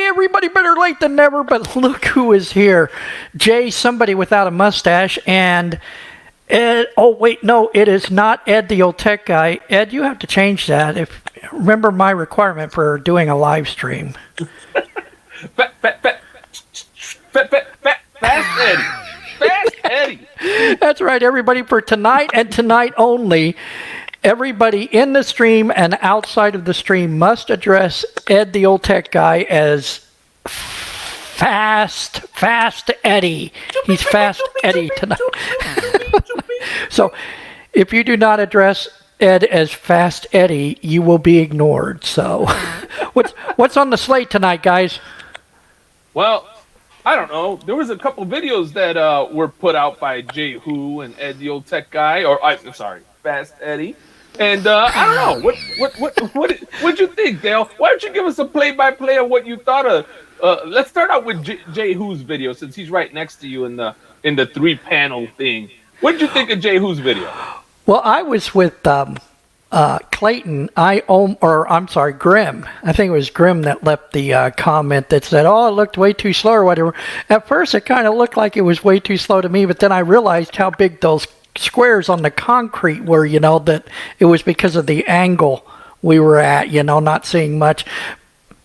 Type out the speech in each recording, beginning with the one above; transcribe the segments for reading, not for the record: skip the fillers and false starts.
Hey, everybody, better late than never, but look who is here. Jay, somebody without a mustache, and Ed. Oh, wait, no, it is not Ed, the old tech guy. Ed, you have to change that. Remember my requirement for doing a live stream. Fast Eddie. Fast Eddie. That's right, everybody, for tonight and tonight only. Everybody in the stream and outside of the stream must address Ed, the old tech guy, as Fast Eddie. He's Fast Eddie tonight. So, if you do not address Ed as Fast Eddie, you will be ignored. So, what's on the slate tonight, guys? Well, I don't know. There was a couple videos that were put out by Jay Who and Ed, the old tech guy, I'm sorry, Fast Eddie. And I don't know. What'd you think, Dale? Why don't you give us a play-by-play of what you thought of? Let's start out with Jay Who's video, since he's right next to you in the 3-panel thing. What did you think of Jay Who's video? Well, I was with Clayton. Grim. I think it was Grim that left the comment that said, "Oh, it looked way too slow," or whatever. At first, it kind of looked like it was way too slow to me, but then I realized how big those squares on the concrete were, that it was because of the angle we were at, not seeing much.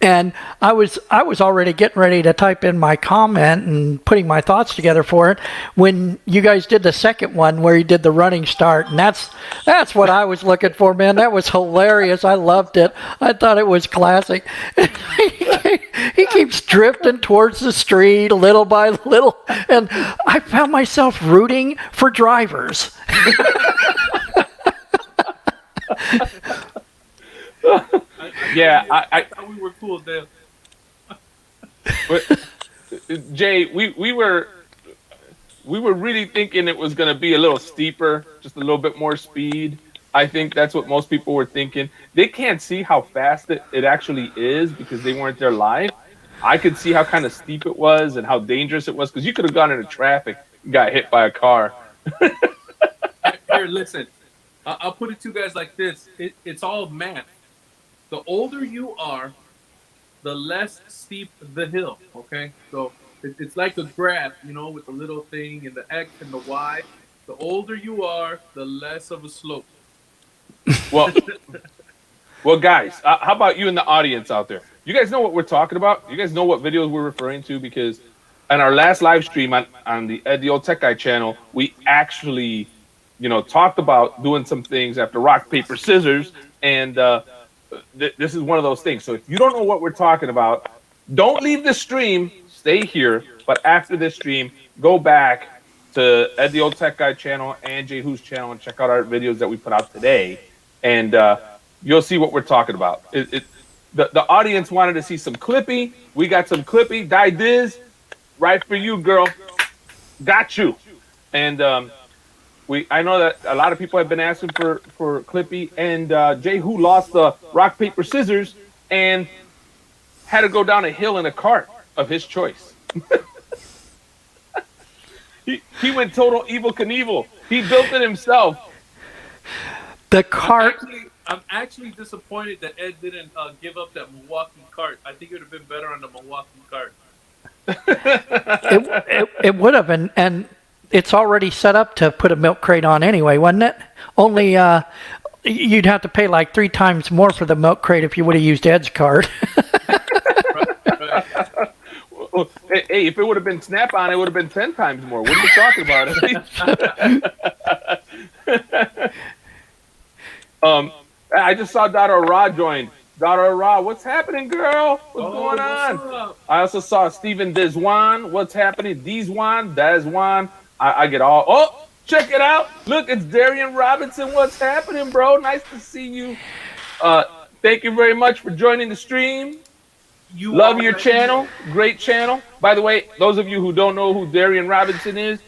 And I was already getting ready to type in my comment and putting my thoughts together for it when you guys did the second one where you did the running start, and that's what I was looking for, man. That was hilarious. I loved it. I thought it was classic. He keeps drifting towards the street little by little, and I found myself rooting for drivers. Yeah, I thought we were cool, Dale. Jay, we were really thinking it was going to be a little steeper, just a little bit more speed. I think that's what most people were thinking. They can't see how fast it actually is because they weren't there live. I could see how kind of steep it was and how dangerous it was because you could have gone into traffic and got hit by a car. Here, listen. I'll put it to you guys like this. It's all math. The older you are, the less steep the hill, okay? So it's like a graph, with the little thing and the X and the Y. The older you are, the less of a slope. Well, guys, how about you in the audience out there? You guys know what we're talking about? You guys know what videos we're referring to? Because on our last live stream on the Ed, the Old Tech Guy channel, we actually, talked about doing some things after rock, paper, scissors, and this is one of those things. So if you don't know what we're talking about, don't leave the stream. Stay here. But after this stream, go back to Ed, the Old Tech Guy channel and Jay Who's channel and check out our videos that we put out today. And you'll see what we're talking about. The audience wanted to see some Clippy. We got some Clippy. Diz, right for you, girl. Got you. And I know that a lot of people have been asking for Clippy, and Jay Who lost the rock, paper, scissors and had to go down a hill in a cart of his choice. he went total Evel Knievel. He built it himself. The cart. I'm actually disappointed that Ed didn't give up that Milwaukee cart. I think it would have been better on the Milwaukee cart. It would have been, and it's already set up to put a milk crate on anyway, wasn't it? Only you'd have to pay like 3 times more for the milk crate if you would have used Ed's card. Right. Well, hey, if it would have been Snap-on, it would have been 10 times more. What are you talking about? I just saw Dada Ra joined. Dada Ra, what's happening, girl? What's going on? Up? I also saw Steven Dizwan. What's happening? Dizwan. I get all. Oh, check it out. Look, it's Darian Robinson. What's happening, bro? Nice to see you. Thank you very much for joining the stream. Love your channel. Great channel. By the way, those of you who don't know who Darian Robinson is,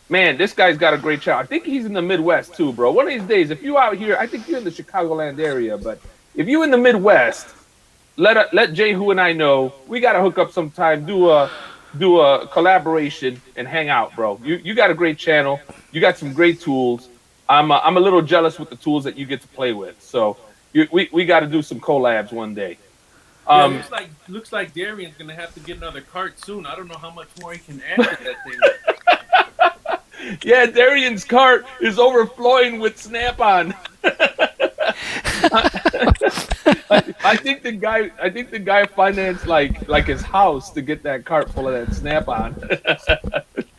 man, this guy's got a great channel. I think he's in the Midwest too, bro. One of these days, if you out here, I think you're in the Chicagoland area, but if you in the Midwest, let Jay Who and I know. We got to hook up sometime, do a collaboration and hang out, bro. You got a great channel. You got some great tools. I'm a little jealous with the tools that you get to play with. So we got to do some collabs one day. Yeah, looks like Darian's gonna have to get another cart soon. I don't know how much more he can add to that thing. Yeah, Darian's cart is overflowing with Snap-on. I think the guy financed like his house to get that cart full of that Snap-on.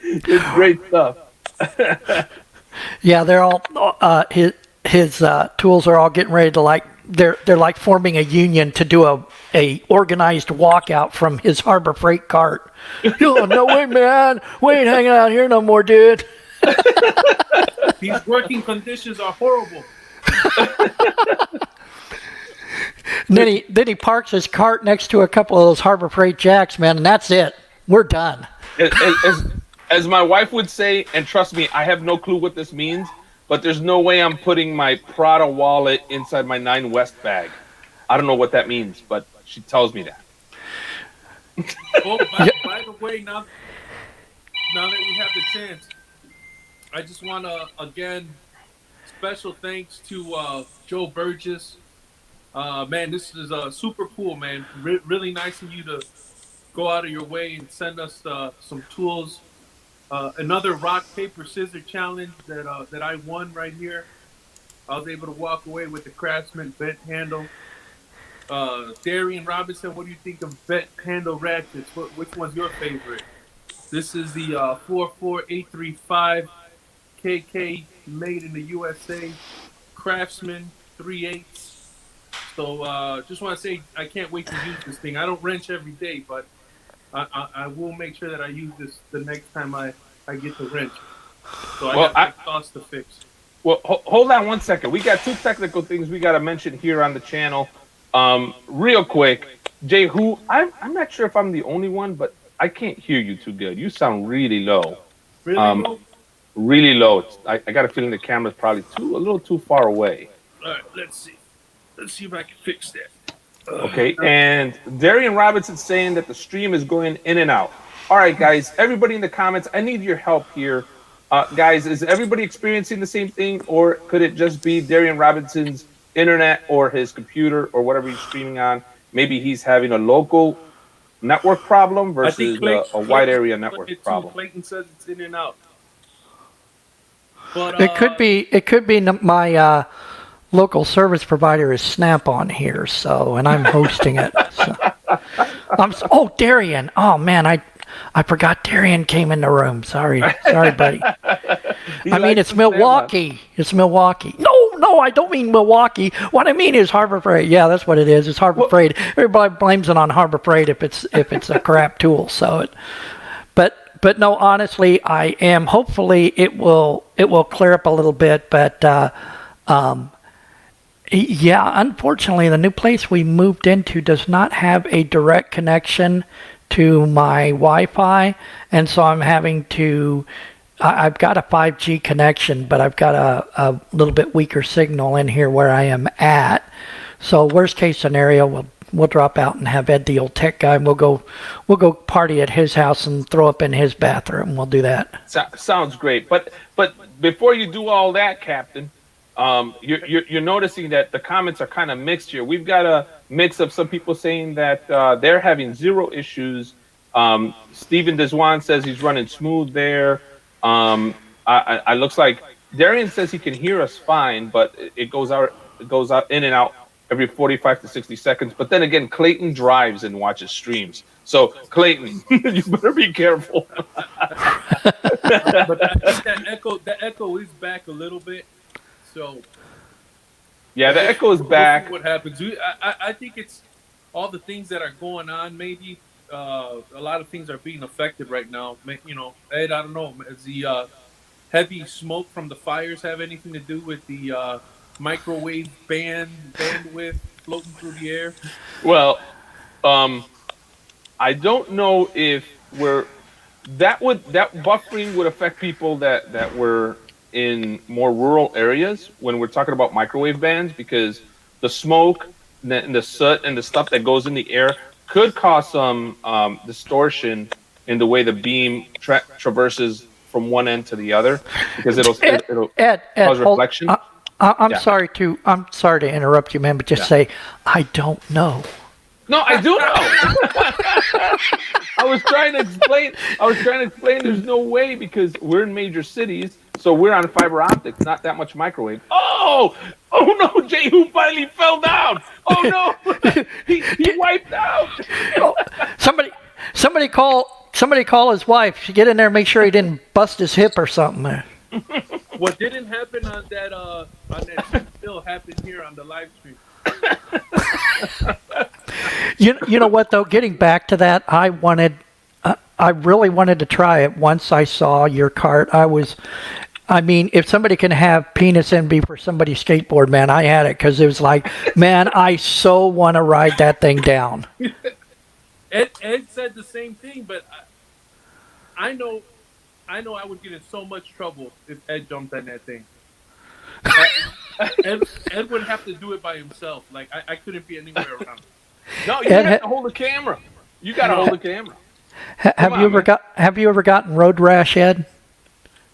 It's great stuff. Yeah, they're all his tools are all getting ready to they're like forming a union to do a organized walkout from his Harbor Freight cart. Oh, no way, man. We ain't hanging out here no more, dude. These working conditions are horrible. And then he parks his cart next to a couple of those Harbor Freight jacks, man, and that's it. We're done. As my wife would say, and trust me, I have no clue what this means, but there's no way I'm putting my Prada wallet inside my 9 West bag. I don't know what that means, but she tells me that. Oh, by the way, now that we have the chance, I just want to, again, special thanks to Joe Burgess. Man, this is super cool, man. Really nice of you to go out of your way and send us some tools. Another rock, paper, scissors challenge that I won right here. I was able to walk away with the Craftsman vent handle. Darian Robinson, what do you think of vent handle ratchets? Which one's your favorite? This is the 44835 KK, made in the USA, Craftsman 3/8. So just want to say I can't wait to use this thing. I don't wrench every day, but I will make sure that I use this the next time I get the wrench. So I got my thoughts to fix. Well, hold on one second. We got 2 technical things we got to mention here on the channel. Real quick, Jay, I'm not sure if I'm the only one, but I can't hear you too good. You sound really low. Really low? Really low. I got a feeling the camera's probably a little too far away. All right, let's see. Let's see if I can fix that. Okay, and Darian Robinson's saying that the stream is going in and out. All right, guys, everybody in the comments, I need your help here. Guys, is everybody experiencing the same thing, or could it just be Darian Robinson's internet or his computer or whatever he's streaming on? Maybe he's having a local network problem versus a wide area network problem. Clayton says it's in and out. But, It could be my local service provider is Snap-on here, and I'm hosting it. So. Darian. Oh man, I forgot Darian came in the room. Sorry, buddy. I mean, it's Milwaukee. It's Milwaukee. No, I don't mean Milwaukee. What I mean is Harbor Freight. Yeah, that's what it is. It's Harbor Freight. Everybody blames it on Harbor Freight if it's a crap tool. But no, honestly, I am. Hopefully, it will clear up a little bit. But yeah, unfortunately, the new place we moved into does not have a direct connection to my Wi-Fi, and so I'm having to. I've got a 5G connection, but I've got a little bit weaker signal in here where I am at. So worst case scenario, we'll drop out and have Ed the Old Tech Guy, and we'll go party at his house and throw up in his bathroom. We'll do that. Sounds great. But before you do all that, Captain, you're noticing that the comments are kind of mixed here. We've got a mix of some people saying that they're having 0 issues. Steven Deswan says he's running smooth there. I looks like Darian says he can hear us fine, but it goes out in and out every 45 to 60 seconds. But then again, Clayton drives and watches streams. So Clayton, you better be careful. But the echo is back a little bit. So yeah, the echo is back. What happens? I think it's all the things that are going on. Maybe a lot of things are being affected right now. You know, Ed, I don't know. Does the heavy smoke from the fires have anything to do with the microwave bandwidth floating through the air? Well, I don't know if that buffering would affect people that were in more rural areas when we're talking about microwave bands, because the smoke and the soot and the stuff that goes in the air could cause some distortion in the way the beam traverses from one end to the other, because it'll cause reflection. I'm sorry to interrupt you, man, but just say I don't know. No, I do know. I was trying to explain. There's no way because we're in major cities, so we're on fiber optics, not that much microwave. Oh no! Jehu finally fell down. Oh no! he wiped out. Oh, somebody call his wife. She get in there, and make sure he didn't bust his hip or something there. What didn't happen on that hill happened here on the live stream. You know what though? Getting back to that, I really wanted to try it once I saw your cart. I mean, if somebody can have penis envy for somebody's skateboard, man, I had it because it was like, man, I so want to ride that thing down. Ed said the same thing, but I know I would get in so much trouble if Ed jumped on that thing. Ed would have to do it by himself. Like I couldn't be anywhere around. No, you have to hold the camera. You got to hold the camera. Have you ever gotten road rash, Ed?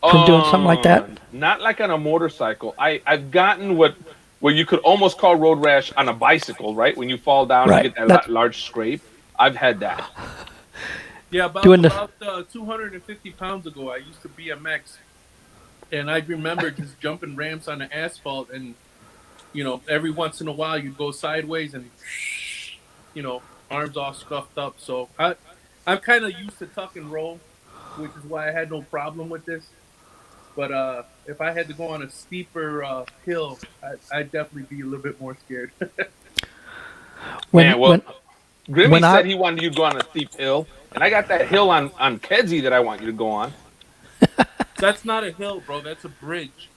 From doing something like that? Not like on a motorcycle. I've gotten what you could almost call road rash on a bicycle, right? When you fall down and get that large scrape. I've had that. Yeah, about 250 pounds ago, I used to BMX, and I remember just jumping ramps on the asphalt, and every once in a while you'd go sideways and arms all scuffed up. So I'm kind of used to tuck and roll, which is why I had no problem with this. But if I had to go on a steeper hill, I'd definitely be a little bit more scared. Grimmy said he wanted you to go on a steep hill, and I got that hill on Kedzie that I want you to go on. That's not a hill, bro. That's a bridge.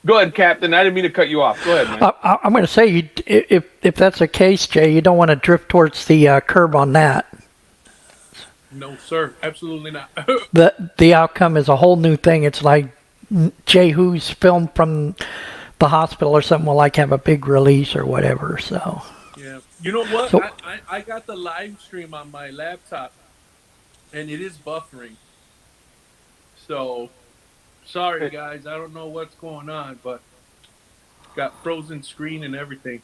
Go ahead, Captain. I didn't mean to cut you off. Go ahead, man. I'm going to say, if that's the case, Jay, you don't want to drift towards the curb on that. No, sir. Absolutely not. The outcome is a whole new thing. It's like Jehu's film from the hospital or something will like have a big release or whatever. So yeah, you know what? So, I got the live stream on my laptop, and it is buffering. So sorry, guys. I don't know what's going on, but got frozen screen and everything.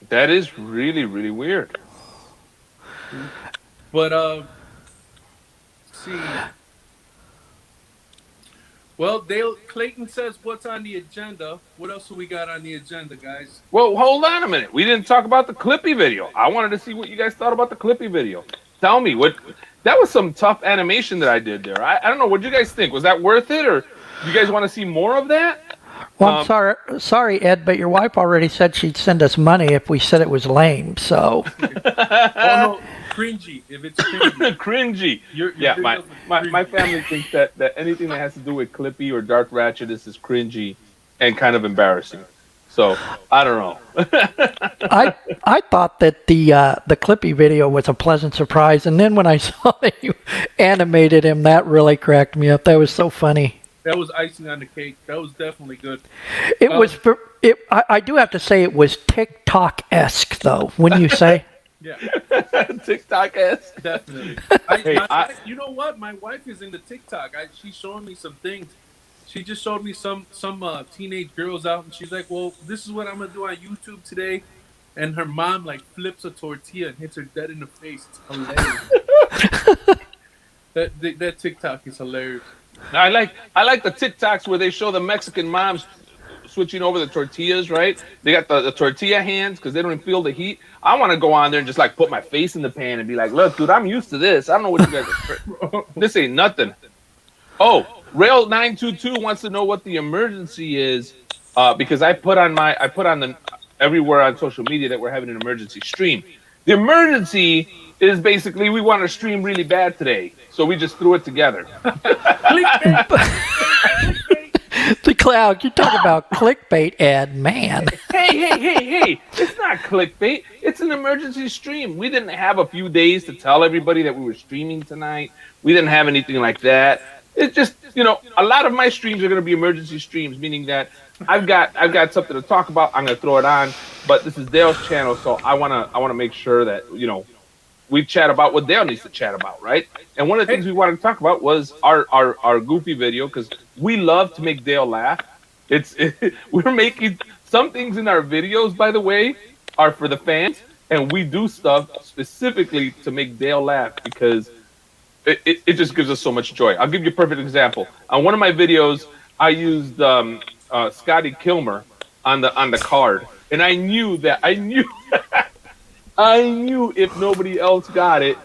That is really, really weird. But let's see. Well, Clayton says, "What's on the agenda?" What else do we got on the agenda, guys? Well, hold on a minute. We didn't talk about the Clippy video. I wanted to see what you guys thought about the Clippy video. Tell me what. That was some tough animation that I did there. I don't know. What did you guys think? Was that worth it, or do you guys want to see more of that? Well, I'm sorry, Ed, but your wife already said she'd send us money if we said it was lame. So. Oh no, cringy. If it's cringy. Cringy. Yeah, my family thinks that anything that has to do with Clippy or Dark Ratchet is cringy and kind of embarrassing. So I don't know. I thought that the Clippy video was a pleasant surprise, and then when I saw that you animated him, that really cracked me up. That was so funny. That was icing on the cake. That was definitely good. It was. I do have to say it was TikTok-esque, though. Wouldn't you say? Yeah. TikTok-esque. Definitely. You know what? My wife is into TikTok. She's showing me some things. She just showed me some teenage girls out, and she's like, "Well, this is what I'm gonna do on YouTube today." And her mom like flips a tortilla and hits her dead in the face. It's hilarious. that TikTok is hilarious. I like the TikToks where they show the Mexican moms switching over the tortillas, right? They got the tortilla hands because they don't even feel the heat. I want to go on there and just like put my face in the pan and be like, "Look, dude, I'm used to this. I don't know what you guys are. This ain't nothing." Oh, Rail 922 wants to know what the emergency is because I put on the everywhere on social media that we're having an emergency stream. The emergency is basically we want to stream really bad today, so we just threw it together. The cloud, you talk about clickbait, Ed, man. Hey! It's not clickbait. It's an emergency stream. We didn't have a few days to tell everybody that we were streaming tonight. We didn't have anything like that. It's just, a lot of my streams are going to be emergency streams, meaning that I've got something to talk about. I'm going to throw it on, but this is Dale's channel, so I want to make sure that, we chat about what Dale needs to chat about, right? And one of the things we wanted to talk about was our goofy video because we love to make Dale laugh. We're making some things in our videos, by the way, are for the fans, and we do stuff specifically to make Dale laugh because it just gives us so much joy. I'll give you a perfect example. On one of my videos, I used Scotty Kilmer on the card, and I knew I knew if nobody else got it,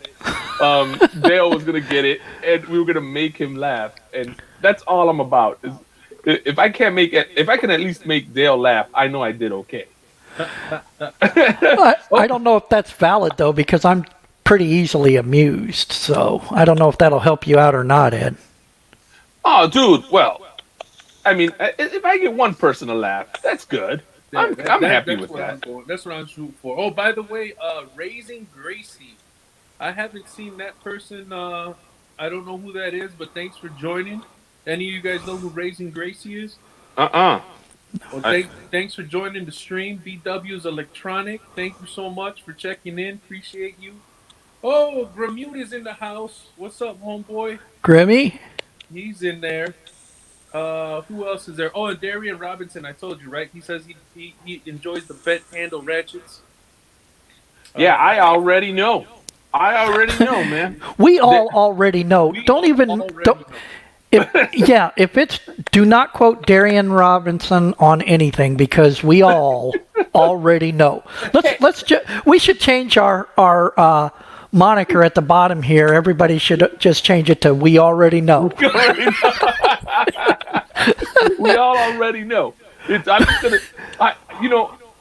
Dale was gonna get it, and we were gonna make him laugh, and that's all I'm about. Is if I can't make it, if I can at least make Dale laugh, I know I did okay. I don't know if that's valid though, because I'm pretty easily amused, so I don't know if that'll help you out or not, Ed. Oh, dude. Well, I mean, if I get one person to laugh, that's good. Yeah, I'm happy that's with what I'm that. going. That's what I'm shooting for. Oh, by the way, Raising Gracie. I haven't seen that person. I don't know who that is, but thanks for joining. Any of you guys know who Raising Gracie is? Uh-uh. Well, thanks for joining the stream. BW's Electronic. Thank you so much for checking in. Appreciate you. Oh, Gramute is in the house. What's up, homeboy? Grimmy? He's in there. Who else is there? Oh, and Darian Robinson. I told you, right? He says he enjoys the bent handle ratchets. Yeah, I already know. Man. We all already know. Don't even. Don't, if it's, do not quote Darian Robinson on anything because we all already know. We should change our moniker at the bottom here. Everybody should just change it to "We already know." We all already know. I'm just gonna,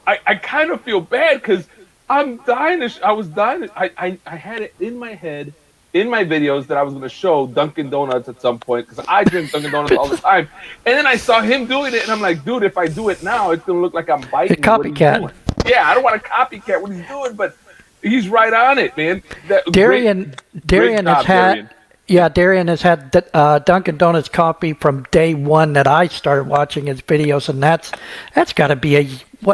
I kind of feel bad because I'm dying. I was dying. I had it in my head, in my videos that I was gonna show Dunkin' Donuts at some point because I drink Dunkin' Donuts all the time. And then I saw him doing it, and I'm like, dude, if I do it now, it's gonna look like I'm biting. Copycat. Yeah, I don't want to copycat what he's doing, but he's right on it, man. Darian has had. Yeah, Darian has had Dunkin' Donuts coffee from day one that I started watching his videos, and that's got to be a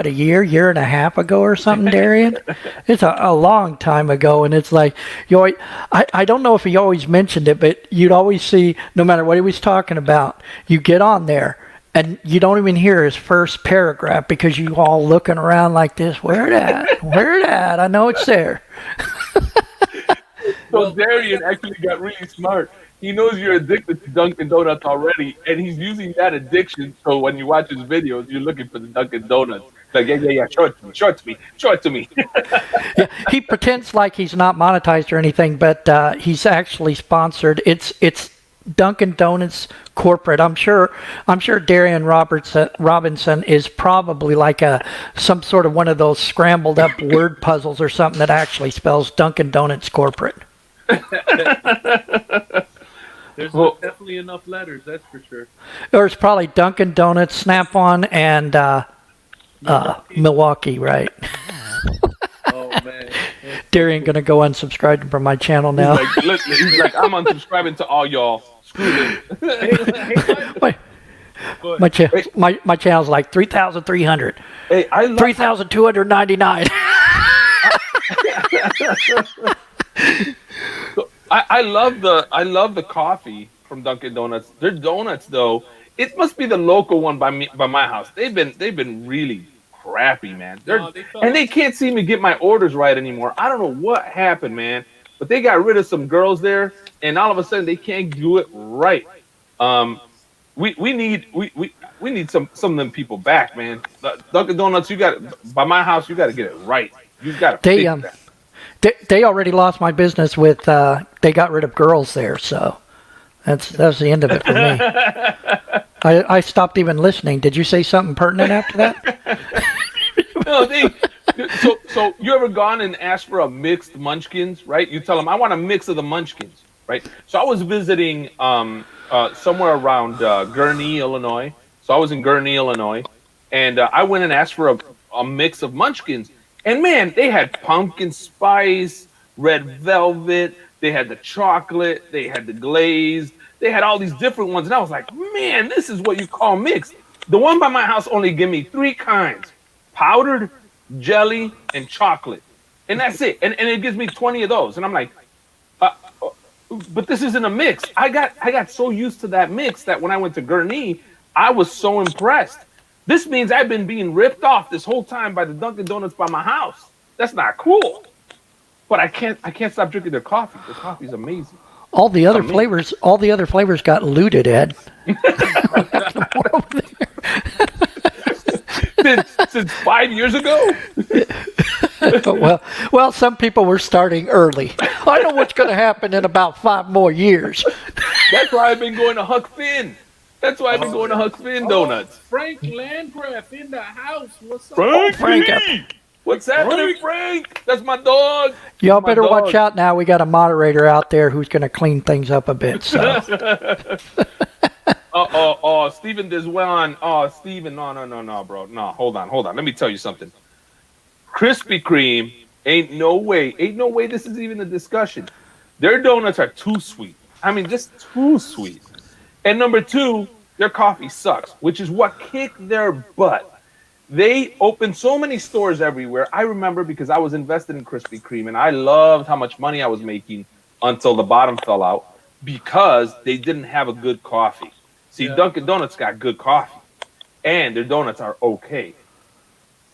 year and a half ago or something, Darian. It's a long time ago, and it's like I don't know if he always mentioned it, but you'd always see, no matter what he was talking about, you get on there and you don't even hear his first paragraph because you all looking around like this. Where that? I know it's there. So Darian actually got really smart. He knows you're addicted to Dunkin' Donuts already, and he's using that addiction. So when you watch his videos, you're looking for the Dunkin' Donuts. Like, yeah, show it to me. Yeah, he pretends like he's not monetized or anything, but he's actually sponsored. It's Dunkin' Donuts corporate. I'm sure Darian Robinson is probably like some sort of one of those scrambled up word puzzles or something that actually spells Dunkin' Donuts corporate. There's definitely enough letters, that's for sure. There's probably Dunkin' Donuts, Snap-on, and Milwaukee, right? Oh man, Darian gonna go unsubscribe from my channel now. He's like, I'm unsubscribing to all y'all. Screw this. My channel's like 3,300. Hey, I love 3,299. So I love the coffee from Dunkin' Donuts. Their donuts though, it must be the local one by my house. They've been really crappy, man. They can't seem to get my orders right anymore. I don't know what happened, man. But they got rid of some girls there, and all of a sudden they can't do it right. We need some of them people back, man. Dunkin' Donuts, by my house, you got to get it right. You got to fix that. They already lost my business with they got rid of girls there, so that's the end of it for me. I stopped even listening. Did you say something pertinent after that? No, so you ever gone and asked for a mixed munchkins, right? You tell them, I want a mix of the munchkins, right? So I was visiting somewhere around Gurnee, Illinois. So I was in Gurnee, Illinois, and I went and asked for a mix of munchkins. And man, they had pumpkin spice, red velvet, they had the chocolate, they had the glazed, they had all these different ones. And I was like, man, this is what you call mixed. The one by my house only give me 3 kinds: powdered, jelly, and chocolate. And that's it. And it gives me 20 of those. And I'm like, but this isn't a mix. I got so used to that mix that when I went to Gurnee, I was so impressed. This means I've been being ripped off this whole time by the Dunkin' Donuts by my house. That's not cool. But I can't stop drinking their coffee. Their coffee is amazing. All the other flavors got looted, Ed. Since 5 years ago. well, some people were starting early. I know what's going to happen in about 5 more years. That's why I've been going to Huck Finn. That's why I've been going to Huck Finn Donuts. Frank Landgraf in the house. What's up? Frank. What's happening, Frank? That's my dog. Y'all better watch out now. We got a moderator out there who's going to clean things up a bit. So. Steven Deswan. Oh, Steven, no, bro. No, hold on. Let me tell you something. Krispy Kreme, ain't no way this is even a discussion. Their donuts are too sweet. I mean, just too sweet. And number 2, their coffee sucks, which is what kicked their butt. They opened so many stores everywhere. I remember because I was invested in Krispy Kreme, and I loved how much money I was making until the bottom fell out because they didn't have a good coffee. See, yeah. Dunkin' Donuts got good coffee, and their donuts are okay.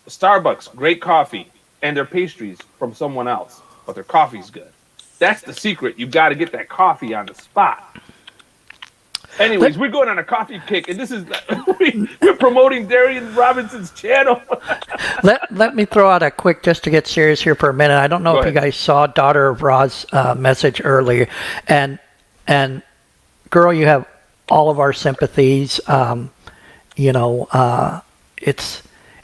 Starbucks, great coffee, and their pastries from someone else, but their coffee's good. That's the secret. You got to get that coffee on the spot. Anyways, we're going on a coffee kick, and this is we're promoting Darian Robinson's channel. let me throw out a quick, just to get serious here for a minute. I don't know if you guys saw Daughter of Ra's message earlier, and girl, you have all of our sympathies.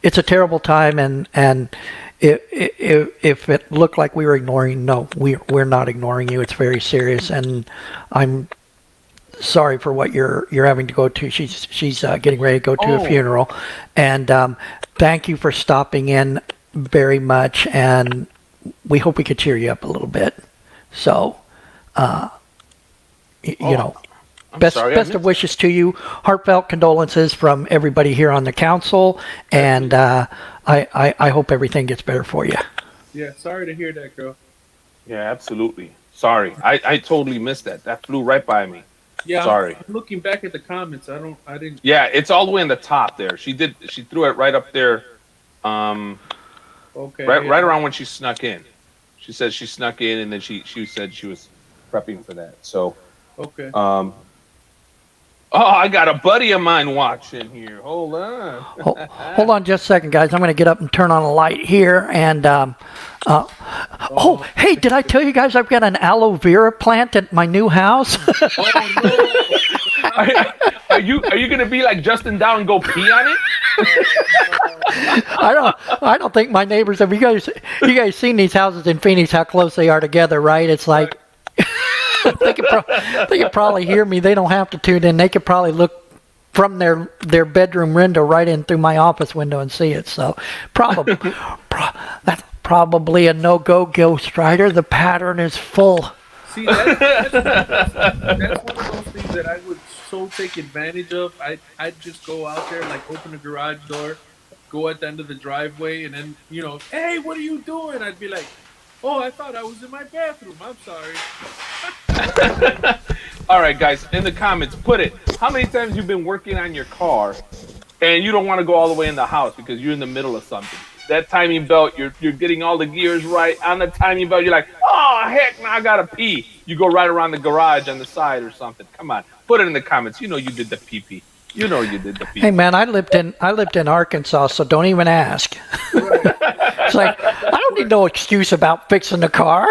It's a terrible time, and if it looked like we were ignoring, no, we're not ignoring you. It's very serious, and I'm sorry for what you're having to go to. She's getting ready to go to a funeral, and thank you for stopping in very much, and we hope we could cheer you up a little bit. So, best of wishes to you. Heartfelt condolences from everybody here on the council, and I hope everything gets better for you. Yeah, sorry to hear that, girl. Yeah, absolutely. Sorry, I totally missed that. That flew right by me. Yeah, sorry. I'm looking back at the comments. I didn't. Yeah, it's all the way in the top there. She threw it right up there. Okay. Right around when she snuck in. She said she snuck in, and then she said she was prepping for that. So. Okay. I got a buddy of mine watching here. Hold on. Hold on just a second, guys. I'm going to get up and turn on a light here. And hey, did I tell you guys I've got an aloe vera plant at my new house? Are you going to be like Justin Dow and go pee on it? I don't think my neighbors have. You guys seen these houses in Phoenix? How close they are together, right? It's like. They could probably hear me. They don't have to tune in. They could probably look from their bedroom window right in through my office window and see it. So that's probably a no-go, Ghost Rider. The pattern is full. See, that's one of those things that I would so take advantage of. I'd just go out there, like open the garage door, go at the end of the driveway, and then, hey, what are you doing? I'd be like, oh, I thought I was in my bathroom. I'm sorry. All right, guys, in the comments, put it. How many times you've been working on your car and you don't want to go all the way in the house because you're in the middle of something? That timing belt, you're getting all the gears right. On the timing belt, you're like, oh, heck, now I got to pee. You go right around the garage on the side or something. Come on, put it in the comments. You know you did the pee-pee. You know you did the pee-pee. Hey, man, I lived in Arkansas, so don't even ask. It's like, I don't need no excuse about fixing the car.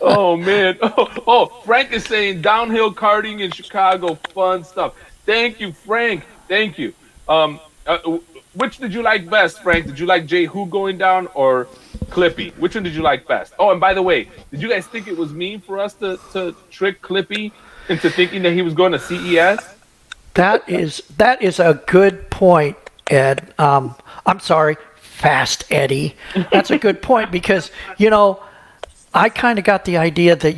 Oh, man. Oh, Frank is saying downhill karting in Chicago, fun stuff. Thank you, Frank. Thank you. Which did you like best, Frank? Did you like Jay Who going down or Clippy? Which one did you like best? Oh, and by the way, did you guys think it was mean for us to trick Clippy into thinking that he was going to CES? That is a good point, Ed. I'm sorry, Fast Eddie. That's a good point because, I kind of got the idea that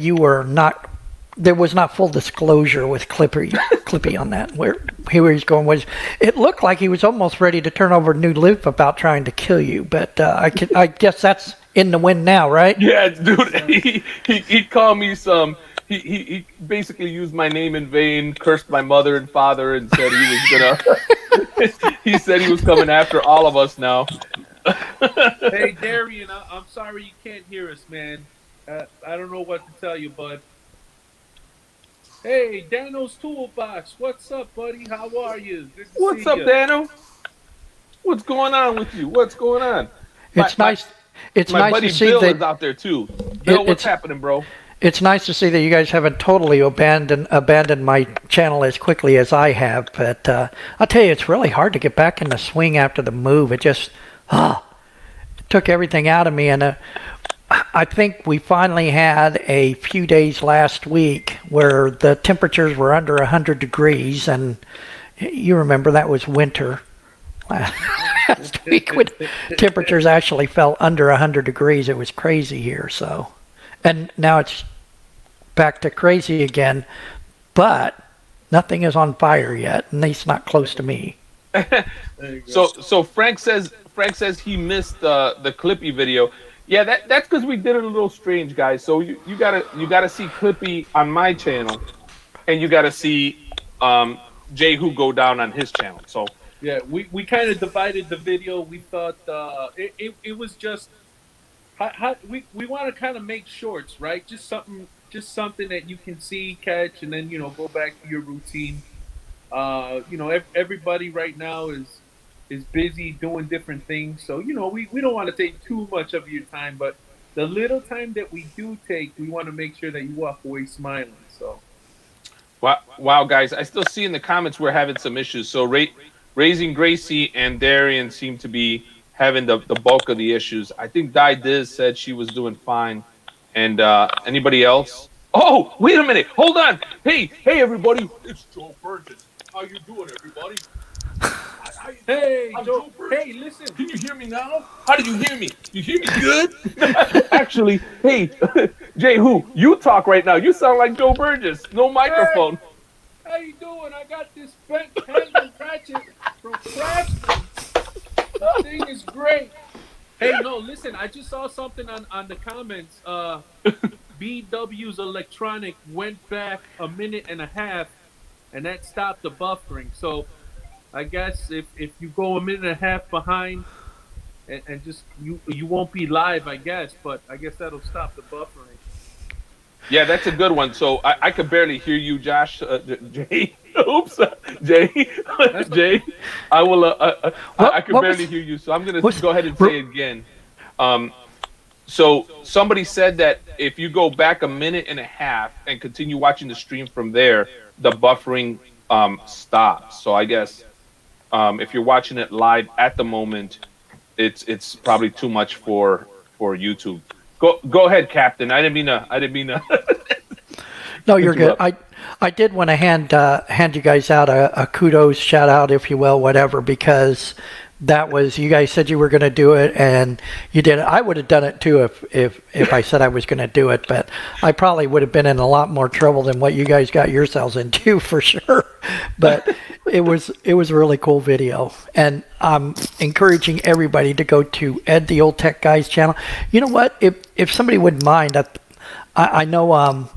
there was not full disclosure with Clippy on that. Where he's going was, it looked like he was almost ready to turn over a new leaf about trying to kill you. But I guess that's in the wind now, right? Yeah, dude. He called me some he basically used my name in vain, cursed my mother and father, and said he was gonna. He said he was coming after all of us now. Hey, Darian, I'm sorry you can't hear us, man. I don't know what to tell you, bud. Hey, Dano's Toolbox. What's up, buddy? How are you? Good to What's see up, you. Dano? What's going on with you? What's going on? It's nice. It's My nice buddy to see Bill that. is out there too. Bill, what's It's happening, bro? it's nice to see that you guys haven't totally abandoned my channel as quickly as I have. But I'll tell you, it's really hard to get back in the swing after the move. It just it took everything out of me, and I think we finally had a few days last week where the temperatures were under 100 degrees, and you remember that was winter. Last week when temperatures actually fell under 100 degrees, it was crazy here. So, and now it's back to crazy again, but nothing is on fire yet, at least not close to me. So Frank says he missed the Clippy video. Yeah, that's because we did it a little strange, guys. So you gotta see Clippy on my channel, and you gotta see Jay Who go down on his channel. So Yeah, we kind of divided the video. We thought it was just we want to kind of make shorts, right? Just something that you can see, catch, and then go back to your routine. Everybody right now is busy doing different things, so we don't want to take too much of your time, but the little time that we do take, we want to make sure that you walk away smiling. So. wow, guys, I still see in the comments we're having some issues. So Raising Gracie and Darian seem to be having the bulk of the issues. I think Di Diz said she was doing fine. And anybody else? Oh, wait a minute. Hold on. Hey, everybody. It's Joe Burgess. How you doing, everybody? Hey, Joe Burgess. Hey, listen. Can you hear me now? How do you hear me? You hear me good? Actually, hey, Jay Who, you talk right now. You sound like Joe Burgess. No microphone. Hey. How you doing? I got this bent handle ratchet from Craftsman. The thing is great. Hey, no, listen. I just saw something on the comments. BW's electronic went back a minute and a half, and that stopped the buffering. So I guess if you go a minute and a half behind, and just you won't be live, I guess. But I guess that'll stop the buffering. Yeah, that's a good one. So I could barely hear you, Josh. Jay, oops, Jay, Jay. I will. I could barely hear you, so I'm gonna go ahead and say it again. So somebody said that if you go back a minute and a half and continue watching the stream from there, the buffering stops. So I guess if you're watching it live at the moment, it's probably too much for YouTube. Go ahead, Captain. I didn't mean to. No, you're good. I did want to hand you guys out a kudos, shout out, if you will, whatever, because that was, you guys said you were going to do it, and you did it. I would have done it too if I said I was going to do it, but I probably would have been in a lot more trouble than what you guys got yourselves into for sure. But it was a really cool video, and I'm encouraging everybody to go to EdTheOldTechGuy's channel. You know what? If somebody wouldn't mind, I know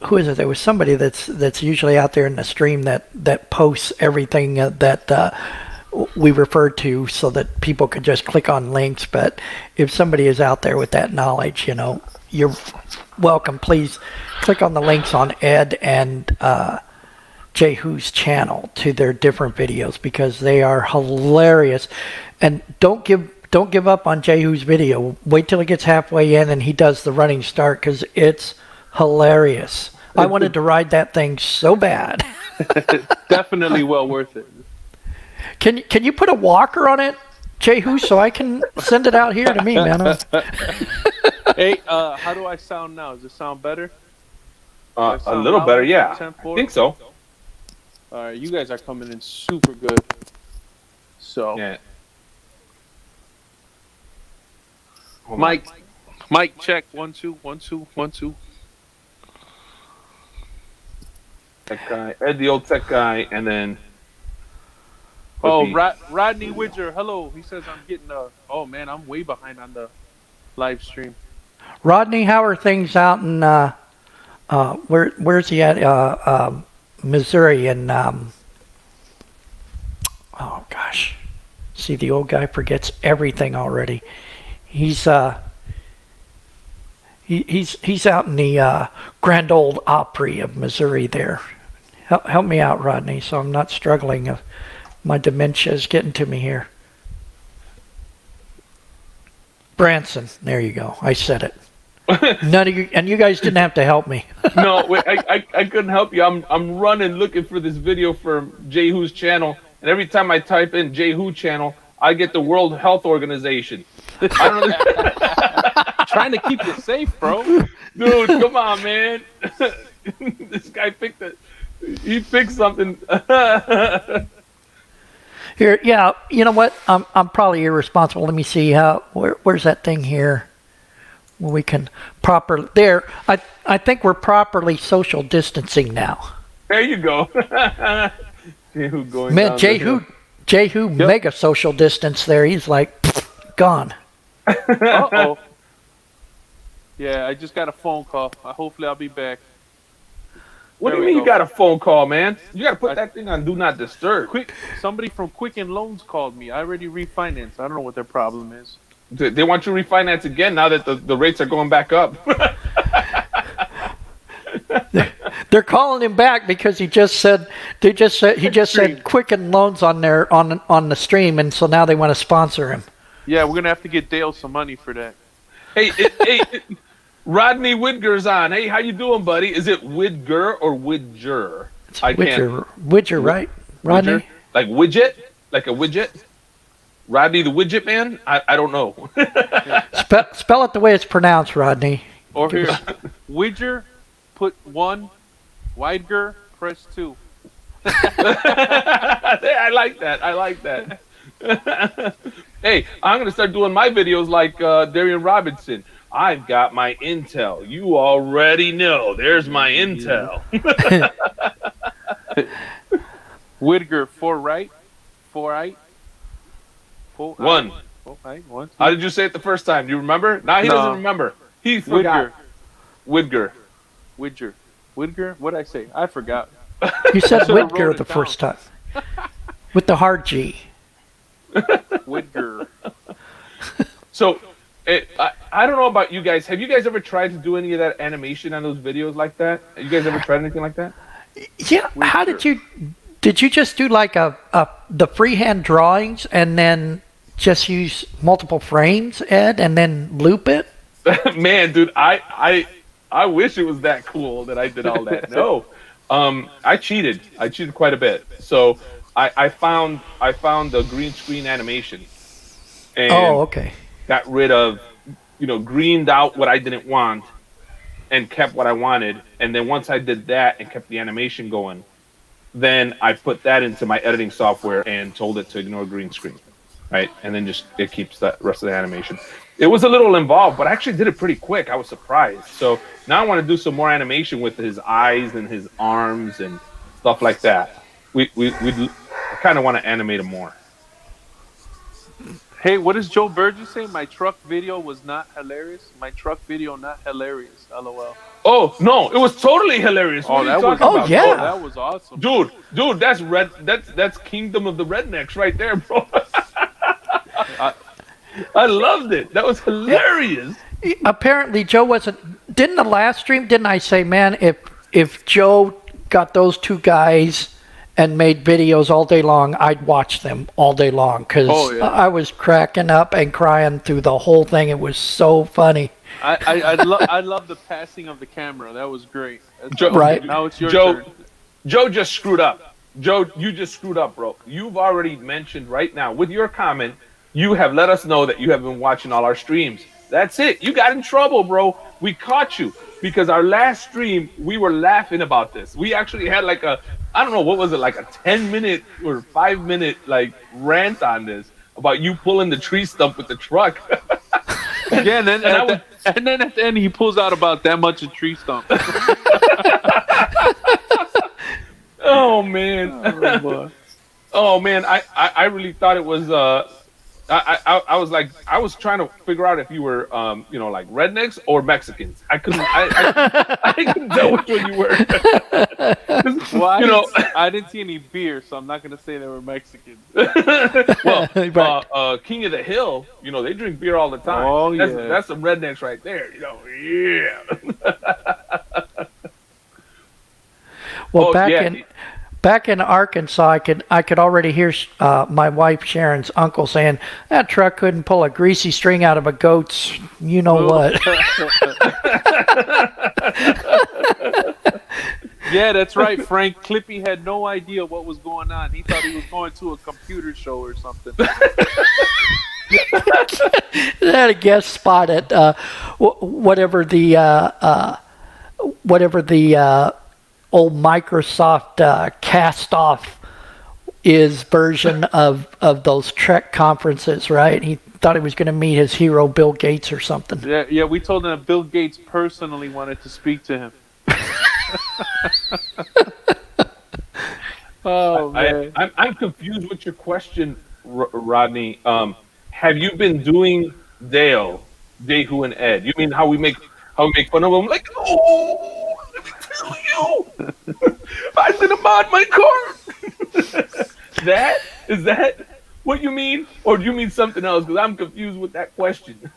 who is it? There was somebody that's usually out there in the stream that posts everything that we refer to, so that people could just click on links. But if somebody is out there with that knowledge, you're welcome. Please click on the links on Ed and Jay Who's channel to their different videos, because they are hilarious. And don't give up on Jay Who's video. Wait till it gets halfway in and he does the running start, because it's hilarious. I wanted to ride that thing so bad. Definitely well worth it. Can you put a walker on it, Jay Who, so I can send it out here to me, man? Hey, how do I sound now? Does it sound better? A little better, yeah. I think so. All right, you guys are coming in super good. So, Yeah. Mike, check 1 2 1 2 1 2. Tech guy, Ed the old tech guy, and then. Oh, Rodney Widger, hello. He says I'm getting oh man, I'm way behind on the live stream. Rodney, how are things out in where's he at? Missouri and oh gosh, see the old guy forgets everything already. He's he's out in the Grand Ole Opry of Missouri there. Help me out, Rodney, so I'm not struggling. My dementia is getting to me here. Branson, there you go. I said it. None of you, and you guys didn't have to help me. No, wait, I couldn't help you. I'm running looking for this video from Jehu's channel, and every time I type in Jehu channel, I get the World Health Organization. I don't know. Trying to keep you safe, bro. Dude, come on, man. This guy picked it. He picked something. Here, yeah, you know what? I'm probably irresponsible. Let me see where's that thing here? Where we can there. I think we're properly social distancing now. There you go. Jehu going Man, down Jehu mega social distance there. He's like gone. Uh-oh. Yeah, I just got a phone call. Hopefully I'll be back. What do There you we mean go. you got a phone call, man? You got to put that thing on Do Not Disturb. Somebody from Quicken Loans called me. I already refinanced. I don't know what their problem is. They want you to refinance again now that the rates are going back up. They're calling him back because he just said said Quicken Loans on the stream, and so now they want to sponsor him. Yeah, we're gonna have to get Dale some money for that. Hey, Rodney Widger's on. Hey, how you doing, buddy? Is it Widger or Widger? Widger, right, Rodney? Widger? Like widget? Like a widget? Rodney the Widget Man? I don't know. Spell it the way it's pronounced, Rodney. Or here, Widger, put 1, Widger, press 2. I like that. I like that. Hey, I'm going to start doing my videos like Darian Robinson. I've got my intel. You already know. There's my intel. Widger, 4 right, 4 right, 4 1. 4 right, 1. How did you say it the first time? Do you remember? Now he doesn't remember. He forgot. Widger. Widger. Widger? What'd I say? I forgot. You said I should've Widger wrote the it first down. time. With the hard G. Widger. So, I don't know about you guys. Have you guys ever tried to do any of that animation on those videos like that? Have you guys ever tried anything like that? Yeah. How did you just do like the freehand drawings and then just use multiple frames, Ed, and then loop it? Man, dude, I wish it was that cool that I did all that. No, I cheated. I cheated quite a bit. So I found the green screen animation, and okay. got rid of, greened out what I didn't want, and kept what I wanted. And then once I did that and kept the animation going, then I put that into my editing software and told it to ignore green screen, right? And then it keeps the rest of the animation. It was a little involved, but I actually did it pretty quick. I was surprised. So now I want to do some more animation with his eyes and his arms and stuff like that. We kind of want to animate him more. Hey, what does Joe Burgess say? My truck video was not hilarious. My truck video not hilarious. LOL. Oh no, it was totally hilarious. What are you talking about? yeah. Oh, that was awesome. Dude, that's Kingdom of the Rednecks right there, bro. I loved it. That was hilarious. Apparently, Joe didn't the last stream, didn't I say, man, if Joe got those two guys and made videos all day long, I'd watch them all day long because I was cracking up and crying through the whole thing. It was so funny. I love the passing of the camera. That was great. Right. Now it's your Joe, turn. Joe just screwed up. Joe, you just screwed up, bro. You've already mentioned right now with your comment, you have let us know that you have been watching all our streams. That's it. You got in trouble, bro. We caught you because our last stream, we were laughing about this. We actually had like I don't know, what was it, like a 10-minute or 5-minute like rant on this about you pulling the tree stump with the truck. Yeah, and then at the end he pulls out about that much a tree stump. Oh man. Oh, Oh man, I really thought it was I was like, I was trying to figure out if you were, like rednecks or Mexicans. I couldn't, I couldn't tell which one you were. Well, You I didn't see any beer, so I'm not gonna say they were Mexican. well, Right. King of the Hill, they drink beer all the time. Oh, that's, yeah. that's some rednecks right there. Yeah. Well, Oh, yeah. back in Arkansas, I could already hear my wife Sharon's uncle saying that truck couldn't pull a greasy string out of a goat's, you know what? Yeah, that's right. Frank Clippy had no idea what was going on. He thought he was going to a computer show or something. They had a guest spot at whatever the old Microsoft cast-off is version of those Trek conferences, right? He thought he was going to meet his hero Bill Gates or something. Yeah, we told him that Bill Gates personally wanted to speak to him. Oh man, I'm confused with your question, Rodney. Have you been doing Jehu and Ed? You mean how we make fun of them? Like, oh, let me tell you, I'm gonna mod my car. Is that what you mean, or do you mean something else? Because I'm confused with that question.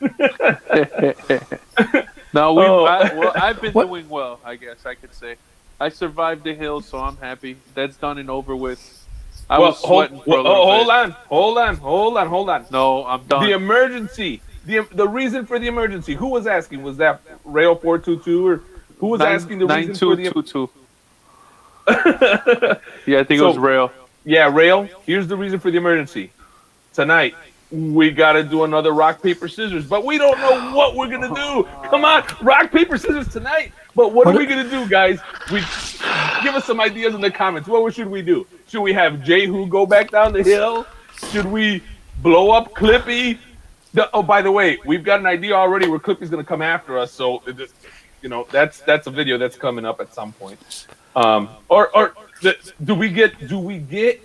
no, I've been doing well. I guess I could say I survived the hill, so I'm happy. That's done and over with. I was sweating for a little bit. Hold on. No, I'm done. The emergency. The reason for the emergency. Who was asking? Was that Rail 422 or who was asking the reason for the 9222? Yeah, I think it was Rail. Yeah, Rail. Here's the reason for the emergency. Tonight, we got to do another rock, paper, scissors, but we don't know what we're going to do. Come on, rock, paper, scissors tonight. But what are we going to do, guys? Give us some ideas in the comments. What should we do? Should we have Jehu go back down the hill? Should we blow up Clippy? By the way, we've got an idea already where Clippy's going to come after us. So, that's a video that's coming up at some point. Do we get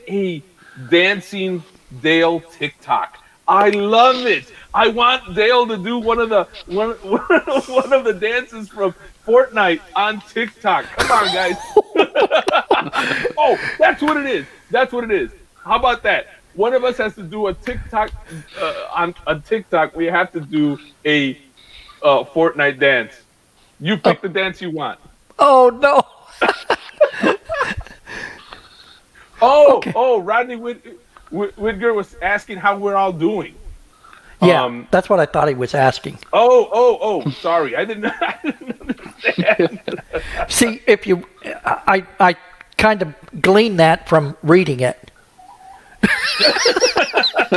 a dancing Dale TikTok? I love it. I want Dale to do one of the dances from Fortnite on TikTok. Come on, guys. Oh, that's what it is. How about that? One of us has to do a TikTok on TikTok. We have to do a Fortnite dance. You pick the dance you want. Oh no. Okay. Rodney Whitger was asking how we're all doing. Yeah, that's what I thought he was asking. Sorry, I didn't understand. See, I kind of gleaned that from reading it.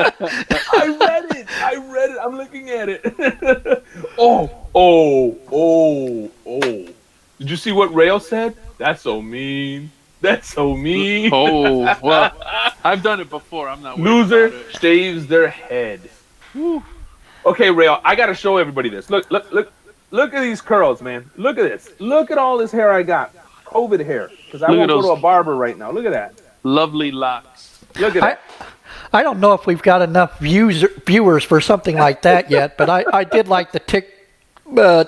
I read it. I'm looking at it. Did you see what Rail said? That's so mean. Oh, well, I've done it before. I'm not worried Loser about it. shaves their head. Whew. Okay, Rail, I got to show everybody this. Look at these curls, man. Look at this. Look at all this hair I got. COVID hair. Because I won't go to a barber right now. Look at that. Lovely locks. Look at that. I don't know if we've got enough viewers for something like that yet, but I did like the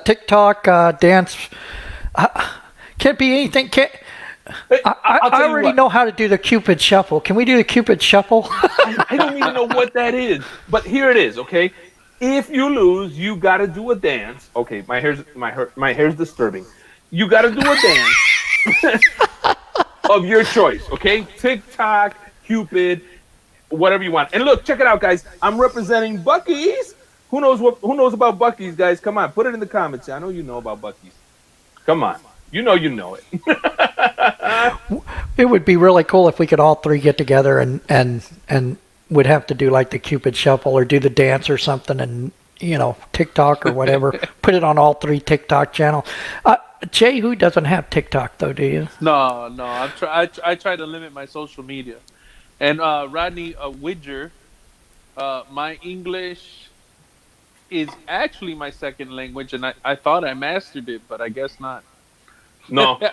TikTok dance. Can't be anything. I already know how to do the Cupid Shuffle. Can we do the Cupid Shuffle? I don't even know what that is, but here it is. Okay, if you lose, you got to do a dance. Okay, my hair's disturbing. You got to do a dance of your choice. Okay, TikTok, Cupid, whatever you want. And look, check it out, guys. I'm representing Buc-ee's. Who knows about Buc-ee's, guys? Come on, put it in the comments. I know you know about Buc-ee's. Come on. You know it. It would be really cool if we could all three get together and would have to do like the Cupid Shuffle or do the dance or something and, TikTok or whatever. Put it on all three TikTok channels. Jehu doesn't have TikTok though, do you? No. I try to limit my social media. And Rodney Widger, my English is actually my second language, and I thought I mastered it, but I guess not. No te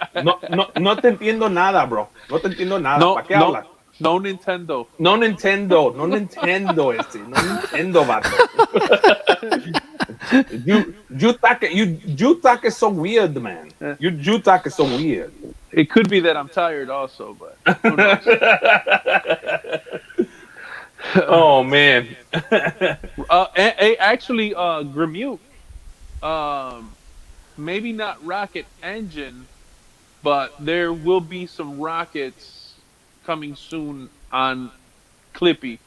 entiendo nada, bro. No te entiendo nada. ¿Para qué hablas? No Nintendo. No Nintendo. No Nintendo, No Nintendo, vato. You talk is so weird, man. You talk is so weird. It could be that I'm tired also, but who knows? Oh man. Actually, Grimute, maybe not rocket engine, but there will be some rockets coming soon on Clippy.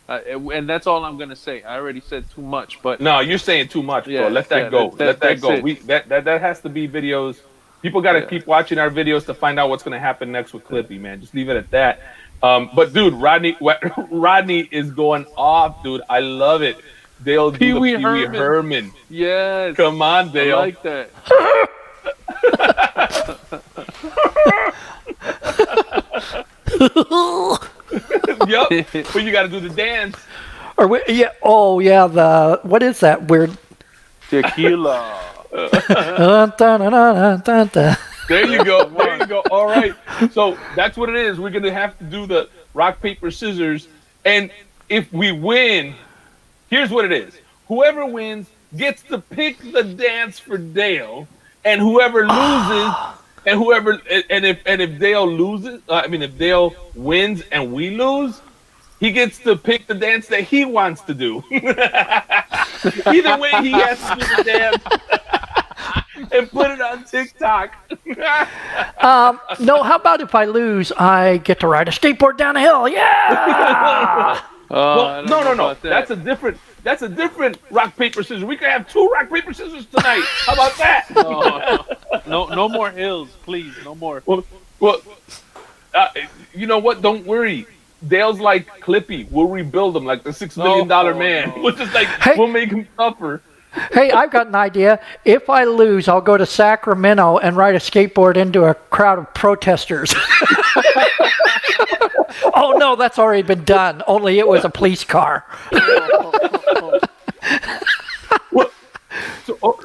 And that's all I'm gonna say. I already said too much, but No, you're saying too much, bro. Yeah, Let that yeah, go. Let that that's go. it. That has to be videos. People got to keep watching our videos to find out what's going to happen next with Clippy, man. Just leave it at that. But dude, Rodney is going off, dude. I love it. Dale, Pee Wee Herman. Yes. Come on, Dale. I like that. Yep. But you got to do the dance. What is that weird? Tequila. There you go. There you go. All right. So that's what it is. We're going to have to do the rock, paper, scissors. And if we win, here's what it is. Whoever wins gets to pick the dance for Dale. And whoever loses, if Dale loses, if Dale wins and we lose, he gets to pick the dance that he wants to do. Either way, he has to do the dance and put it on TikTok. No, how about if I lose, I get to ride a skateboard down a hill? Yeah. Well, no. That's a different rock, paper, scissors. We could have 2 rock, paper, scissors tonight. How about that? No more hills, please. No more. Well, you know what? Don't worry. Dale's like Clippy. We'll rebuild him like the $6 million man. No. We'll just we'll make him tougher. Hey, I've got an idea. If I lose, I'll go to Sacramento and ride a skateboard into a crowd of protesters. Oh, no, that's already been done. Only it was a police car. What?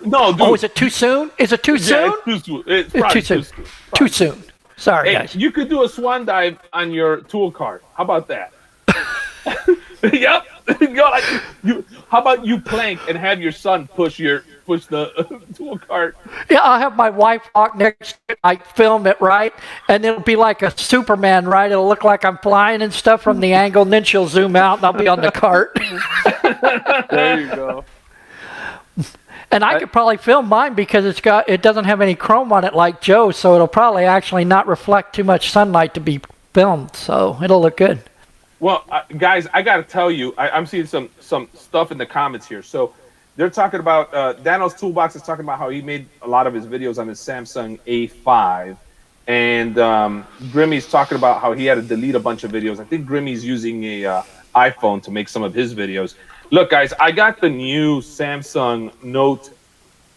No, dude. Oh, is it too soon? Is it too soon? It's too soon. It's probably too soon. Too soon. Sorry, Hey, guys. you could do a swan dive on your tool cart. How about that? Yep. How about you plank and have your son push the tool cart? Yeah, I'll have my wife walk next to it, like film it, right? And it'll be like a Superman, right? It'll look like I'm flying and stuff from the angle, and then she'll zoom out and I'll be on the cart. There you go. And I could probably film mine because it doesn't have any chrome on it like Joe's, so it'll probably actually not reflect too much sunlight to be filmed, so it'll look good. Well, guys, I got to tell you, I'm seeing some stuff in the comments here. So they're talking about, Dano's Toolbox is talking about how he made a lot of his videos on his Samsung A5. And Grimmy's talking about how he had to delete a bunch of videos. I think Grimmy's using a iPhone to make some of his videos. Look, guys, I got the new Samsung Note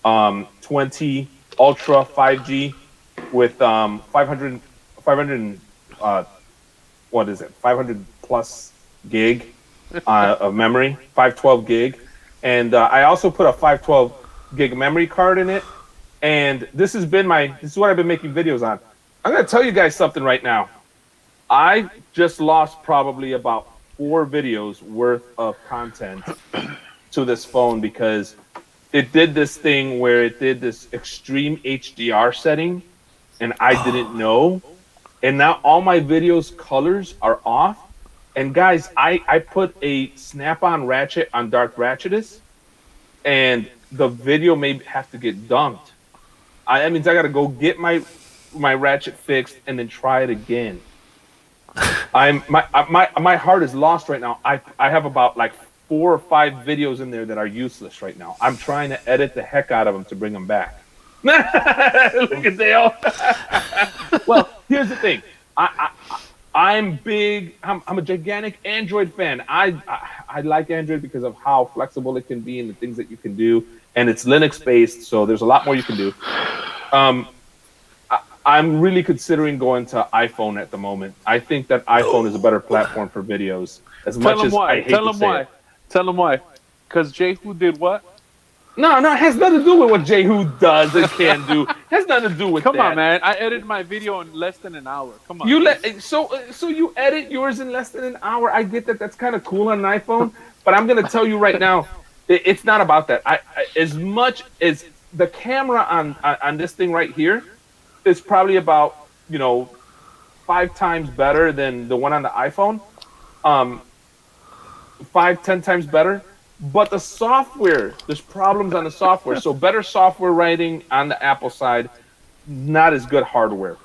20 Ultra 5G with 500 plus gig of memory, 512 gig. And I also put a 512 gig memory card in it. And this is what I've been making videos on. I'm going to tell you guys something right now. I just lost probably about 4 videos worth of content to this phone because it did this thing where it did this extreme HDR setting and I didn't know. And now all my videos colors are off. And guys, I put a snap-on ratchet on Dark Ratchetist and the video may have to get dunked. That means I got to go get my ratchet fixed and then try it again. My heart is lost right now. I have about like 4 or 5 videos in there that are useless right now. I'm trying to edit the heck out of them to bring them back. Look at Dale. Well, here's the thing. I'm big. I'm a gigantic Android fan. I like Android because of how flexible it can be and the things that you can do, and it's Linux based, so there's a lot more you can do. I'm really considering going to iPhone at the moment. I think that iPhone is a better platform for videos. As much as I hate to say it. Tell them why. Because Jehu did what? No, it has nothing to do with what Jehu does and can do. It has nothing to do with Come that. on, man. I edited my video in less than an hour. Come on. So you edit yours in less than an hour. I get that. That's kind of cool on an iPhone, but I'm gonna tell you right now, it's not about that. As much as the camera on this thing right here is probably about 5 times better than the one on the iPhone, 5-10 times better. But the software, there's problems on the software. So better software writing on the Apple side, not as good hardware.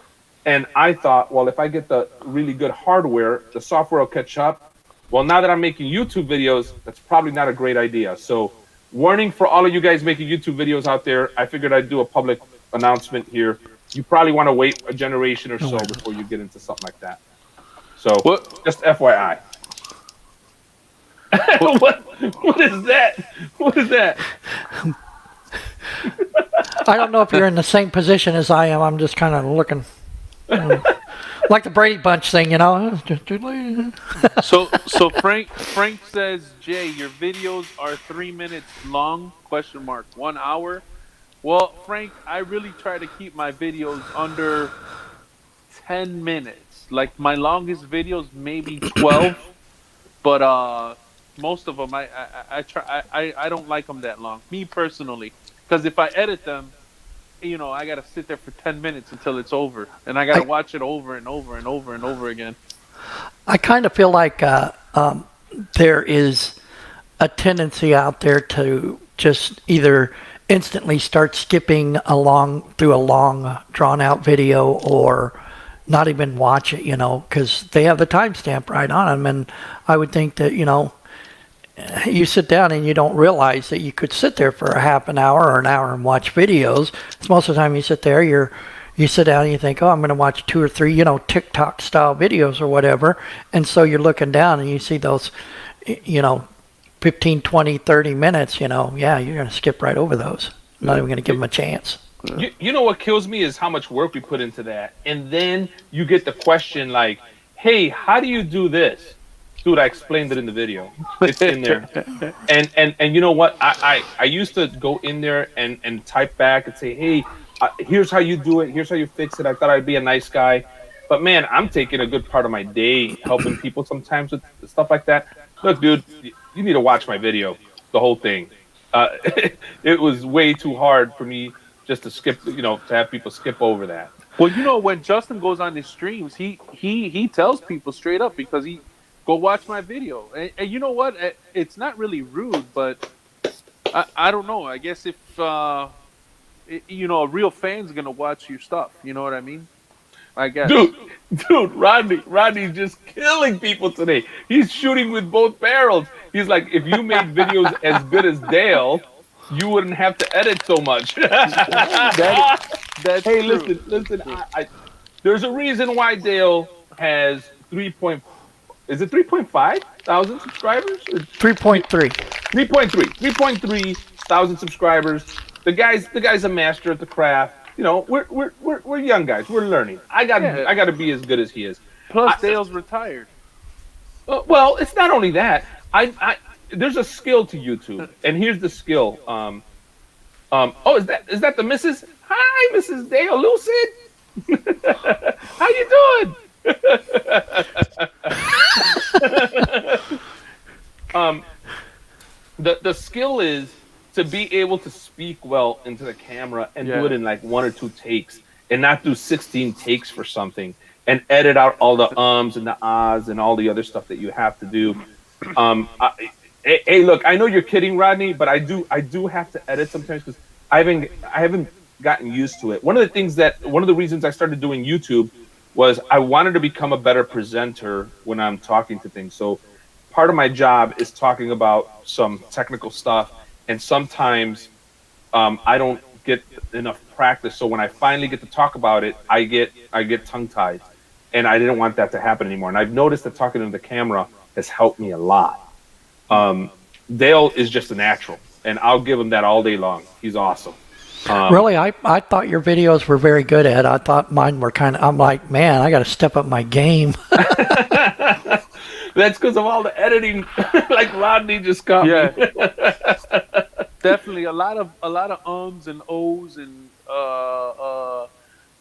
And I thought, well, if I get the really good hardware, the software will catch up. Well, now that I'm making YouTube videos, that's probably not a great idea. So warning for all of you guys making YouTube videos out there, I figured I'd do a public announcement here. You probably want to wait a generation or so before you get into something like that. So just FYI. What is that? What is that? I don't know if you're in the same position as I am. I'm just kind of looking like the Brady Bunch thing, So Frank says, Jay, your videos are 3 minutes long? ? 1 hour. Well, Frank, I really try to keep my videos under 10 minutes. Like my longest videos, maybe 12, but most of them I don't like them that long. Me personally, because if I edit them, I gotta sit there for 10 minutes until it's over, and I gotta watch it over and over and over and over again. I kind of feel like there is a tendency out there to just either instantly start skipping along through a long, drawn-out video, or not even watch it, because they have the timestamp right on them. And I would think that, you sit down and you don't realize that you could sit there for a half an hour or an hour and watch videos. It's most of the time you sit there, you sit down and you think, oh, I'm going to watch 2 or 3, TikTok style videos or whatever. And so you're looking down and you see those, 15, 20, 30 minutes, you're going to skip right over those. I'm not even going to give them a chance. You know what kills me is how much work we put into that. And then you get the question like, hey, how do you do this? Dude, I explained it in the video. It's in there. And you know what? I used to go in there and type back and say, hey, here's how you do it. Here's how you fix it. I thought I'd be a nice guy. But, man, I'm taking a good part of my day helping people sometimes with stuff like that. Look, dude, you need to watch my video, the whole thing. It was way too hard for me just to skip, to have people skip over that. Well, when Justin goes on his streams, he tells people straight up, because go watch my video. And you know what? It's not really rude, but I don't know. I guess if, a real fan's going to watch your stuff. You know what I mean? I guess. Dude, Rodney's just killing people today. He's shooting with both barrels. He's like, if you made videos as good as Dale, you wouldn't have to edit so much. That's hey, true. listen. There's a reason why Dale has 3.5 thousand subscribers? 3.3. 3.3 thousand subscribers. The guy's a master at the craft. We're young guys. We're learning. I gotta be as good as he is. Plus, Dale's retired. Well, it's not only that. There's a skill to YouTube, and here's the skill. Is that the Mrs.? Hi, Mrs. Dale Lucid. How you doing? The skill is to be able to speak well into the camera and do it in like 1 or 2 takes, and not do 16 takes for something and edit out all the ums and the ahs and all the other stuff that you have to do. Hey, look, I know you're kidding, Rodney, but I do have to edit sometimes because I haven't gotten used to it. One of the reasons I started doing YouTube was I wanted to become a better presenter when I'm talking to things. So part of my job is talking about some technical stuff, and sometimes I don't get enough practice. So when I finally get to talk about it, I get tongue-tied, and I didn't want that to happen anymore. And I've noticed that talking to the camera has helped me a lot. Dale is just a natural, and I'll give him that all day long. He's awesome. Really, I thought your videos were very good, Ed. I thought mine were I'm like, man, I got to step up my game. That's because of all the editing, like Rodney just got me. definitely a lot of ums and ohs and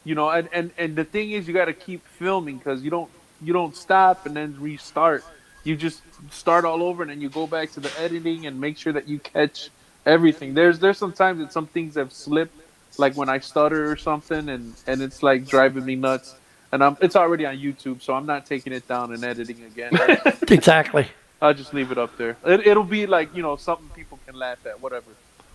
you know, and the thing is, you got to keep filming because you don't stop and then restart. You just start all over and then you go back to the editing and make sure that you catch everything. There's sometimes that some things have slipped, like when I stutter or something, and it's like driving me nuts. And it's already on YouTube, so I'm not taking it down and editing again. Exactly. I'll just leave it up there. It'll be like, you know, something people can laugh at, whatever.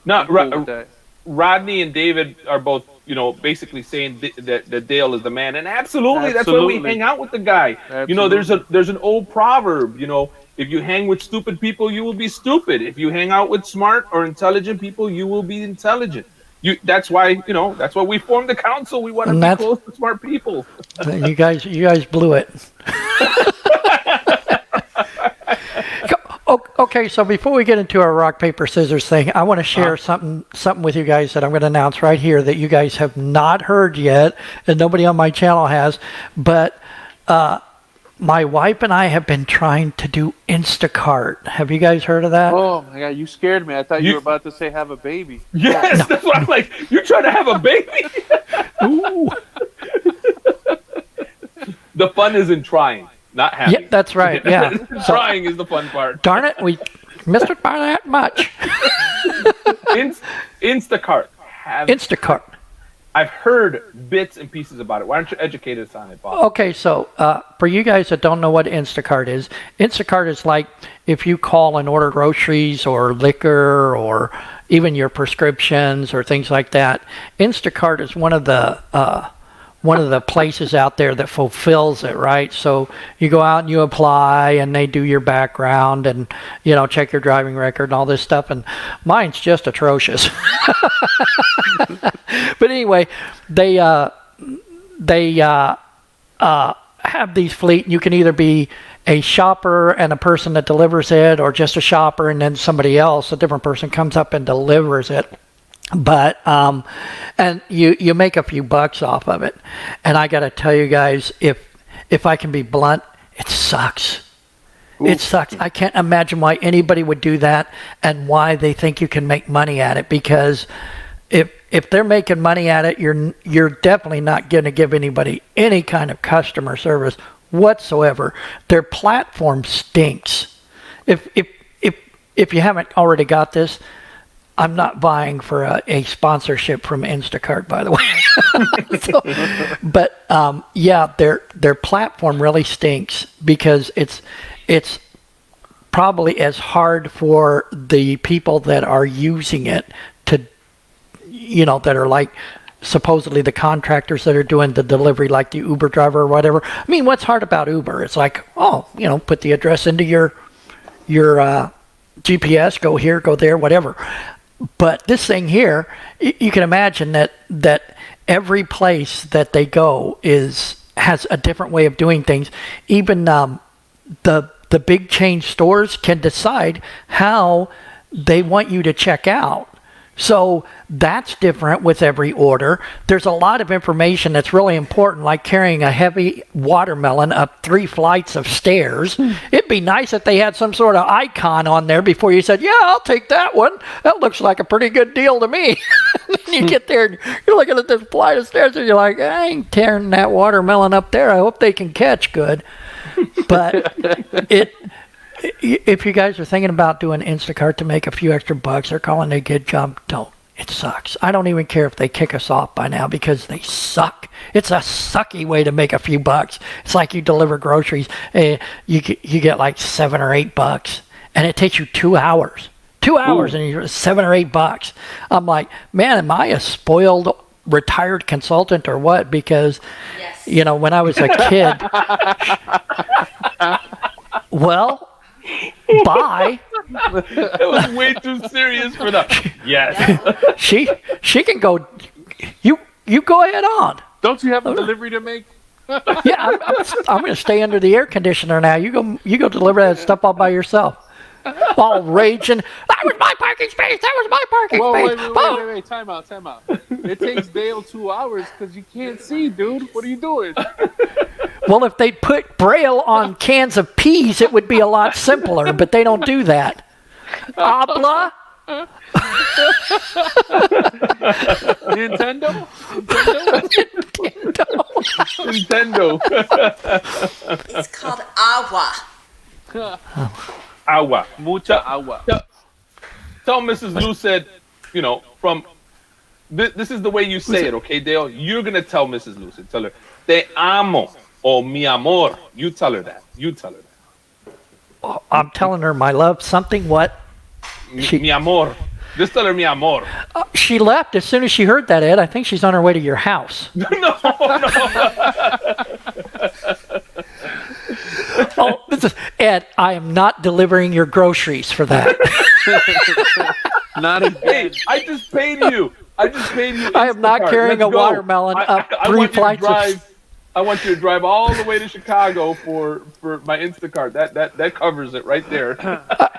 No, I'm cool with that. Rodney and David are both, you know, basically saying that Dale is the man, and absolutely, that's why we Absolutely. hang out with the guy. You know, there's an old proverb, you know, if you hang with stupid people, you will be stupid. If you hang out with smart or intelligent people, you will be intelligent. That's why we formed the council. We want to be close to smart people. You guys blew it. Okay, so before we get into our rock, paper, scissors thing, I want to share something with you guys that I'm going to announce right here that you guys have not heard yet, and nobody on my channel has. But my wife and I have been trying to do Instacart. Have you guys heard of that? Oh my God, you scared me. I thought you were about to say have a baby. Yes, that's what I'm like. You're trying to have a baby? Ooh. The fun is in trying, not having. Yeah, that's right. Yeah. Trying is the fun part. Darn it, we missed it by that much. Instacart. Instacart. I've heard bits and pieces about it. Why don't you educate us on it, Bob? Okay, so for you guys that don't know what Instacart is like if you call and order groceries or liquor or even your prescriptions or things like that. Instacart is one of the places out there that fulfills it, right? So you go out and you apply and they do your background and, you know, check your driving record and all this stuff. And mine's just atrocious. But anyway, they have these fleet, and you can either be a shopper and a person that delivers it, or just a shopper and then somebody else, a different person comes up and delivers it. But and you make a few bucks off of it. And I got to tell you guys, if I can be blunt, it sucks. Ooh. It sucks. I can't imagine why anybody would do that and why they think you can make money at it, because if they're making money at it, you're definitely not going to give anybody any kind of customer service whatsoever. Their platform stinks. If you haven't already got this, I'm not vying for a sponsorship from Instacart, by the way. But yeah, their platform really stinks, because it's probably as hard for the people that are using it to, you know, that are like supposedly the contractors that are doing the delivery, like the Uber driver or whatever. I mean, what's hard about Uber? It's like, oh, you know, put the address into your GPS, go here, go there, whatever. But this thing here, you can imagine that every place that they go has a different way of doing things. Even the big chain stores can decide how they want you to check out. So that's different with every order. There's a lot of information that's really important, like carrying a heavy watermelon up 3 flights of stairs. It'd be nice if they had some sort of icon on there before you said, yeah, I'll take that one. That looks like a pretty good deal to me. Then you get there and you're looking at this flight of stairs and you're like, I ain't tearing that watermelon up there. I hope they can catch good. But if you guys are thinking about doing Instacart to make a few extra bucks or calling it a good job, don't. It sucks. I don't even care if they kick us off by now, because they suck. It's a sucky way to make a few bucks. It's like you deliver groceries. You get like $7 or $8, and it takes you 2 hours. 2 hours. Ooh. And you're $7 or $8. I'm like, man, am I a spoiled retired consultant or what? Because, yes. You know, when I was a kid, well, bye. That was way too serious for that. Yes. She can go. You go ahead on. Don't you have a delivery to make? Yeah, I'm going to stay under the air conditioner now. You go deliver that stuff all by yourself. All raging. That was my parking space. That was my parking space. Wait. Time out. It takes Dale 2 hours because you can't see, dude. What are you doing? Well, if they'd put Braille on cans of peas, it would be a lot simpler, but they don't do that. Habla Nintendo? Nintendo. It's called agua. Agua. Mucha agua. Tell Mrs. Lucid, from this is the way you say it, okay, Dale? You're gonna tell Mrs. Lucid. Tell her, "Te amo" or "mi amor." You tell her that. I'm telling her my love. Something what? Mi amor. Just tell her mi amor. She left as soon as she heard that, Ed. I think she's on her way to your house. No. Oh, Ed, I am not delivering your groceries for that. Not again. Hey, I just paid you. I am not Instacart. carrying Let's a go. watermelon up I 3 want you to flights drive. I want you to drive all the way to Chicago for my Instacart. That covers it right there.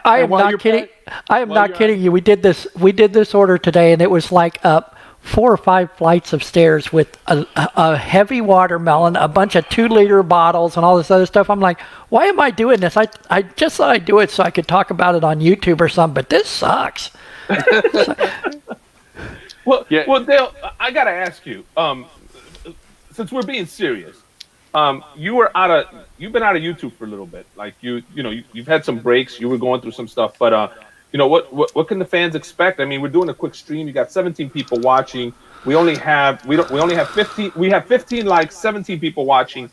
I am not kidding. I am not kidding you. We did this order today, and it was like up 4 or 5 flights of stairs with a heavy watermelon, a bunch of 2-liter bottles, and all this other stuff. I'm like, why am I doing this? I just thought I'd do it so I could talk about it on YouTube or something, but this sucks. Well, Dale, I gotta ask you. Since we're being serious, you've been out of YouTube for a little bit. Like you've had some breaks. You were going through some stuff, but what can the fans expect? I mean, we're doing a quick stream. You got 17 people watching. We only have 15. We have 15 likes, 17 people watching.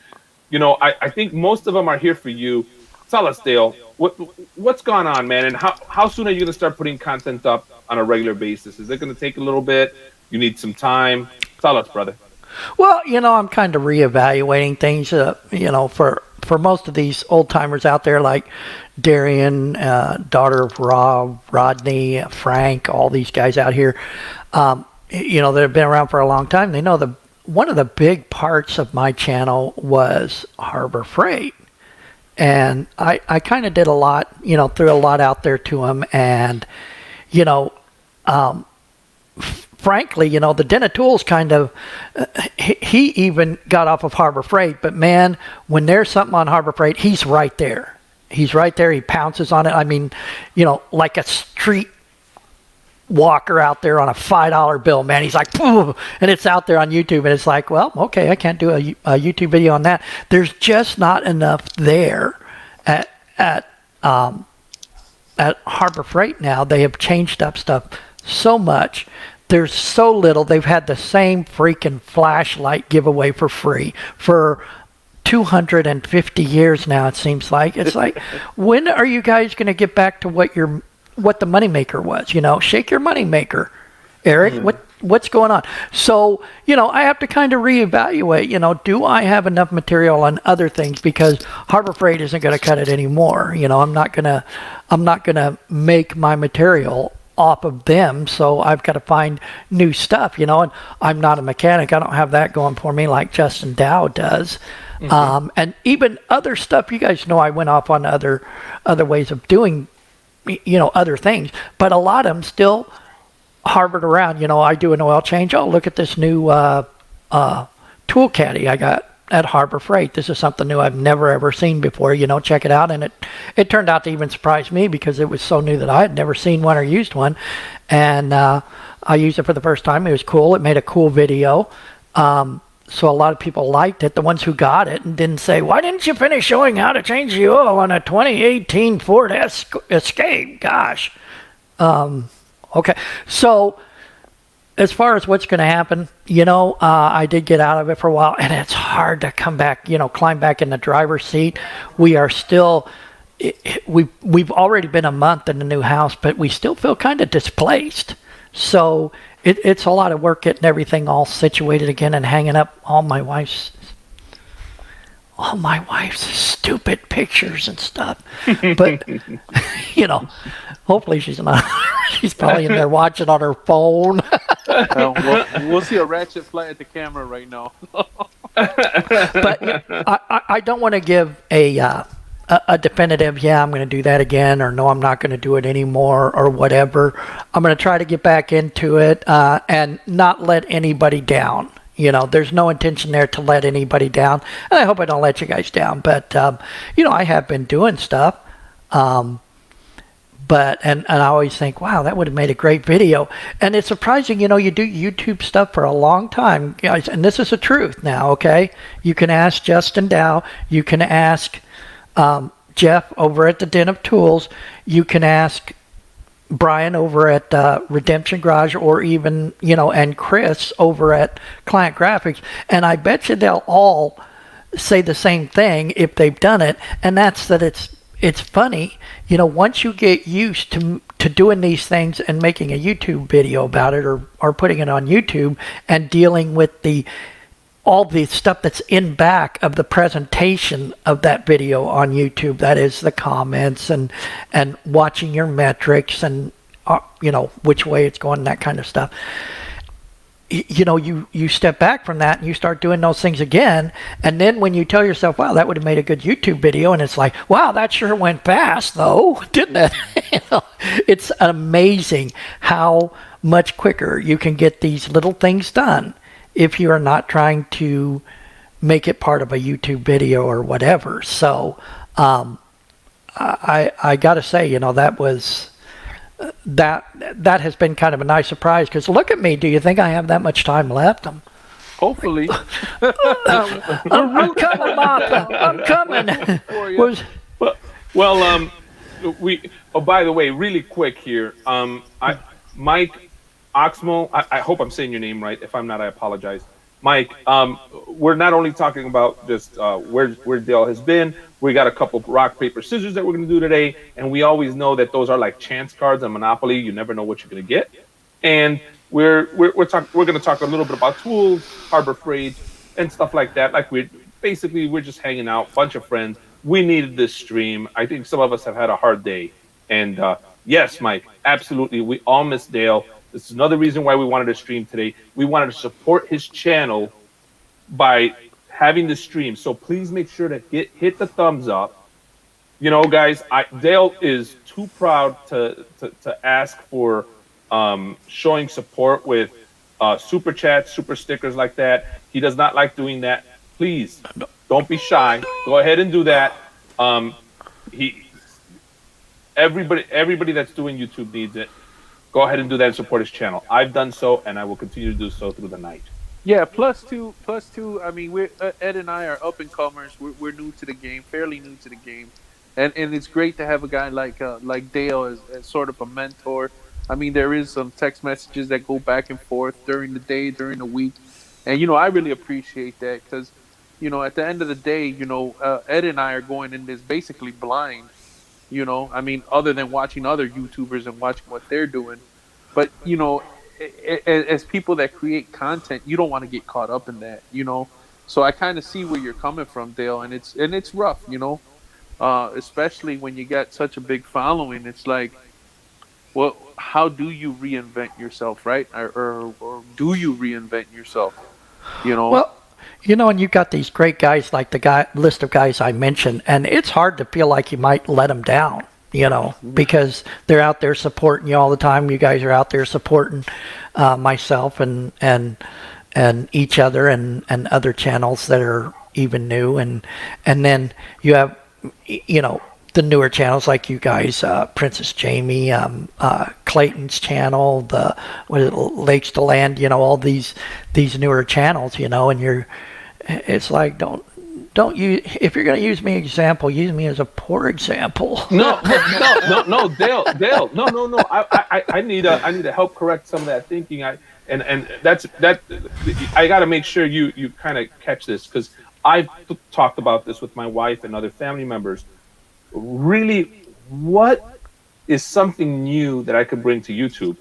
I think most of them are here for you. Tell us, Dale, what's going on, man, and how soon are you gonna start putting content up on a regular basis? Is it gonna take a little bit? You need some time. Tell us, brother. Well, I'm kind of reevaluating things, for most of these old timers out there like Darian, daughter of Rob, Rodney, Frank, all these guys out here, that have been around for a long time. They know one of the big parts of my channel was Harbor Freight. And I kind of did a lot, threw a lot out there to him. And, frankly, the Den of Tools kind of, he even got off of Harbor Freight. But, man, when there's something on Harbor Freight, he's right there. He's right there. He pounces on it. I mean, like a street walker out there on a $5 bill, man. He's like, boom, and it's out there on YouTube. And it's like, well, okay, I can't do a YouTube video on that. There's just not enough there at Harbor Freight now. They have changed up stuff so much. There's so little. They've had the same freaking flashlight giveaway for free for 250 years now, it seems like. It's like, when are you guys going to get back to what the moneymaker was? Shake your moneymaker, Eric. What's going on? So, I have to kind of reevaluate, do I have enough material on other things? Because Harbor Freight isn't going to cut it anymore. I'm not going to make my material off of them, so I've got to find new stuff, and I'm not a mechanic. I don't have that going for me like Justin Dow does. And even other stuff, you guys know I went off on other ways of doing, other things, but a lot of them still harbored around. I do an oil change. Oh, look at this new tool caddy I got at Harbor Freight. This is something new I've never ever seen before. Check it out. And it turned out to even surprise me because it was so new that I had never seen one or used one. And I used it for the first time. It was cool. It made a cool video. So a lot of people liked it, the ones who got it, and didn't say, why didn't you finish showing how to change the oil on a 2018 Ford Escape? Gosh. Okay. So as far as what's going to happen, I did get out of it for a while, and it's hard to come back, climb back in the driver's seat. We are still, we've already been a month in the new house, but we still feel kind of displaced. So it's a lot of work getting everything all situated again and hanging up all my wife's stupid pictures and stuff. But, hopefully she's not. She's probably in there watching on her phone. We'll see a ratchet fly at the camera right now. But I don't want to give a definitive, I'm going to do that again, or no, I'm not going to do it anymore, or whatever. I'm going to try to get back into it and not let anybody down. There's no intention there to let anybody down. And I hope I don't let you guys down. But, I have been doing stuff. and I always think, wow, that would have made a great video. And it's surprising, you do YouTube stuff for a long time, guys, and this is the truth now, okay? You can ask Justin Dow, you can ask Jeff over at the Den of Tools, you can ask Brian over at Redemption Garage, or even, and Chris over at Client Graphics, and I bet you they'll all say the same thing if they've done it, and that's that it's funny, once you get used to doing these things and making a YouTube video about it, or putting it on YouTube and dealing with all the stuff that's in back of the presentation of that video on YouTube, that is the comments and watching your metrics and which way it's going, that kind of stuff. You step back from that and you start doing those things again, and then when you tell yourself, wow, that would have made a good YouTube video, and it's like, wow, that sure went fast though, didn't it? It's amazing how much quicker you can get these little things done if you are not trying to make it part of a YouTube video or whatever. So I gotta say, that was that has been kind of a nice surprise, because look at me, do you think I have that much time left? Hopefully. I'm coming, Martha. I'm coming. Well, by the way, really quick here, Mike Oxmo, I hope I'm saying your name right. If I'm not, I apologize. Mike, we're not only talking about just where Dale has been. We got a couple of rock, paper, scissors that we're going to do today, and we always know that those are like chance cards on Monopoly. You never know what you're going to get. And we're going to talk a little bit about tools, Harbor Freight, and stuff like that. Like we're just hanging out, bunch of friends. We needed this stream. I think some of us have had a hard day, and yes, Mike, absolutely, we all miss Dale. This is another reason why we wanted to stream today. We wanted to support his channel by having the stream. So please make sure to hit the thumbs up. Guys, Dale is too proud to ask for showing support with super chats, super stickers like that. He does not like doing that. Please don't be shy. Go ahead and do that. Everybody that's doing YouTube needs it. Go ahead and do that and support his channel. I've done so, and I will continue to do so through the night. Yeah, plus two. I mean, we're Ed and I are up and comers. We're new to the game, fairly new to the game, and it's great to have a guy like Dale as sort of a mentor. I mean, there is some text messages that go back and forth during the day, during the week, and I really appreciate that, because at the end of the day, Ed and I are going in this basically blind. I mean, other than watching other YouTubers and watching what they're doing, but as people that create content, you don't want to get caught up in that, So I kind of see where you're coming from, Dale, and it's rough, especially when you got such a big following. It's like, well, how do you reinvent yourself, right? Or do you reinvent yourself? Well, and you've got these great guys like the list of guys I mentioned, and it's hard to feel like you might let them down, because they're out there supporting you all the time. You guys are out there supporting myself and each other and other channels that are even new, and then you have the newer channels like you guys, Princess Jamie, Clayton's channel, the Lakes to Land, all these newer channels, and it's like, don't use, if you're going to use me example, use me as a poor example. No, Dale, no. I need to help correct some of that thinking. I got to make sure you kind of catch this, because I've talked about this with my wife and other family members. Really, what is something new that I could bring to YouTube?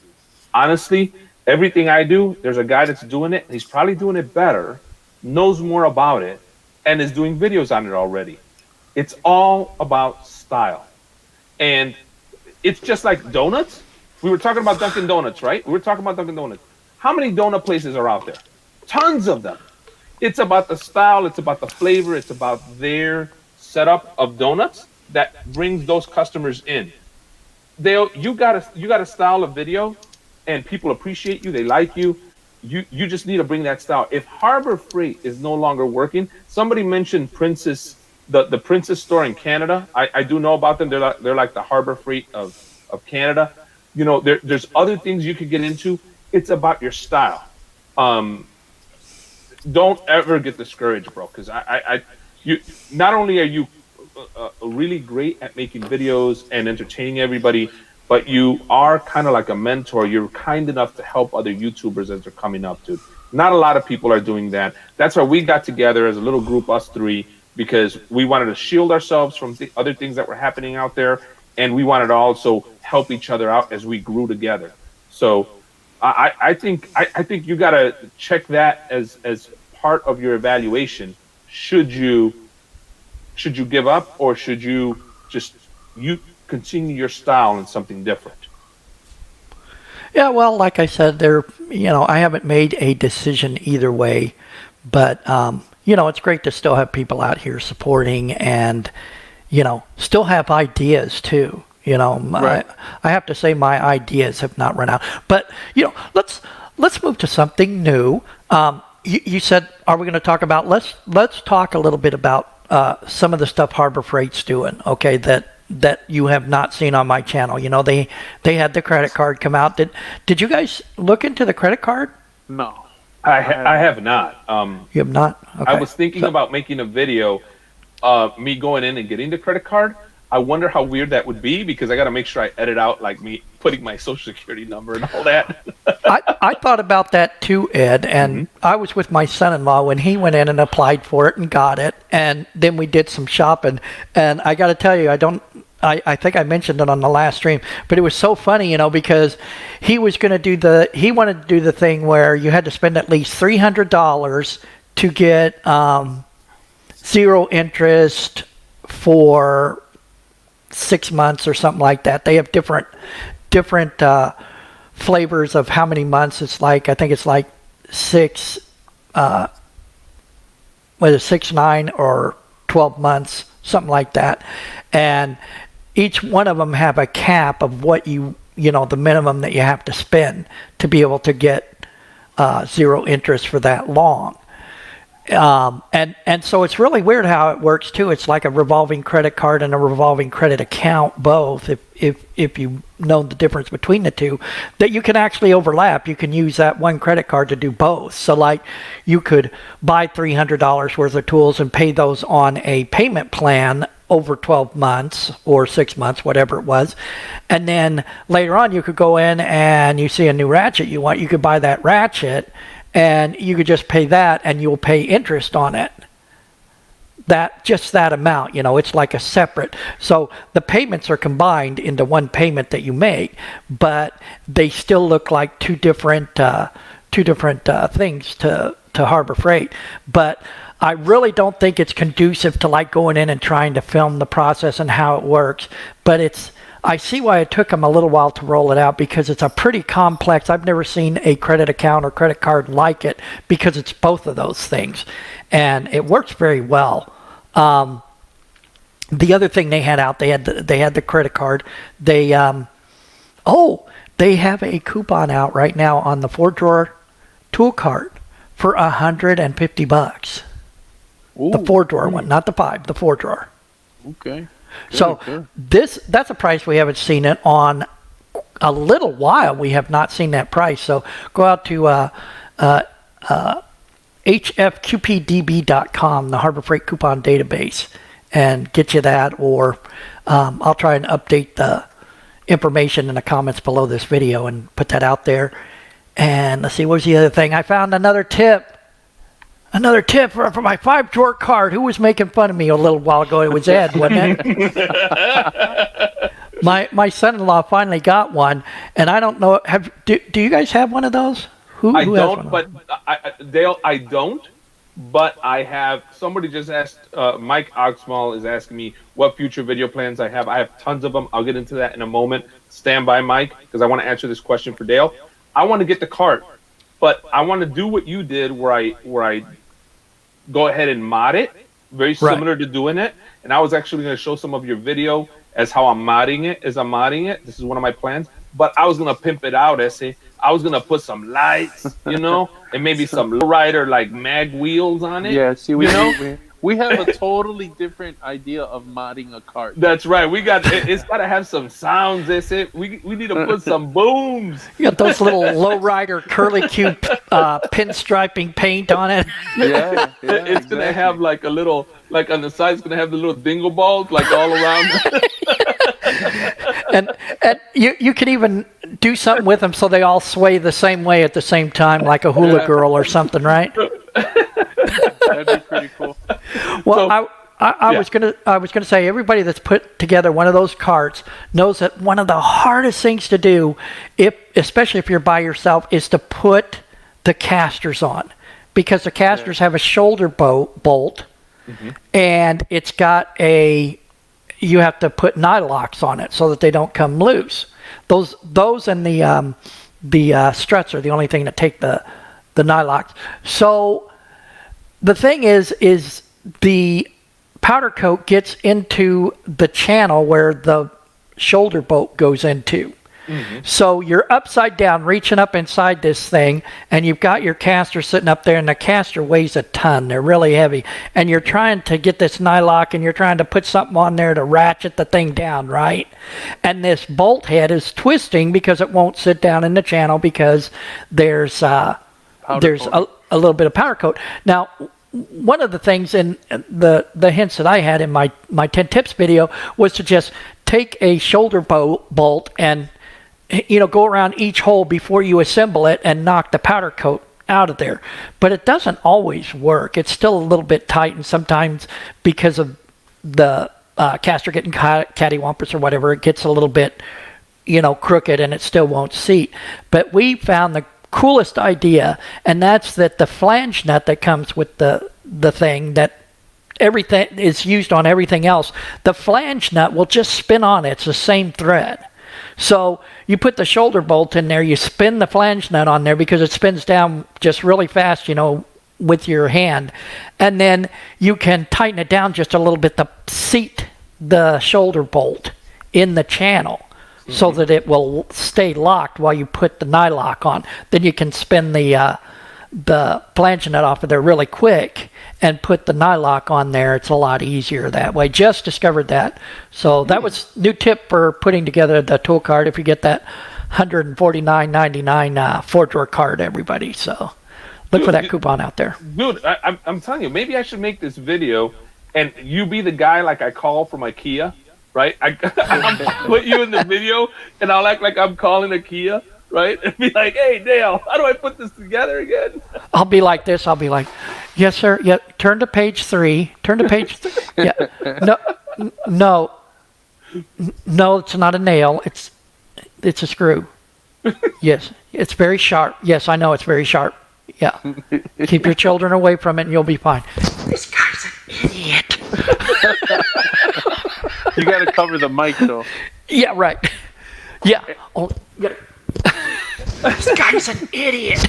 Honestly, everything I do, there's a guy that's doing it, and he's probably doing it better, knows more about it, and is doing videos on it already. It's all about style. And it's just like donuts. We were talking about Dunkin' Donuts, right? We were talking about Dunkin' Donuts. How many donut places are out there? Tons of them. It's about the style, it's about the flavor, it's about their setup of donuts that brings those customers in. You got a style of video, and people appreciate you, they like you. You just need to bring that style. If Harbor Freight is no longer working, somebody mentioned Princess, the Princess store in Canada. I do know about them. They're like the Harbor Freight of of Canada. You know, there's other things you could get into. It's about your style. Don't ever get discouraged, bro, because you not only are you really great at making videos and entertaining everybody, but you are kind of like a mentor. You're kind enough to help other YouTubers as they're coming up, dude. Not a lot of people are doing that. That's why we got together as a little group, us three, because we wanted to shield ourselves from other things that were happening out there, and we wanted to also help each other out as we grew together. So I think you got to check that as part of your evaluation. Should you give up, or should you just continue your style in something different? Yeah, well, like I said, I haven't made a decision either way, but it's great to still have people out here supporting, and still have ideas too. Right. I have to say my ideas have not run out. But let's move to something new. You said, are we going to talk about? Let's talk a little bit about some of the stuff Harbor Freight's doing. Okay, that you have not seen on my channel. They had the credit card come out. Did you guys look into the credit card? No, I have not. You have not? Okay. I was thinking about making a video, me going in and getting the credit card. I wonder how weird that would be, because I got to make sure I edit out like me putting my social security number and all that. I thought about that too, Ed, and I was with my son-in-law when he went in and applied for it and got it, and then we did some shopping, and I got to tell you, I think I mentioned it on the last stream, but it was so funny, because he wanted to do the thing where you had to spend at least $300 to get 0 interest for 6 months or something like that. They have different flavors of how many months. It's like, I think it's like 6, whether 6, 9, or 12 months, something like that. And each one of them have a cap of what the minimum that you have to spend to be able to get 0 interest for that long. And so it's really weird how it works too. It's like a revolving credit card and a revolving credit account, both, if you know the difference between the two, that you can actually overlap. You can use that one credit card to do both. So like you could buy $300 worth of tools and pay those on a payment plan over 12 months or 6 months, whatever it was. And then later on you could go in and you see a new ratchet you want, you could buy that ratchet, and you could just pay that, and you'll pay interest on it. That amount, it's like a separate. So the payments are combined into one payment that you make, but they still look like two different things to Harbor Freight. But I really don't think it's conducive to like going in and trying to film the process and how it works. But I see why it took them a little while to roll it out, because it's a pretty complex. I've never seen a credit account or credit card like it, because it's both of those things, and it works very well. The other thing they had out, they had the credit card. They have a coupon out right now on the 4-drawer tool cart for $150. Ooh, the 4-drawer one, not the 5, the 4-drawer. Okay. Good, So good. that's a price we haven't seen it on a little while. We have not seen that price. So go out to hfqpdb.com, the Harbor Freight Coupon Database, and get you that. Or I'll try and update the information in the comments below this video and put that out there. And let's see, what was the other thing? I found another tip. Another tip for my 5-drawer card. Who was making fun of me a little while ago? It was Ed, wasn't it? My son-in-law finally got one, and I don't know. Do you guys have one of those? Who I has don't, one? but Dale, I don't. But I have. Somebody just asked. Mike Oxmal is asking me what future video plans I have. I have tons of them. I'll get into that in a moment. Stand by, Mike, because I want to answer this question for Dale. I want to get the cart, but I want to do what you did, where I go ahead and mod it, very similar to doing it. And I was actually going to show some of your video as how I'm modding it. This is one of my plans. But I was going to pimp it out, Essay. I was going to put some lights, and maybe some lowrider like mag wheels on it. Yeah, see, We have a totally different idea of modding a cart. That's right. It's got to have some sounds. That's it. We need to put some booms. You got those little lowrider curly Q pinstriping paint on it. Yeah, It's gonna have like a little, like on the side, it's gonna have the little dingle balls like all around. And you can even do something with them so they all sway the same way at the same time, like a hula girl or something, right? That'd be pretty cool. Well, So- I was gonna say everybody that's put together one of those carts knows that one of the hardest things to do, especially if you're by yourself, is to put the casters on, because the casters have a shoulder bolt, and it's got you have to put nylocks on it so that they don't come loose. Those and the struts are the only thing that take the nylocks. So the thing is the powder coat gets into the channel where the shoulder bolt goes into. So you're upside down, reaching up inside this thing, and you've got your caster sitting up there, and the caster weighs a ton. They're really heavy. And you're trying to get this nylock, and you're trying to put something on there to ratchet the thing down, right? And this bolt head is twisting because it won't sit down in the channel because there's a little bit of powder coat. Now, one of the things in the hints that I had in my 10 tips video was to just take a shoulder bolt and go around each hole before you assemble it and knock the powder coat out of there. But it doesn't always work. It's still a little bit tight, and sometimes because of the caster getting cattywampus or whatever, it gets a little bit crooked and it still won't seat. But we found the coolest idea, and that's that the flange nut that comes with the thing that everything is used on everything else, the flange nut will just spin on it. It's the same thread. So you put the shoulder bolt in there, you spin the flange nut on there because it spins down just really fast, with your hand. And then you can tighten it down just a little bit to seat the shoulder bolt in the channel so that it will stay locked while you put the nylock on. Then you can spin the flange nut off of there really quick and put the nylock on there. It's a lot easier that way. Just discovered that. So that was new tip for putting together the tool cart if you get that $149.99 four-drawer cart, everybody. So look for that coupon out there. Dude, I'm telling you, maybe I should make this video and you be the guy like I call from IKEA, right? I'll put you in the video and I'll act like I'm calling IKEA, right? And be like, hey, Dale, how do I put this together again? I'll be like this. I'll be like, yes, sir. Yeah, turn to page 3. Turn to page. Yeah, no, it's not a nail. It's a screw. Yes, it's very sharp. Yes, I know it's very sharp. Yeah, keep your children away from it, and you'll be fine. This guy's an idiot. You got to cover the mic, though. Yeah, right. Yeah. Oh, yeah. This guy's an idiot.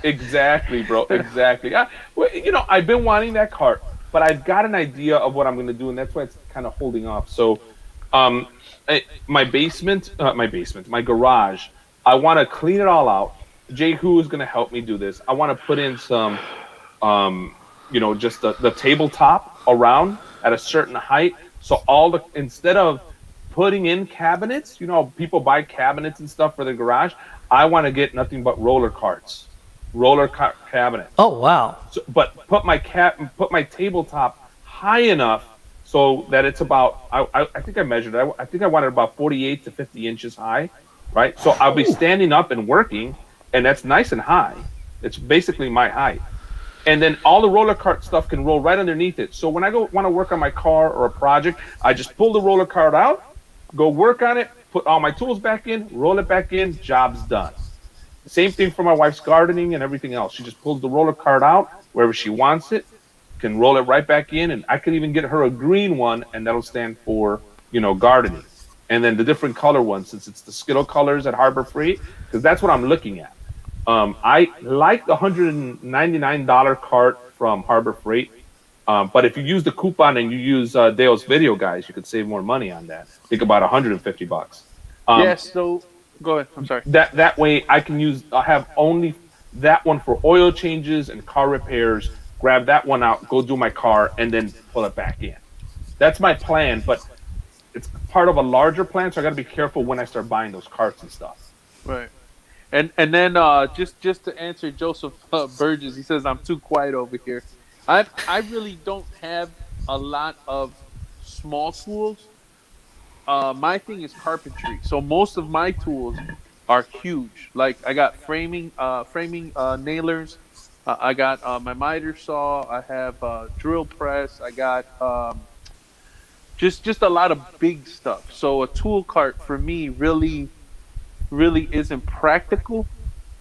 Exactly, bro. Exactly. I've been wanting that cart, but I've got an idea of what I'm going to do, and that's why it's kind of holding off. So, my garage, I want to clean it all out. Jehu is going to help me do this. I want to put in some, just the tabletop around at a certain height. So instead of putting in cabinets, people buy cabinets and stuff for their garage. I want to get nothing but roller cabinets. Oh wow! So, but put my tabletop high enough so that it's about. I think I measured it. I think I wanted about 48 to 50 inches high, right? So I'll be standing up and working, and that's nice and high. It's basically my height. And then all the roller cart stuff can roll right underneath it. So when I want to work on my car or a project, I just pull the roller cart out, go work on it, put all my tools back in, roll it back in, job's done. Same thing for my wife's gardening and everything else. She just pulls the roller cart out wherever she wants it, can roll it right back in, and I could even get her a green one, and that'll stand for, gardening. And then the different color ones, since it's the Skittle colors at Harbor Freight, because that's what I'm looking at. I like the $199 cart from Harbor Freight, but if you use the coupon and you use Dale's video, guys, you could save more money on that. I think about $150. Yes. So go ahead. I'm sorry. That way I have only that one for oil changes and car repairs grab that one out, go do my car, and then pull it back in. That's my plan, but it's part of a larger plan, so I got to be careful when I start buying those carts and stuff. Right. And then just to answer Joseph Burgess, he says I'm too quiet over here. I really don't have a lot of small tools. My thing is carpentry, so most of my tools are huge. Like I got framing nailers. I got my miter saw. I have drill press. I got just a lot of big stuff. So a tool cart for me really isn't practical.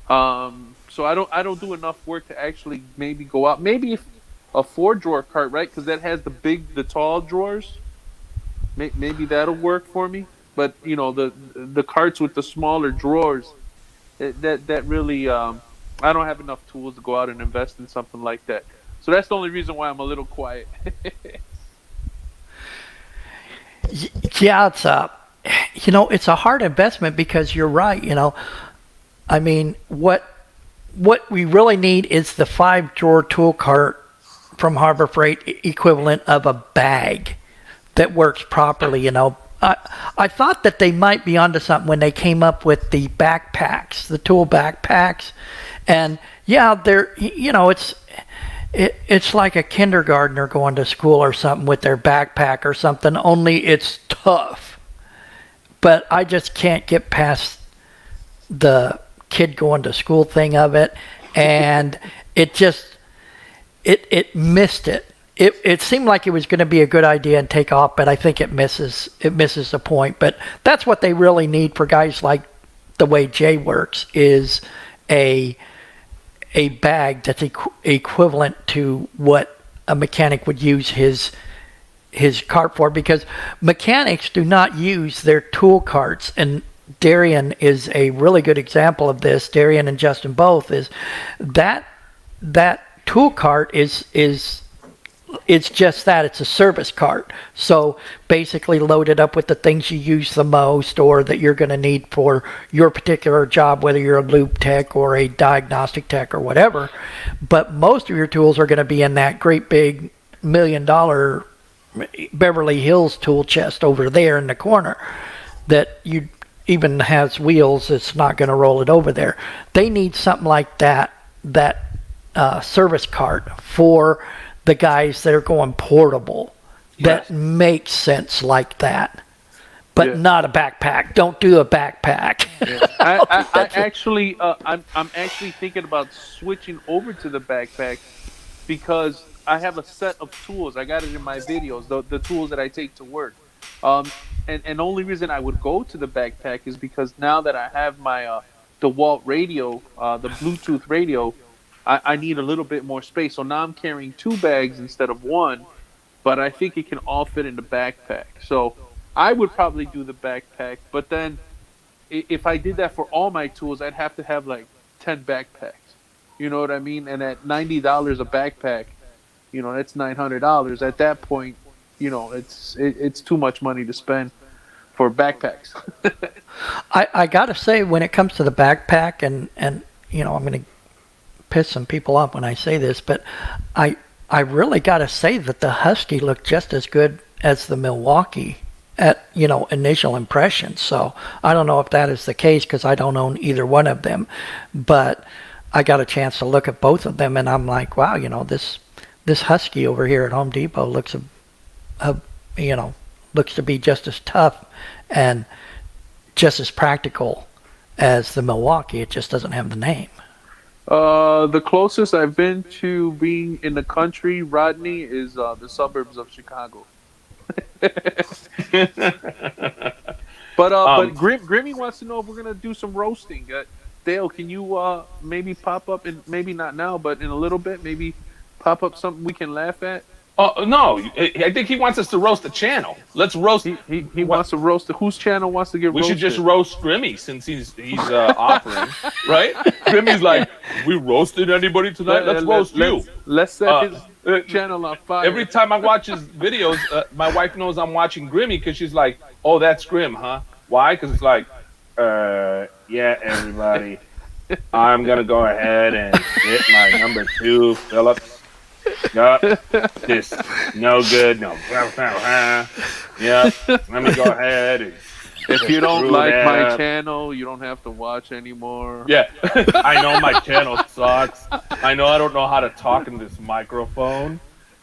So I don't do enough work to actually maybe go out. Maybe if a 4-drawer cart, right? Because that has the tall drawers. Maybe that'll work for me. But you know the carts with the smaller drawers, that really I don't have enough tools to go out and invest in something like that. So that's the only reason why I'm a little quiet. Yeah, it's a hard investment because you're right. I mean, what we really need is the 5-drawer tool cart from Harbor Freight, equivalent of a bag that works properly. I thought that they might be onto something when they came up with the backpacks, the tool backpacks, and yeah, they're it's like a kindergartner going to school or something with their backpack or something. Only it's tough, but I just can't get past the kid going to school thing of it, and it missed it. It seemed like it was going to be a good idea and take off, but I think it misses the point. But that's what they really need for guys like the way Jay works, is a bag that's equivalent to what a mechanic would use his cart for, because mechanics do not use their tool carts, and Darian is a really good example of this. Darian and Justin both. Is that tool cart is it's just that, it's a service cart. So basically loaded up with the things you use the most or that you're going to need for your particular job, whether you're a lube tech or a diagnostic tech or whatever. But most of your tools are going to be in that great big $1 million Beverly Hills tool chest over there in the corner that you even has wheels. It's not going to roll it over there. They need something like that service cart for the guys that are going portable. Yes. That makes sense like that, but not a backpack. Don't do a backpack. Yeah. I actually, I'm actually thinking about switching over to the backpack because I have a set of tools. I got it in my videos, the tools that I take to work. And the only reason I would go to the backpack is because now that I have my DeWalt radio, the Bluetooth radio, I need a little bit more space. So now I'm carrying 2 bags instead of 1, but I think it can all fit in the backpack. So I would probably do the backpack, but then if I did that for all my tools, I'd have to have like 10 backpacks. You know what I mean? And at $90 a backpack, that's $900. At that point, it's too much money to spend for backpacks. I gotta say, when it comes to the backpack, and I'm gonna piss some people off when I say this, but I really gotta say that the Husky looked just as good as the Milwaukee at initial impressions. So I don't know if that is the case because I don't own either one of them, but I got a chance to look at both of them, and I'm like, wow, this Husky over here at Home Depot looks looks to be just as tough and just as practical as the Milwaukee. It just doesn't have the name. The closest I've been to being in the country, Rodney, is the suburbs of Chicago. But Grimmy wants to know if we're gonna do some roasting. Dale, can you maybe pop up, and maybe not now, but in a little bit, maybe pop up something we can laugh at? No, I think he wants us to roast the channel. Let's roast. He wants to roast. Whose channel wants to get roasted? We should just roast Grimmy since he's offering, right? Grimmy's like, we roasted anybody tonight. Let's roast you. Let's set his channel on fire. Every time I watch his videos, my wife knows I'm watching Grimmy because she's like, "Oh, that's Grim, huh? Why?" Because it's like, yeah, everybody, I'm gonna go ahead and get my number 2, Philip. This no good. No. Yep. Let me go ahead. And If you don't screw like that my up. channel, you don't have to watch anymore. Yeah. I know my channel sucks. I know I don't know how to talk in this microphone,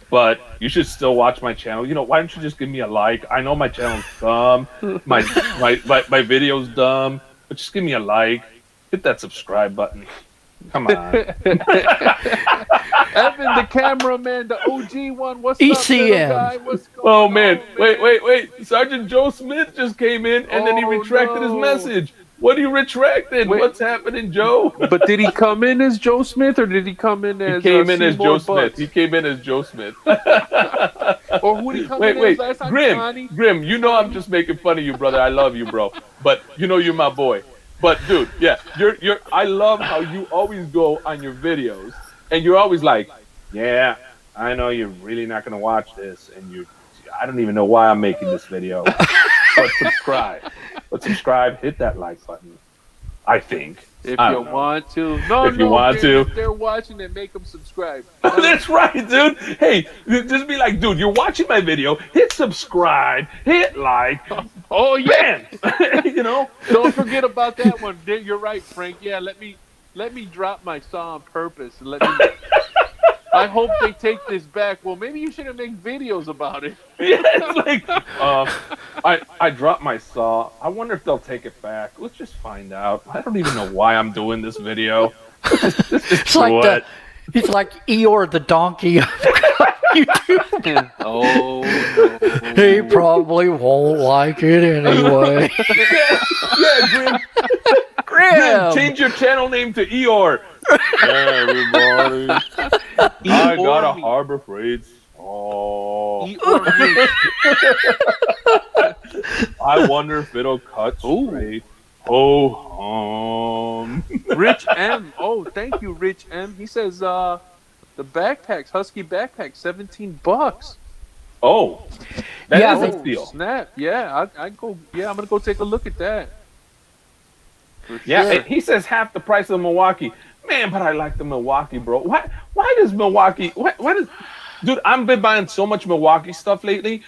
but you should still watch my channel. You know, why don't you just give me a like? I know my channel's dumb. My video's dumb, but just give me a like. Hit that subscribe button. Come on. Evan, the cameraman, the OG one. What's up, ECM. little guy? What's going Oh on, man, wait! Sergeant Joe Smith just came in, and then he Oh, retracted his no. message. What are you retracting? Wait. What's happening, Joe? But did he come in as Joe Smith or did he come in as He came in as Joe Seymour Smith. Butts? He came in as Joe Smith. Or who did he come in as Wait, last time? Grim, Johnny? Grim. You know I'm just making fun of you, brother. I love you, bro. But you know you're my boy. But dude, yeah, you're. I love how you always go on your videos, and you're always like, yeah, I know you're really not gonna watch this, and I don't even know why I'm making this video. But subscribe, hit that like button. I think. If I you don't know. want to. No, If you want Grim, to. If they're watching, then make them subscribe. That's right, dude. Hey, just be like, dude, you're watching my video. Hit subscribe, hit like. Oh, yeah. Bam! You know. Don't forget about that one. You're right, Frank. Yeah, let me drop my saw on purpose. And I hope they take this back. Well, maybe you shouldn't make videos about it. Yeah, it's like, I dropped my saw. I wonder if they'll take it back. Let's just find out. I don't even know why I'm doing this video. It's like he's like Eeyore the donkey of YouTube. Oh, no. He probably won't like it anyway. Yeah, Grim. Grim, change your channel name to Eeyore. Hey, everybody. I got a Harbor Freight. Oh. I wonder if it'll cut straight. Oh, Rich M. Oh, thank you, Rich M. He says the backpacks, Husky backpack, $17. Oh, that Yeah, is Oh, a steal. snap! Yeah, I go. Yeah, I'm gonna go take a look at that. For Yeah, sure. and he says half the price of Milwaukee. Man, but I like the Milwaukee, bro. Why does Milwaukee? Why does? Dude, I've been buying so much Milwaukee stuff lately,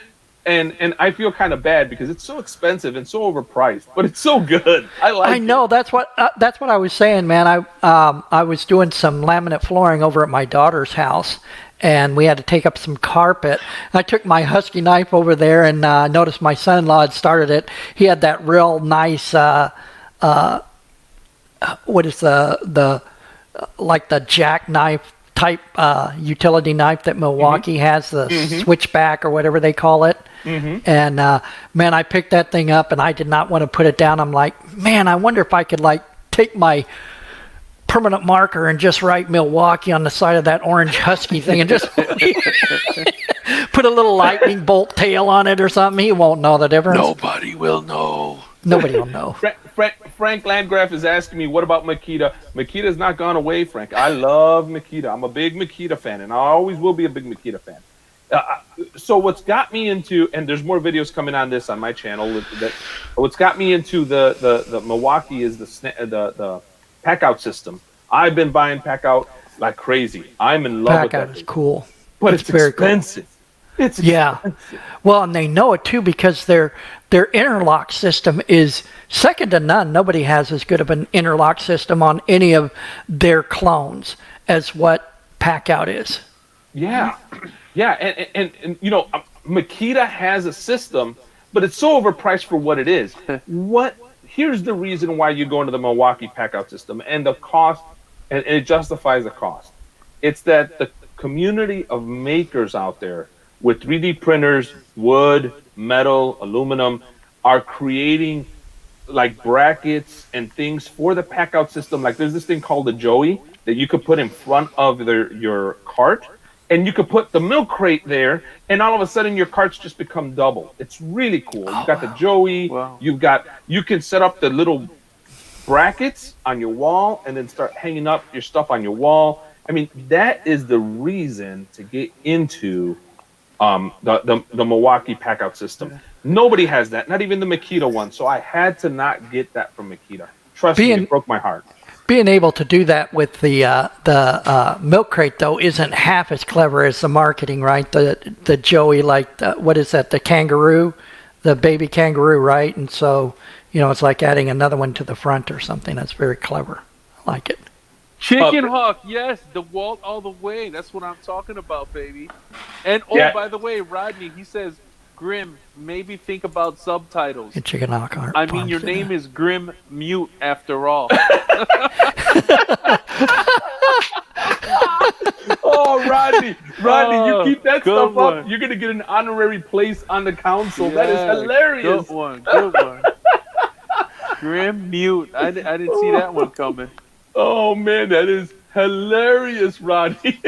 and I feel kind of bad because it's so expensive and so overpriced, but it's so good. I know that's what I was saying, man. I was doing some laminate flooring over at my daughter's house, and we had to take up some carpet. I took my Husky knife over there and noticed my son-in-law had started it. He had that real nice what is the like the jackknife type utility knife that Milwaukee has, the switchback or whatever they call it. And man, I picked that thing up and I did not want to put it down. I'm like, man, I wonder if I could like take my permanent marker and just write Milwaukee on the side of that orange Husky thing and just put a little lightning bolt tail on it or something. He won't know the difference. Nobody will know. Nobody will know. Frank Landgraf is asking me, what about Makita? Makita's not gone away, Frank. I love Makita. I'm a big Makita fan, and I always will be a big Makita fan. So what's got me into, and there's more videos coming on this on my channel. What's got me into the Milwaukee is the pack-out system. I've been buying pack-out like crazy. I'm in love with that. Pack-out is cool. But it's very cool. expensive. It's Yeah. Well, and they know it too because their interlock system is second to none. Nobody has as good of an interlock system on any of their clones as what Pack-Out is. Yeah. Yeah, and you know, Makita has a system, but it's so overpriced for what it is. Here's the reason why you go into the Milwaukee Pack-Out system and the cost, and it justifies the cost. It's that the community of makers out there with 3D printers, wood, metal, aluminum, are creating like brackets and things for the Pack-Out system. Like there's this thing called the Joey that you could put in front of your cart, and you could put the milk crate there, and all of a sudden your carts just become double. It's really cool. You've got the Joey. Wow. You can set up the little brackets on your wall and then start hanging up your stuff on your wall. I mean, that is the reason to get into the Milwaukee Pack-Out system. Nobody has that, not even the Makita one. So I had to not get that from Makita. Trust me, it broke my heart. being able to do that with the milk crate though isn't half as clever as the marketing, right? The Joey, like what is that? The kangaroo, the baby kangaroo, right? And so it's like adding another one to the front or something. That's very clever. I like it. Chicken Hawk, yes, DeWalt all the way. That's what I'm talking about, baby. And by the way, Rodney, he says, Grim, maybe think about subtitles. Get Chicken Hawk. I mean, your name is Grim Mute after all. Oh, Rodney, you keep that stuff one. up, you're gonna get an honorary place on the council. That is hilarious. Good one. Grim Mute. I didn't see that one coming. Oh man, that is hilarious, Rodney.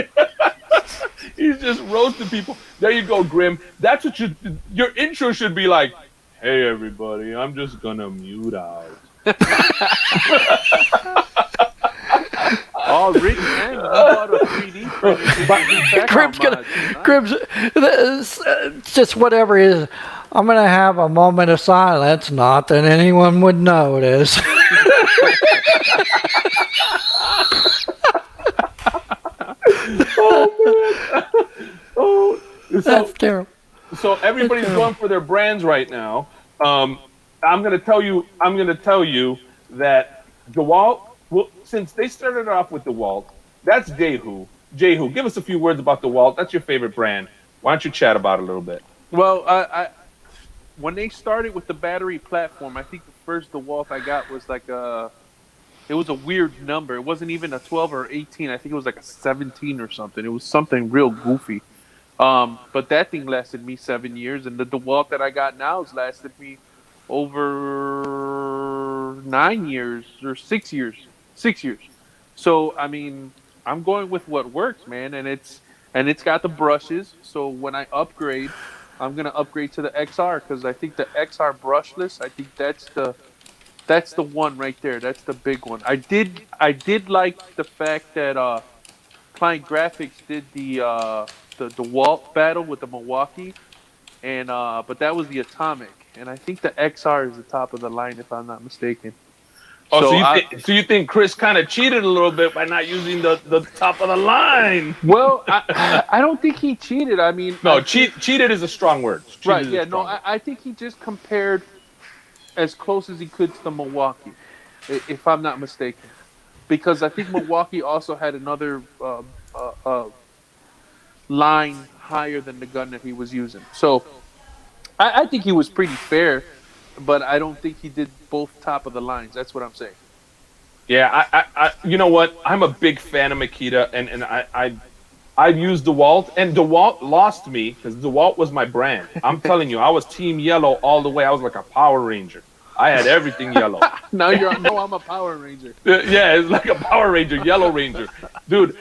He's just roasting people. There you go, Grim. That's what your intro should be like. Hey everybody, I'm just gonna mute out. Oh, Rick, man, you bought a 3D Grim's just whatever it is. I'm gonna have a moment of silence. Not that anyone would notice. That's terrible. So everybody's going for their brands right now. I'm gonna tell you that DeWalt. Well, since they started off with DeWalt, that's Jehu. Jehu, give us a few words about DeWalt. That's your favorite brand. Why don't you chat about it a little bit? Well, I when they started with the battery platform, I think the first DeWalt I got was like it was a weird number. It wasn't even a 12 or 18. I think it was like a 17 or something. It was something real goofy. But that thing lasted me 7 years, and the DeWalt that I got now has lasted me over 9 years or 6 years. 6 years. So I mean, I'm going with what works, man, and it's got the brushes. So when I upgrade, I'm gonna upgrade to the XR because I think the XR brushless. I think that's the one right there. That's the big one. I did like the fact that Client Graphics did the DeWalt battle with the Milwaukee, and but that was the Atomic, and I think the XR is the top of the line if I'm not mistaken. Oh, so you think Chris kind of cheated a little bit by not using the top of the line? Well, I don't think he cheated. I mean, no, cheated is a strong word. Right? Yeah. No, I think he just compared as close as he could to the Milwaukee, if I'm not mistaken, because I think Milwaukee also had another line higher than the gun that he was using. So I think he was pretty fair, but I don't think he did both top of the lines. That's what I'm saying. Yeah, I you know what? I'm a big fan of Makita, and I've used DeWalt, and DeWalt lost me because DeWalt was my brand. I'm telling you, I was Team Yellow all the way. I was like a Power Ranger. I had everything yellow. Now I'm a Power Ranger. Yeah, it's like a Power Ranger, Yellow Ranger. Dude,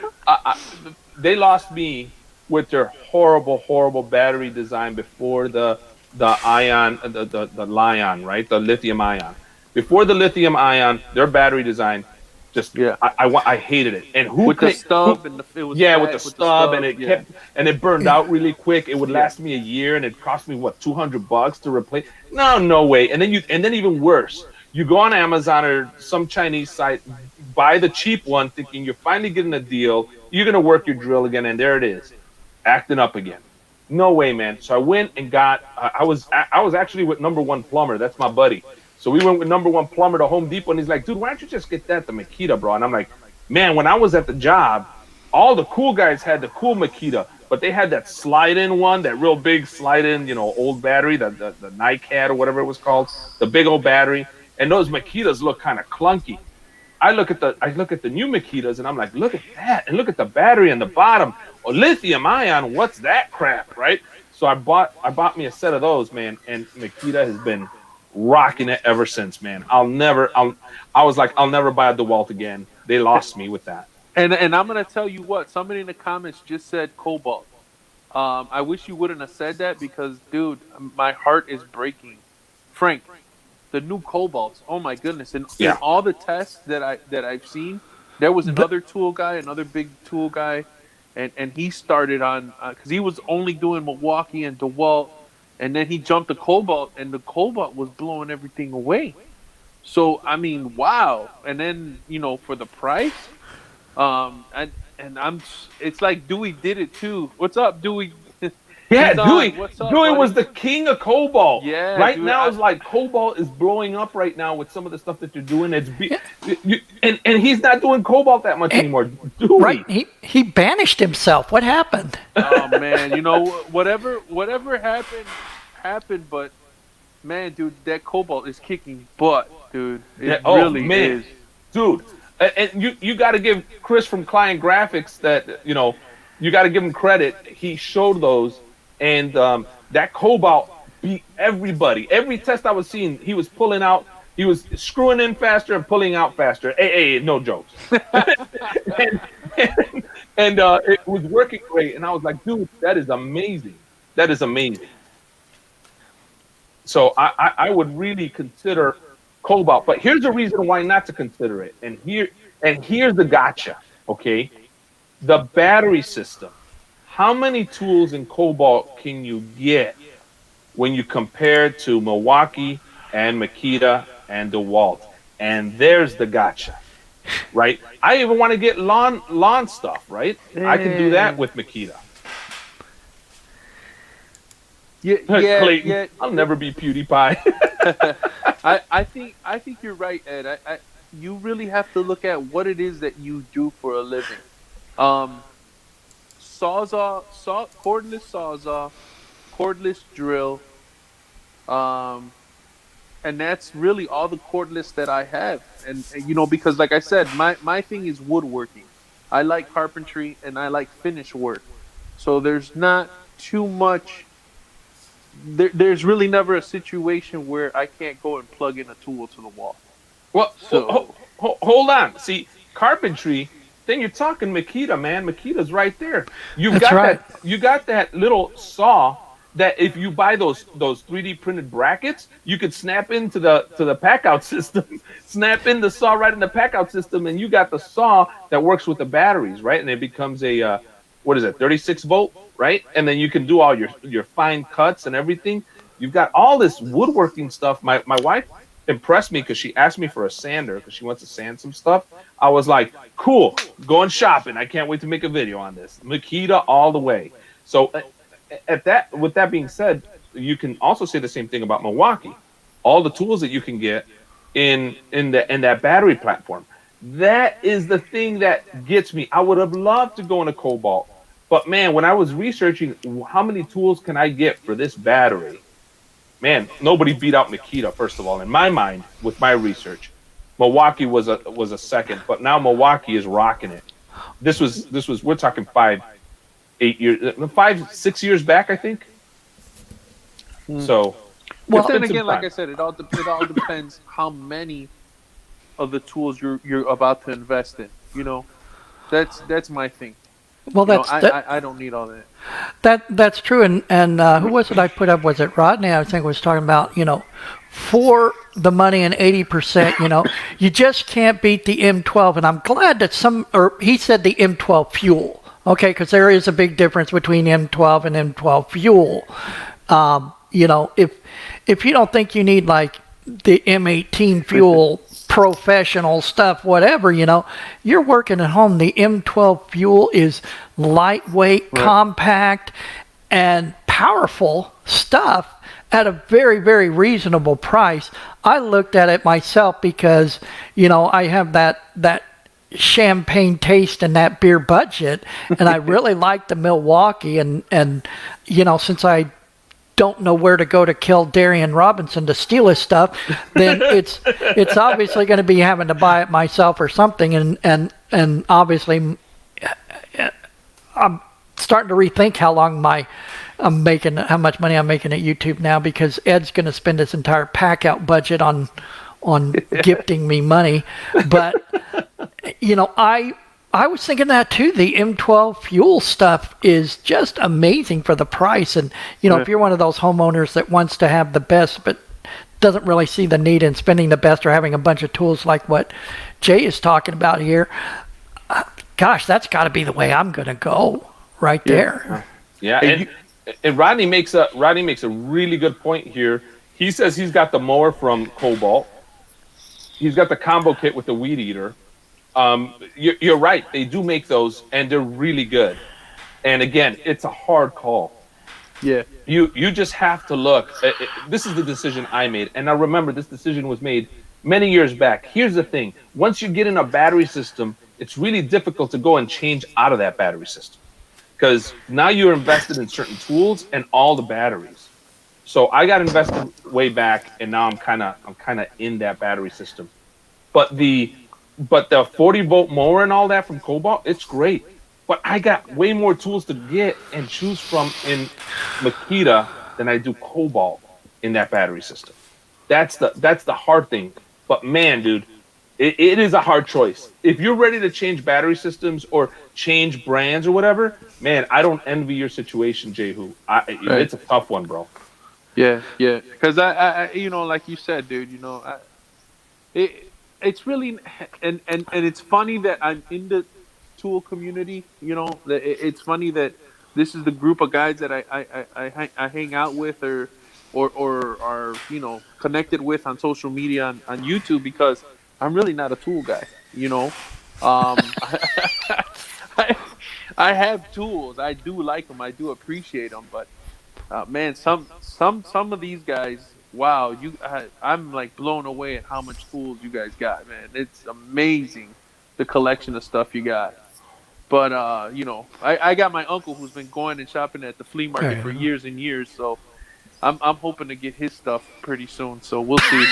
they lost me with their horrible battery design before the ion, the Lion, right? The lithium ion. Before the lithium ion, their battery design, just I hated it. And with the stub and the stub, and it kept and it burned out really quick. It would last me a year, and it cost me what $200 to replace. No way. And then even worse, you go on Amazon or some Chinese site, buy the cheap one, thinking you're finally getting a deal. You're gonna work your drill again, and there it is, acting up again. No way, man. So I went and got. I was actually with Number One Plumber. That's my buddy. So we went with Number One Plumber to Home Depot, and he's like, "Dude, why don't you just get the Makita, bro?" And I'm like, "Man, when I was at the job, all the cool guys had the cool Makita, but they had that slide-in one, that real big slide-in, old battery, the NiCad or whatever it was called, the big old battery. And those Makitas look kind of clunky. I look at the new Makitas, and I'm like, look at that, and look at the battery on the bottom. Well, lithium ion, what's that crap, right? So I bought me a set of those, man, and Makita has been rocking it ever since, man. I was like, I'll never buy a DeWalt again. They lost me with that. And I'm gonna tell you what, somebody in the comments just said cobalt. I wish you wouldn't have said that because, dude, my heart is breaking. Frank, the new cobalts, oh my goodness! And in all the tests that I've seen, there was another big tool guy, and he started on because he was only doing Milwaukee and DeWalt, and then he jumped to cobalt, and the cobalt was blowing everything away. So I mean, wow. And then for the price, and it's like Dewey did it too. What's up, Dewey? Yeah, He's Dewey. on. What's up, Dewey buddy? was the king of Cobalt. Yeah, Right dude. now, it's like Cobalt is blowing up right now with some of the stuff that you're doing. And he's not doing Cobalt that much anymore. Dewey. Right? He banished himself. What happened? Oh man, whatever happened. But man, dude, that Cobalt is kicking butt, dude. It really is, dude. And you got to give Chris from Client Graphics that you got to give him credit. He showed those, and that Cobalt beat everybody. Every test I was seeing, he was pulling out. He was screwing in faster and pulling out faster. Hey, no jokes. and it was working great. And I was like, dude, that is amazing. That is amazing. So I would really consider Cobalt. But here's the reason why not to consider it. And here's the gotcha, okay? The battery system. How many tools in Cobalt can you get when you compare to Milwaukee and Makita and DeWalt? And there's the gotcha, right? I even want to get lawn stuff, right? I can do that with Makita. Yeah, Clayton, yeah. I'll never be PewDiePie. I think you're right, Ed. You really have to look at what it is that you do for a living. Cordless sawzall, cordless drill, and that's really all the cordless that I have. And because like I said, my thing is woodworking. I like carpentry and I like finish work. So there's not too much. There's really never a situation where I can't go and plug in a tool to the wall. Well, hold on. See, carpentry, then you're talking Makita, man. Makita's right there. You got that little saw that if you buy those 3D printed brackets, you could snap into the pack out system, snap in the saw right in the pack out system, and you got the saw that works with the batteries, right? And it becomes a 36 volt, right? And then you can do all your fine cuts and everything. You've got all this woodworking stuff. My wife impressed me because she asked me for a sander because she wants to sand some stuff. I was like, cool, going shopping. I can't wait to make a video on this. Makita all the way. So with that being said, you can also say the same thing about Milwaukee. All the tools that you can get in that battery platform. That is the thing that gets me. I would have loved to go into Cobalt, but man, when I was researching how many tools can I get for this battery, man, nobody beat out Makita. First of all, in my mind, with my research, Milwaukee was a second, but now Milwaukee is rocking it. This was we're talking 6 years back, I think. So, well, then again, like I said, it all depends how many of the tools you're about to invest in. That's my thing. Well, I don't need all that. That's true. And who was it I put up? Was it Rodney? I think was talking about for the money and 80%. You just can't beat the M12. And I'm glad that he said the M12 fuel. Okay, because there is a big difference between M12 and M12 fuel. If you don't think you need like the M18 fuel professional stuff, whatever, you're working at home. The M12 fuel is lightweight, compact, and powerful stuff at a very, very reasonable price. I looked at it myself because, I have that champagne taste and that beer budget, and I really like the Milwaukee, and since I don't know where to go to kill Darian Robinson to steal his stuff, then it's obviously going to be having to buy it myself or something, and obviously I'm starting to rethink how much money I'm making at YouTube now, because Ed's going to spend his entire pack out budget on gifting me money. But I was thinking that too. The M12 fuel stuff is just amazing for the price. And, if you're one of those homeowners that wants to have the best but doesn't really see the need in spending the best or having a bunch of tools like what Jay is talking about here, gosh, that's got to be the way I'm going to go right there. Yeah, and Rodney makes a really good point here. He says he's got the mower from Cobalt. he's got the combo kit with the weed eater. You're right. They do make those, and they're really good. And again, it's a hard call. Yeah. You just have to look. This is the decision I made, and now remember, this decision was made many years back. Here's the thing: once you get in a battery system, it's really difficult to go and change out of that battery system, because now you're invested in certain tools and all the batteries. So I got invested way back, and now I'm kind of in that battery system. But the 40-volt mower and all that from Cobalt, it's great. But I got way more tools to get and choose from in Makita than I do Cobalt in that battery system. That's the hard thing. But man, dude, it is a hard choice. If you're ready to change battery systems or change brands or whatever, man, I don't envy your situation, Jehu. It's a tough one, bro. Yeah. Because I like you said, dude, it's really, and it's funny that I'm in the tool community. It's funny that this is the group of guys that I hang out with or are connected with on social media on YouTube, because I'm really not a tool guy. I have tools. I do like them. I do appreciate them. But man, some of these guys, wow, I'm like blown away at how much tools you guys got, man. It's amazing, the collection of stuff you got. But I got my uncle who's been going and shopping at the flea market for years and years, so I'm hoping to get his stuff pretty soon. So we'll see.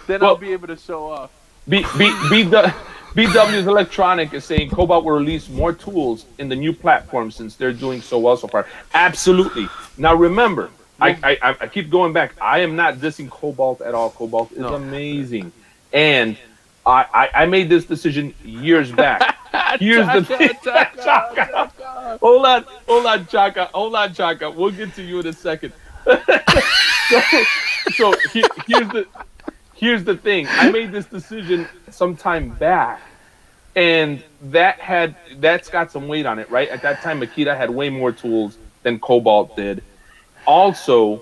Then I'll be able to show off. BW's Electronic is saying Cobalt will release more tools in the new platform since they're doing so well so far. Absolutely. Now remember, I keep going back. I am not dissing Cobalt at all. Cobalt is amazing, and I made this decision years back. Here's the thing. Chaka. Hold on, Chaka. We'll get to you in a second. So here's the thing. I made this decision some time back, and that's got some weight on it, right? At that time, Makita had way more tools than Cobalt did. Also,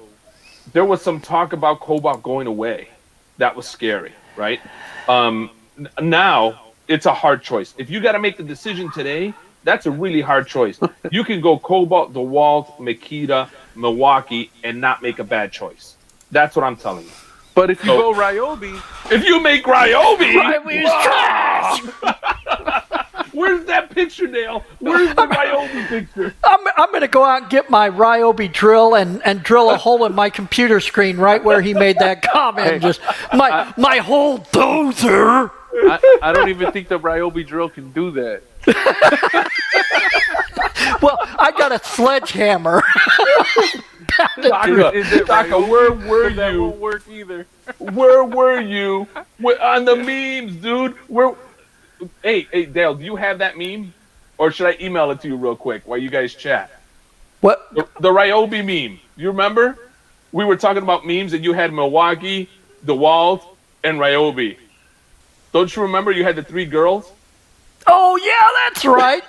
there was some talk about Cobalt going away. That was scary, right? Now it's a hard choice. If you got to make the decision today, that's a really hard choice. You can go Cobalt, DeWalt, Makita, Milwaukee, and not make a bad choice. That's what I'm telling you. But if you go Ryobi, if you make Ryobi is trash. Where's that picture, Dale? Where's the Ryobi picture? I'm going to go out and get my Ryobi drill and drill a hole in my computer screen right where he made that comment. Just my whole dozer. I don't even think the Ryobi drill can do that. Well, I got a sledgehammer. Taka, where were that you? Won't work either. Where were you on the memes, dude? Hey, Dale, do you have that meme? Or should I email it to you real quick while you guys chat? What? The Ryobi meme. You remember? We were talking about memes and you had Milwaukee, DeWalt, and Ryobi. Don't you remember you had the three girls? Oh, yeah, that's right.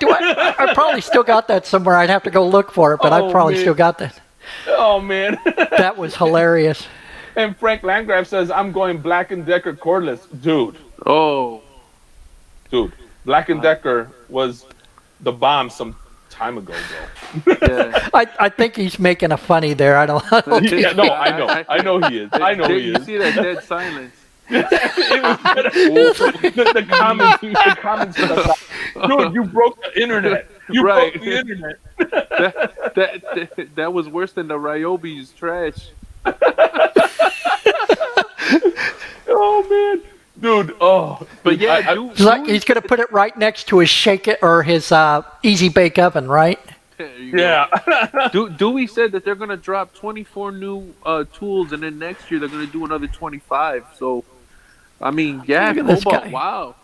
I probably still got that somewhere. I'd have to go look for it, but I probably still got that. Oh, man. That was hilarious. And Frank Landgraf says, I'm going Black & Decker cordless. Dude, Black & Decker was the bomb some time ago, bro. Yeah. I think he's making a funny there. I don't Yeah, no, I know he is. You see that dead silence. It was the comments. Dude, you broke the internet. You broke the internet. That was worse than the Ryobi's trash. Oh man, dude. Oh, but yeah, he's gonna put it right next to his shake it or his easy bake oven, right? Yeah. Dewey said that they're gonna drop 24 new tools, and then next year they're gonna do another 25. So, I mean, yeah, Cobalt. Wow,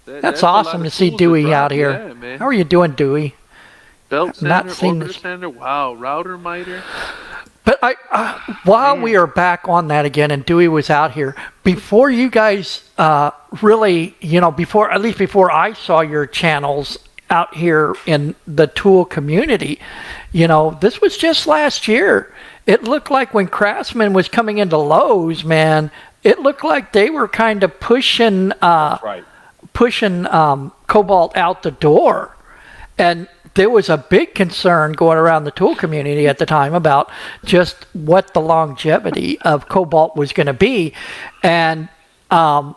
that's awesome to see Dewey out here. Yeah, man. How are you doing, Dewey? Belt sander, not seen order this. sander. Wow, router miter. But while we are back on that again, and Dewey was out here, before you guys really, before I saw your channels out here in the tool community, this was just last year. it looked like when Craftsman was coming into Lowe's, man, it looked like they were kind of pushing Right. Cobalt out the door. And there was a big concern going around the tool community at the time about just what the longevity of Cobalt was going to be. And I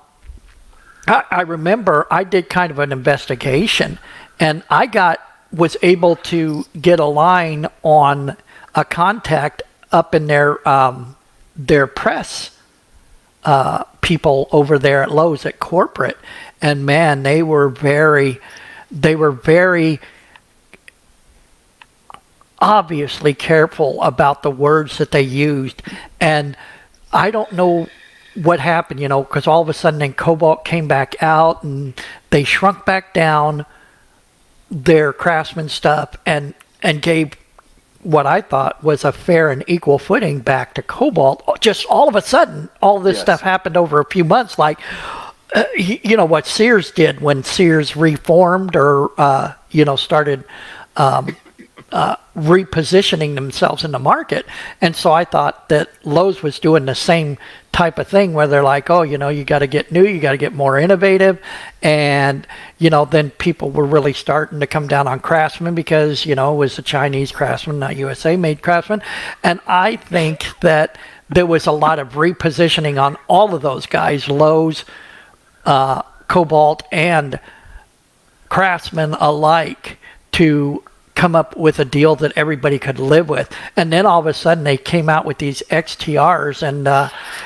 remember I did kind of an investigation, and I was able to get a line on a contact up in their press people over there at Lowe's at corporate, and man, they were very obviously careful about the words that they used. And I don't know what happened, because all of a sudden then Cobalt came back out and they shrunk back down their Craftsman stuff and gave what I thought was a fair and equal footing back to Cobalt. Just all of a sudden, all this stuff happened over a few months, like what Sears did when Sears reformed or started repositioning themselves in the market. And so I thought that Lowe's was doing the same type of thing, where they're like, oh, you got to get new, you got to get more innovative. And then people were really starting to come down on Craftsman because it was a Chinese Craftsman, not USA made Craftsman. And I think that there was a lot of repositioning on all of those guys, Lowe's, Cobalt, and Craftsman alike, to come up with a deal that everybody could live with. And then all of a sudden they came out with these XTRs, and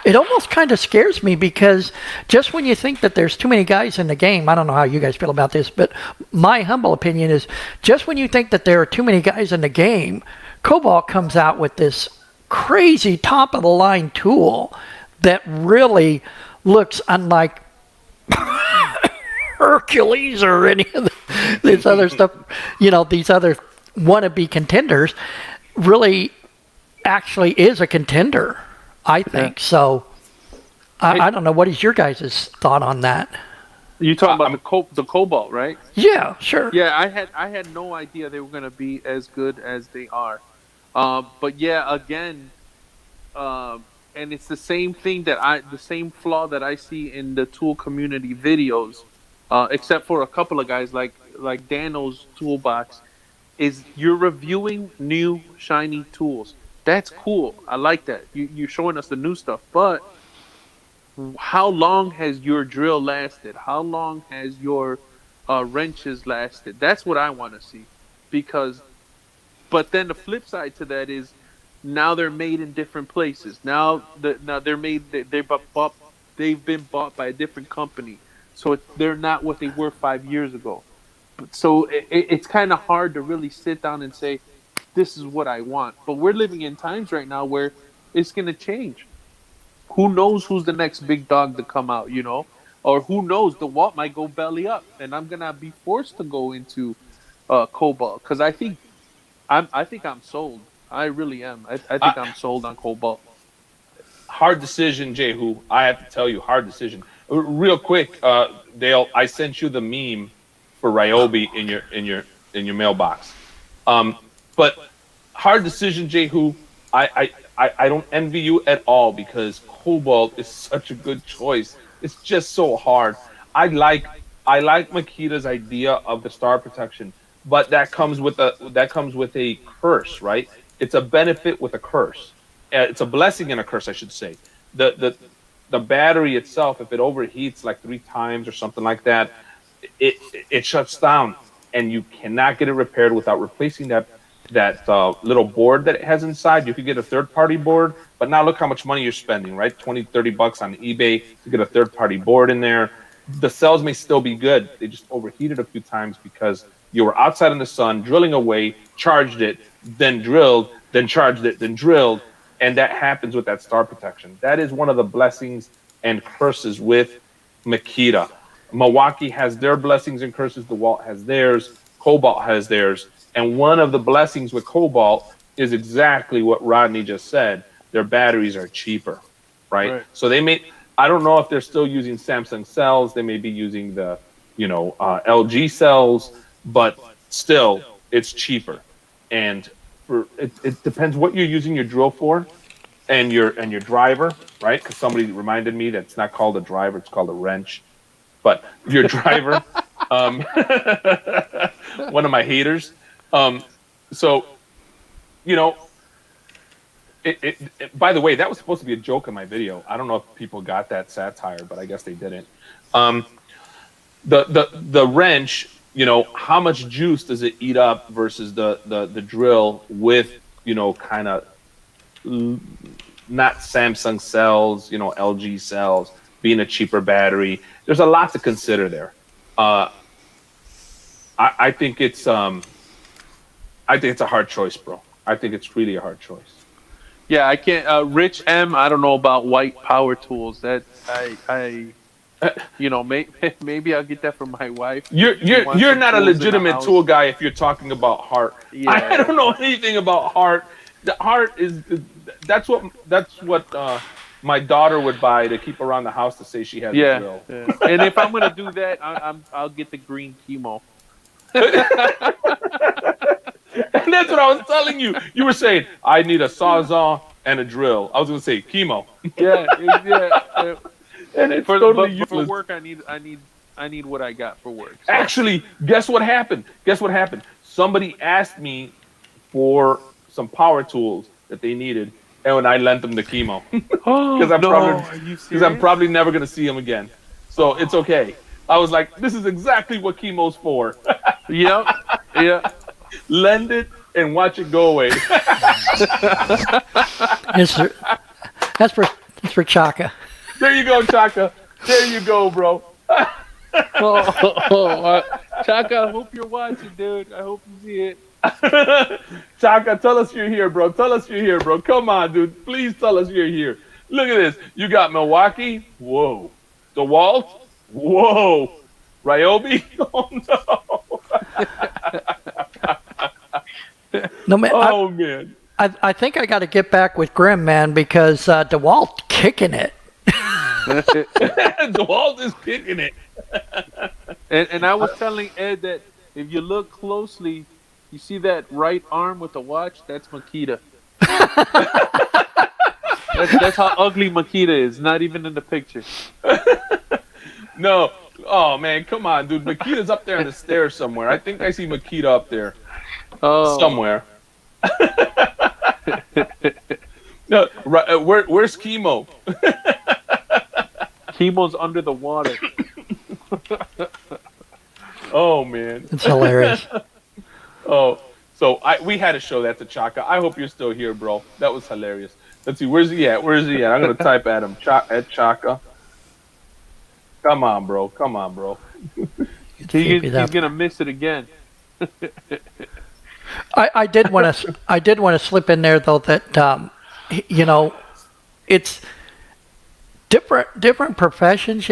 it almost kind of scares me, because just when you think that there's too many guys in the game, I don't know how you guys feel about this, but my humble opinion is, just when you think that there are too many guys in the game, Cobalt comes out with this crazy top of the line tool that really looks unlike Hercules or any of this other stuff, these other wannabe contenders. Really actually is a contender, I think. So I don't know, what is your guys' thought on that? You talking about the Cobalt, right? Yeah, sure. Yeah, I had no idea they were going to be as good as they are. But yeah, again, and it's the same thing the same flaw that I see in the tool community videos, except for a couple of guys like Dano's Toolbox, is you're reviewing new shiny tools. That's cool. I like that. You're showing us the new stuff, but how long has your drill lasted? How long has your wrenches lasted? That's what I want to see. But then the flip side to that is, now they're made in different places. Now they're made. They've been bought by a different company, so they're not what they were 5 years ago. So it's kind of hard to really sit down and say, this is what I want. But we're living in times right now where it's going to change. Who knows who's the next big dog to come out, Or who knows, the Walt might go belly up, and I'm going to be forced to go into Cobalt, because I think I'm sold. I really am. I think I'm sold on Cobalt. Hard decision, Jehu. I have to tell you, hard decision. Real quick, Dale, I sent you the meme for Ryobi in your mailbox. But hard decision, Jehu. I don't envy you at all, because Cobalt is such a good choice. It's just so hard. I like Makita's idea of the star protection, but that comes with a curse, right? It's a benefit with a curse. It's a blessing and a curse, I should say. The battery itself, if it overheats like 3 times or something like that, it shuts down, and you cannot get it repaired without replacing that little board that it has inside. You could get a third-party board, but now look how much money you're spending, right? $20-$30 on eBay to get a third-party board in there. The cells may still be good. They just overheated a few times because you were outside in the sun, drilling away, charged it, then drilled, then charged it, then drilled, and that happens with that star protection. That is one of the blessings and curses with Makita. Milwaukee has their blessings and curses. DeWalt has theirs. Cobalt has theirs. And one of the blessings with Cobalt is exactly what Rodney just said. Their batteries are cheaper, right? So I don't know if they're still using Samsung cells. They may be using the, LG cells, but still, it's cheaper. And it depends what you're using your drill for, and your driver, right? Because somebody reminded me that it's not called a driver; it's called a wrench. But your driver, one of my haters. So, you know, by the way, that was supposed to be a joke in my video. I don't know if people got that satire, but I guess they didn't. The wrench, how much juice does it eat up versus the drill with, kind of not Samsung cells, LG cells, being a cheaper battery. There's a lot to consider there. I think it's a hard choice, bro. I think it's really a hard choice. Yeah, I can't. Rich M, I don't know about white power tools. That maybe I'll get that from my wife. You're not a legitimate tool guy if you're talking about heart. Yeah. I don't know anything about heart. The heart that's what my daughter would buy to keep around the house to say she has a drill. Yeah. And if I'm gonna do that, I'll get the green chemo. And that's what I was telling you. You were saying I need a sawzall and a drill. I was gonna say chemo. Yeah. And it's For useless. for work, I need what I got for work. So. Actually, guess what happened? Somebody asked me for some power tools that they needed, and when I lent them the chemo, because I'm probably never gonna see them again. So it's okay. I was like, this is exactly what chemo's for. Yep. Yeah. Lend it and watch it go away. That's for Chaka. There you go, Chaka. There you go, bro. Chaka, I hope you're watching, dude. I hope you see it. Chaka, tell us you're here, bro. Come on, dude. Please tell us you're here. Look at this. You got Milwaukee. Whoa. DeWalt. Whoa. Ryobi. Oh, no. No, man. Man. I think I got to get back with Grim, man, because DeWalt kicking it. DeWalt is kicking it. And I was telling Ed that if you look closely, you see that right arm with the watch? That's Makita. That's how ugly Makita is. Not even in the picture. No. Oh, man. Come on, dude. Makita's up there on the stairs somewhere. I think I see Makita up there. Somewhere. No, where's Chemo? Chemo's under the water. Oh, man. It's hilarious. Oh, so we had to show that to Chaka. I hope you're still here, bro. That was hilarious. Let's see, where's he at? I'm gonna type at him. At Chaka. Come on, bro. He's gonna miss it again. I did want to slip in there though that it's different professions.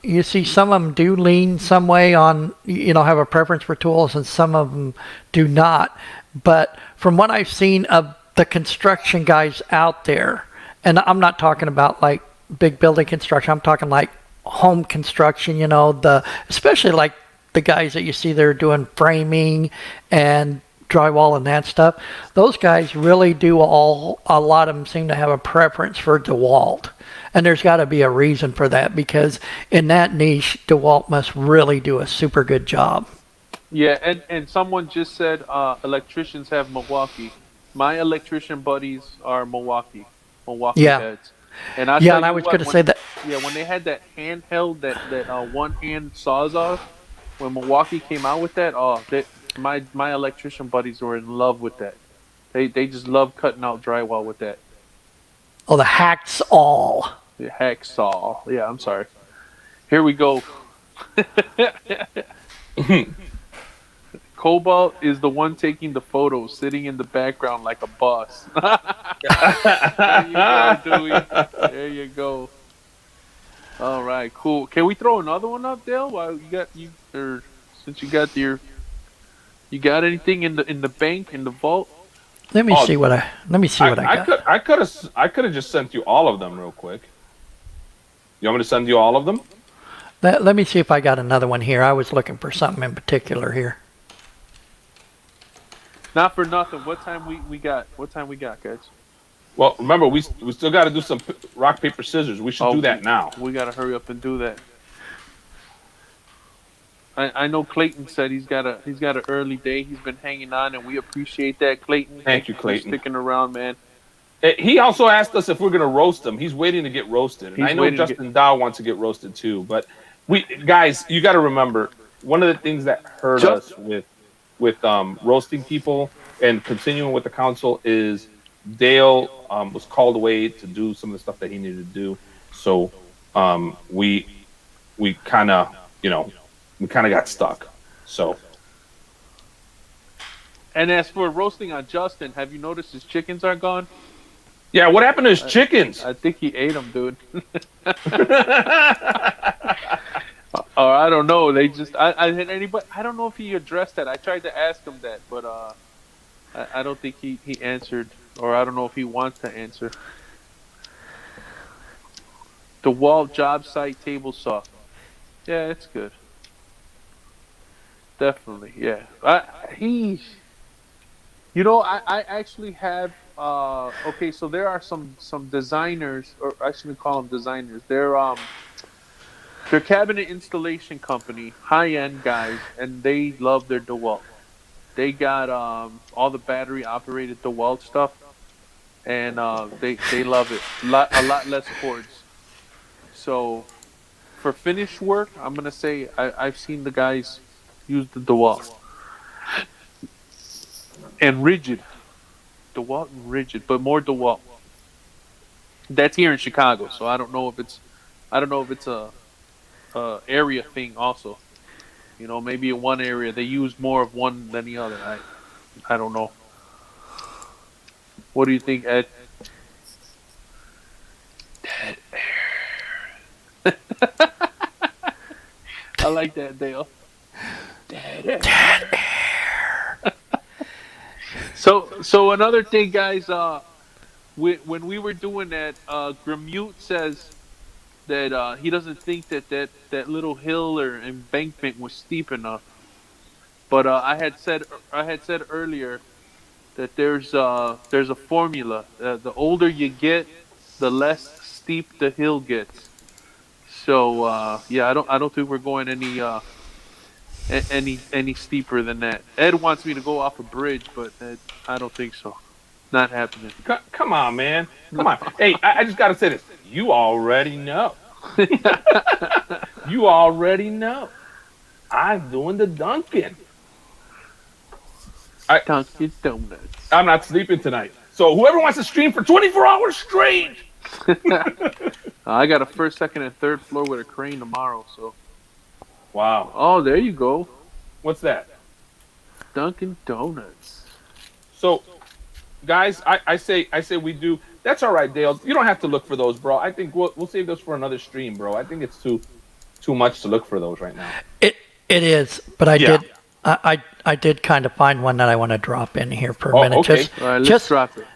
You see some of them do lean some way on have a preference for tools, and some of them do not. But from what I've seen of the construction guys out there, and I'm not talking about like big building construction, I'm talking like home construction, especially like the guys that you see there doing framing and drywall and that stuff. Those guys really do a lot of them seem to have a preference for DeWalt. And there's got to be a reason for that, because in that niche, DeWalt must really do a super good job. Yeah, and someone just said electricians have Milwaukee. My electrician buddies are Milwaukee heads. And I was going to say that. Yeah, when they had that handheld, that one-hand Sawzall, when Milwaukee came out with that, my electrician buddies were in love with that. They just love cutting out drywall with that. Oh, the hacksaw. The hacksaw. Yeah, I'm sorry. Here we go. Cobalt is the one taking the photos, sitting in the background like a boss. There you go, Dewey. There you go. All right, cool. Can we throw another one up, Dale? While since you got anything in the bank, in the vault? Let me see what I got. I could have just sent you all of them real quick. You want me to send you all of them? Let me see if I got another one here. I was looking for something in particular here. Not for nothing. What time we got? What time we got, guys? Well, remember we still got to do some rock paper scissors. We should do that now. We gotta hurry up and do that. I know Clayton said he's got an early day. He's been hanging on, and we appreciate that, Clayton. Thank you, for Clayton. sticking around, man. He also asked us if we're going to roast him. He's waiting to get roasted. And I know Justin Dow wants to get roasted too. But guys, you got to remember, one of the things that hurt us with roasting people and continuing with the council is Dale was called away to do some of the stuff that he needed to do. So we kind of, got stuck. So. And as for roasting on Justin, have you noticed his chickens are gone? Yeah, what happened to his chickens? I think he ate them, dude. Or I don't know. They just I don't know if he addressed that. I tried to ask him that, but I don't think he answered, or I don't know if he wants to answer. The Walt job site table saw. Yeah, it's good. Definitely, yeah. I actually have. Okay, so there are some designers, or I shouldn't call them designers. They're cabinet installation company, high end guys, and they love their DeWalt. They got all the battery operated DeWalt stuff, and they love it. A lot less cords. So for finish work, I'm gonna say I've seen the guys use the DeWalt. And rigid. DeWalt and rigid, but more DeWalt. That's here in Chicago, so I don't know if it's a area thing also. Maybe in one area they use more of one than the other. I don't know. What do you think, Ed? Dead air. I like that, Dale. Dead air. Dead air. So another thing, guys, when we were doing that, Grimute says that he doesn't think that little hill or embankment was steep enough. But I had said earlier that there's a formula. The older you get, the less steep the hill gets. So yeah, I don't think we're going any steeper than that. Ed wants me to go off a bridge, but I don't think so. Not happening. Come on, man. Come on. Hey, I just got to say this. You already know. You already know. I'm doing the Dunkin'. Dunkin' Donuts. I'm not sleeping tonight. So whoever wants to stream for 24 hours straight. I got a first, second, and third floor with a crane tomorrow, so. Wow. Oh, there you go. What's that? Dunkin' Donuts. So, guys, I say we do. That's all right, Dale. You don't have to look for those, bro. I think we'll save those for another stream, bro. I think it's too much to look for those right now. It is, but I did kind of find one that I want to drop in here for a minute. Okay. All right, let's drop it.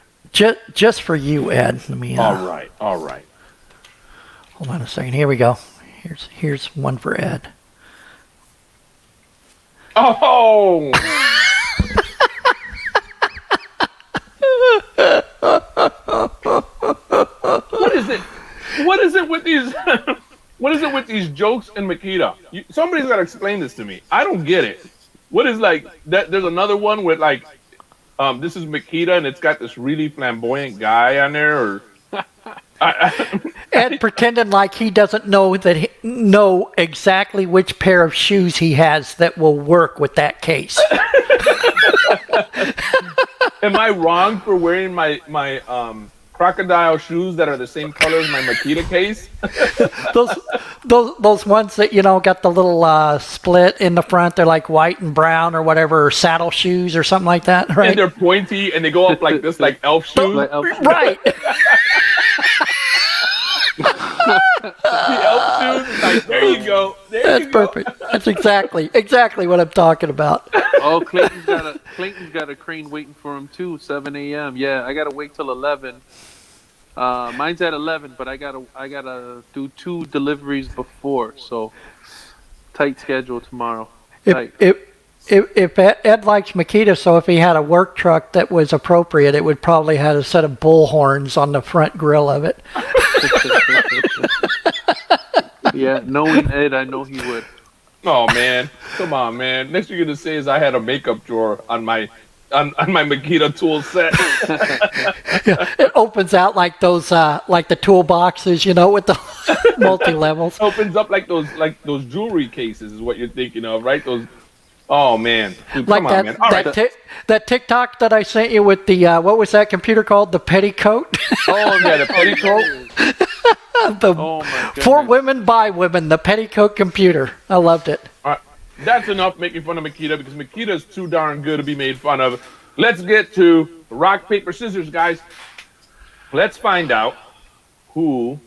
Just for you, Ed. Let me. All right. Hold on a second. Here we go. Here's one for Ed. Oh! What is it? What is it with these? What is it with these jokes and Makita? Somebody's got to explain this to me. I don't get it. What is like that? There's another one with like, this is Makita and it's got this really flamboyant guy on there, or. Ed pretending like he doesn't know exactly which pair of shoes he has that will work with that case. Am I wrong for wearing my crocodile shoes that are the same color as my Makita case? those ones that got the little split in the front. They're like white and brown or whatever, or saddle shoes or something like that, right? And they're pointy and they go up like this, like elf shoes. Right. The elf shoes. Like, there you go. That's perfect. That's exactly what I'm talking about. Oh, Clayton's got a crane waiting for him too. 7 a.m. Yeah, I gotta wait till 11. Mine's at 11, but I gotta do 2 deliveries before. So tight schedule tomorrow. If if Ed likes Makita, so if he had a work truck that was appropriate, it would probably have a set of bull horns on the front grill of it. Yeah, knowing Ed, I know he would. Oh man, come on, man. Next you're gonna say is I had a makeup drawer on my Makita tool set. It opens out like those, like the toolboxes, with the multi-levels. Opens up like those jewelry cases is what you're thinking of, right? Those. Oh man, dude, Like come on, man. All right. that TikTok that I sent you with the, what was that computer called? The petticoat? Oh yeah, the petticoat. Oh my goodness. For women, by women, the petticoat computer. I loved it. All right. That's enough making fun of Makita because Makita is too darn good to be made fun of. Let's get to rock, paper, scissors, guys. Let's find out who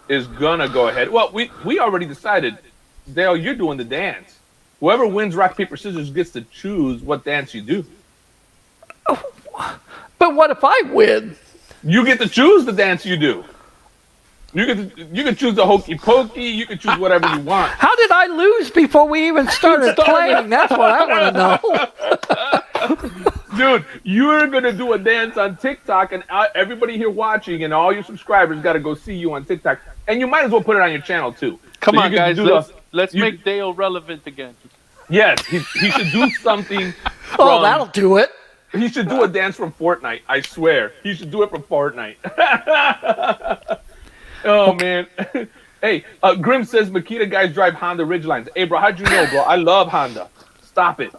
is gonna go ahead. Well, we already decided, Dale, you're doing the dance. Whoever wins rock, paper, scissors gets to choose what dance you do. But what if I win? You get to choose the dance you do. You can choose the hokey pokey. You can choose whatever you want. How did I lose before we even started playing? That's what I want to know. Dude, you're gonna do a dance on TikTok, and everybody here watching and all your subscribers got to go see you on TikTok, and you might as well put it on your channel too. Come So on, you can guys. do Let's make Dale relevant again. Yes, he should do something. Oh, that'll do it. He should do a dance from Fortnite. I swear, he should do it from Fortnite. Oh man. Hey, Grim says Makita guys drive Honda Ridgelines. Hey, bro, how'd you know, bro? I love Honda. Stop it.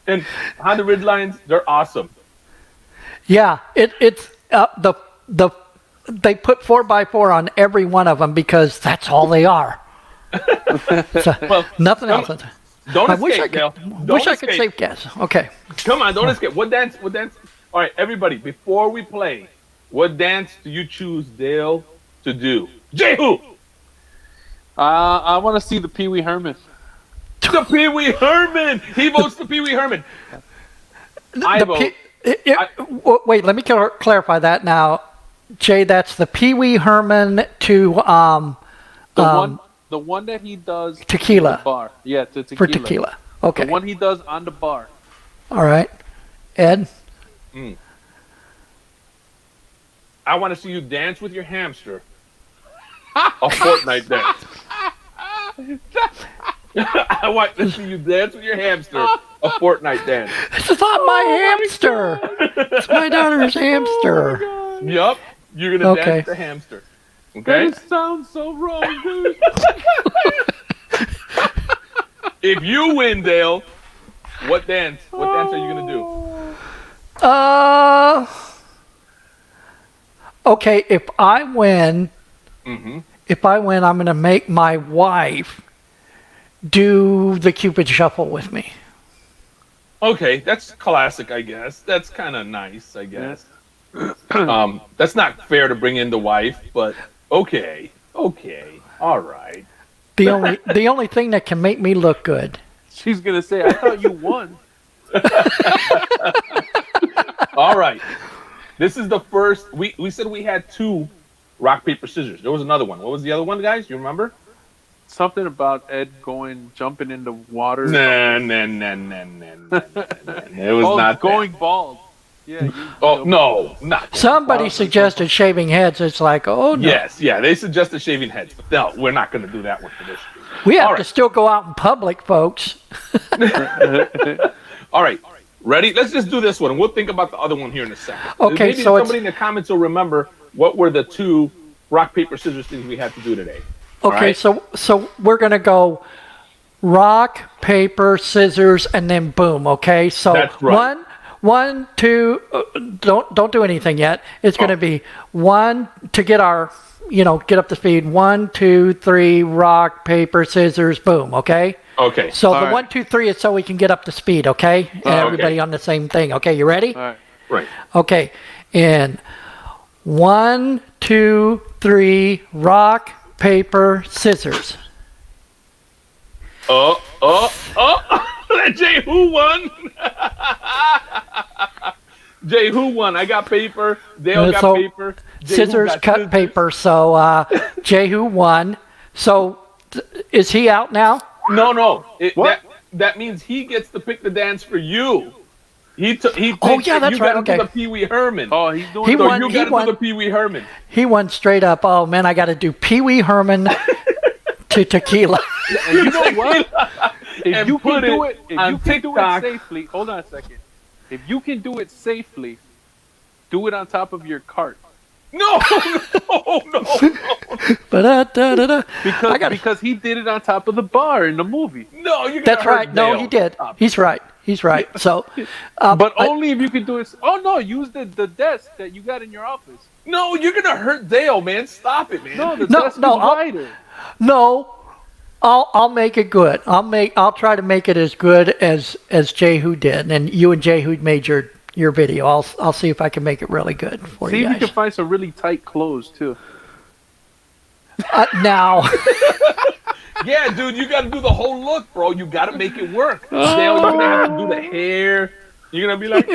And Honda Ridgelines, they're awesome. Yeah, it's they put 4x4 on every one of them because that's all they are. So, nothing else. Don't I escape, wish I Dale. could. Don't Wish I could escape. save gas. Okay. Come on, don't escape. What dance? All right, everybody, before we play, what dance do you choose Dale to do? Jehu! I want to see the Pee Wee Herman. The Pee Wee Herman! He votes for Pee Wee Herman. I vote. Wait, let me clarify that now. Jay, that's the Pee Wee Herman to The one that he does tequila. in the bar. Yeah, to tequila. For tequila. Okay. The one he does on the bar. All right. Ed? I want to see you dance with your hamster. A Fortnite dance. I want to see you dance with your hamster. A Fortnite dance. This is not my hamster. It's my daughter's hamster. Yup. You're going to dance the hamster. Okay? That sounds so wrong, dude. If you win, Dale, what dance? What dance are you going to do? Okay, if I win, I'm going to make my wife do the Cupid Shuffle with me. Okay, that's classic, I guess. That's kind of nice, I guess. That's not fair to bring in the wife, but okay, all right. The only thing that can make me look good. She's going to say, I thought you won. All right. This is the first. We said we had 2 rock, paper, scissors. There was another one. What was the other one, guys? You remember? Something about Ed jumping into water. Nah. It was not going that. bald. Yeah. No, not. Somebody suggested shaving heads. It's like, oh no. Yes, yeah. They suggested shaving heads. But no, we're not going to do that one for this. We have to still go out in public, folks. All right. Ready? Let's just do this one, and we'll think about the other one here in a second. Okay, Maybe so somebody in the comments will remember what were the 2 rock, paper, scissors things we had to do today. Okay, right? so we're gonna go rock, paper, scissors, and then boom. Okay, so That's right. one, 2. Don't do anything yet. It's gonna be 1 to get our, get up to speed. 1, 2, 3, rock, paper, scissors, boom. Okay. Okay. So All the right. 1, 2, 3 is so we can get up to speed. Okay, and everybody on the same thing. Okay, you ready? All right. Right. Okay, and 1, 2, 3, rock, paper, scissors. Jehu won. Jehu won. I got paper. Dale got So, paper. Jehu Scissors got cut scissors. paper. So Jehu won. So is he out now? No. What? that means he gets to pick the dance for you. He picked Oh, yeah, that's you right, gotta do okay. the Pee Wee Herman. Oh, he's doing He it. So won- you gotta do the Pee Wee Herman. He went straight up. Oh man, I got to do Pee Wee Herman to tequila. And you know what? If And you put can do it it, if on you can do it TikTok. safely, hold on a second. If you can do it safely, do it on top of your cart. No. Ba-da-da-da-da. Because because he did it on top of the bar in the movie. No, you're That's right. No, he did. He's right. He's right. So, But I- only if you can do it. Oh no, use the desk that you got in your office. No, you're gonna hurt Dale, man. Stop it, man. No, the No, desk no, is I'll- wider. no, I'll make it good. I'll try to make it as good as Jehu did, and you and Jehu made your video. I'll see if I can make it really good for See you if you guys. can find some really tight clothes too. Now, Yeah, dude, you gotta do the whole look, bro. You gotta make it work. Dale, you're gonna have to do the hair. You're gonna be like,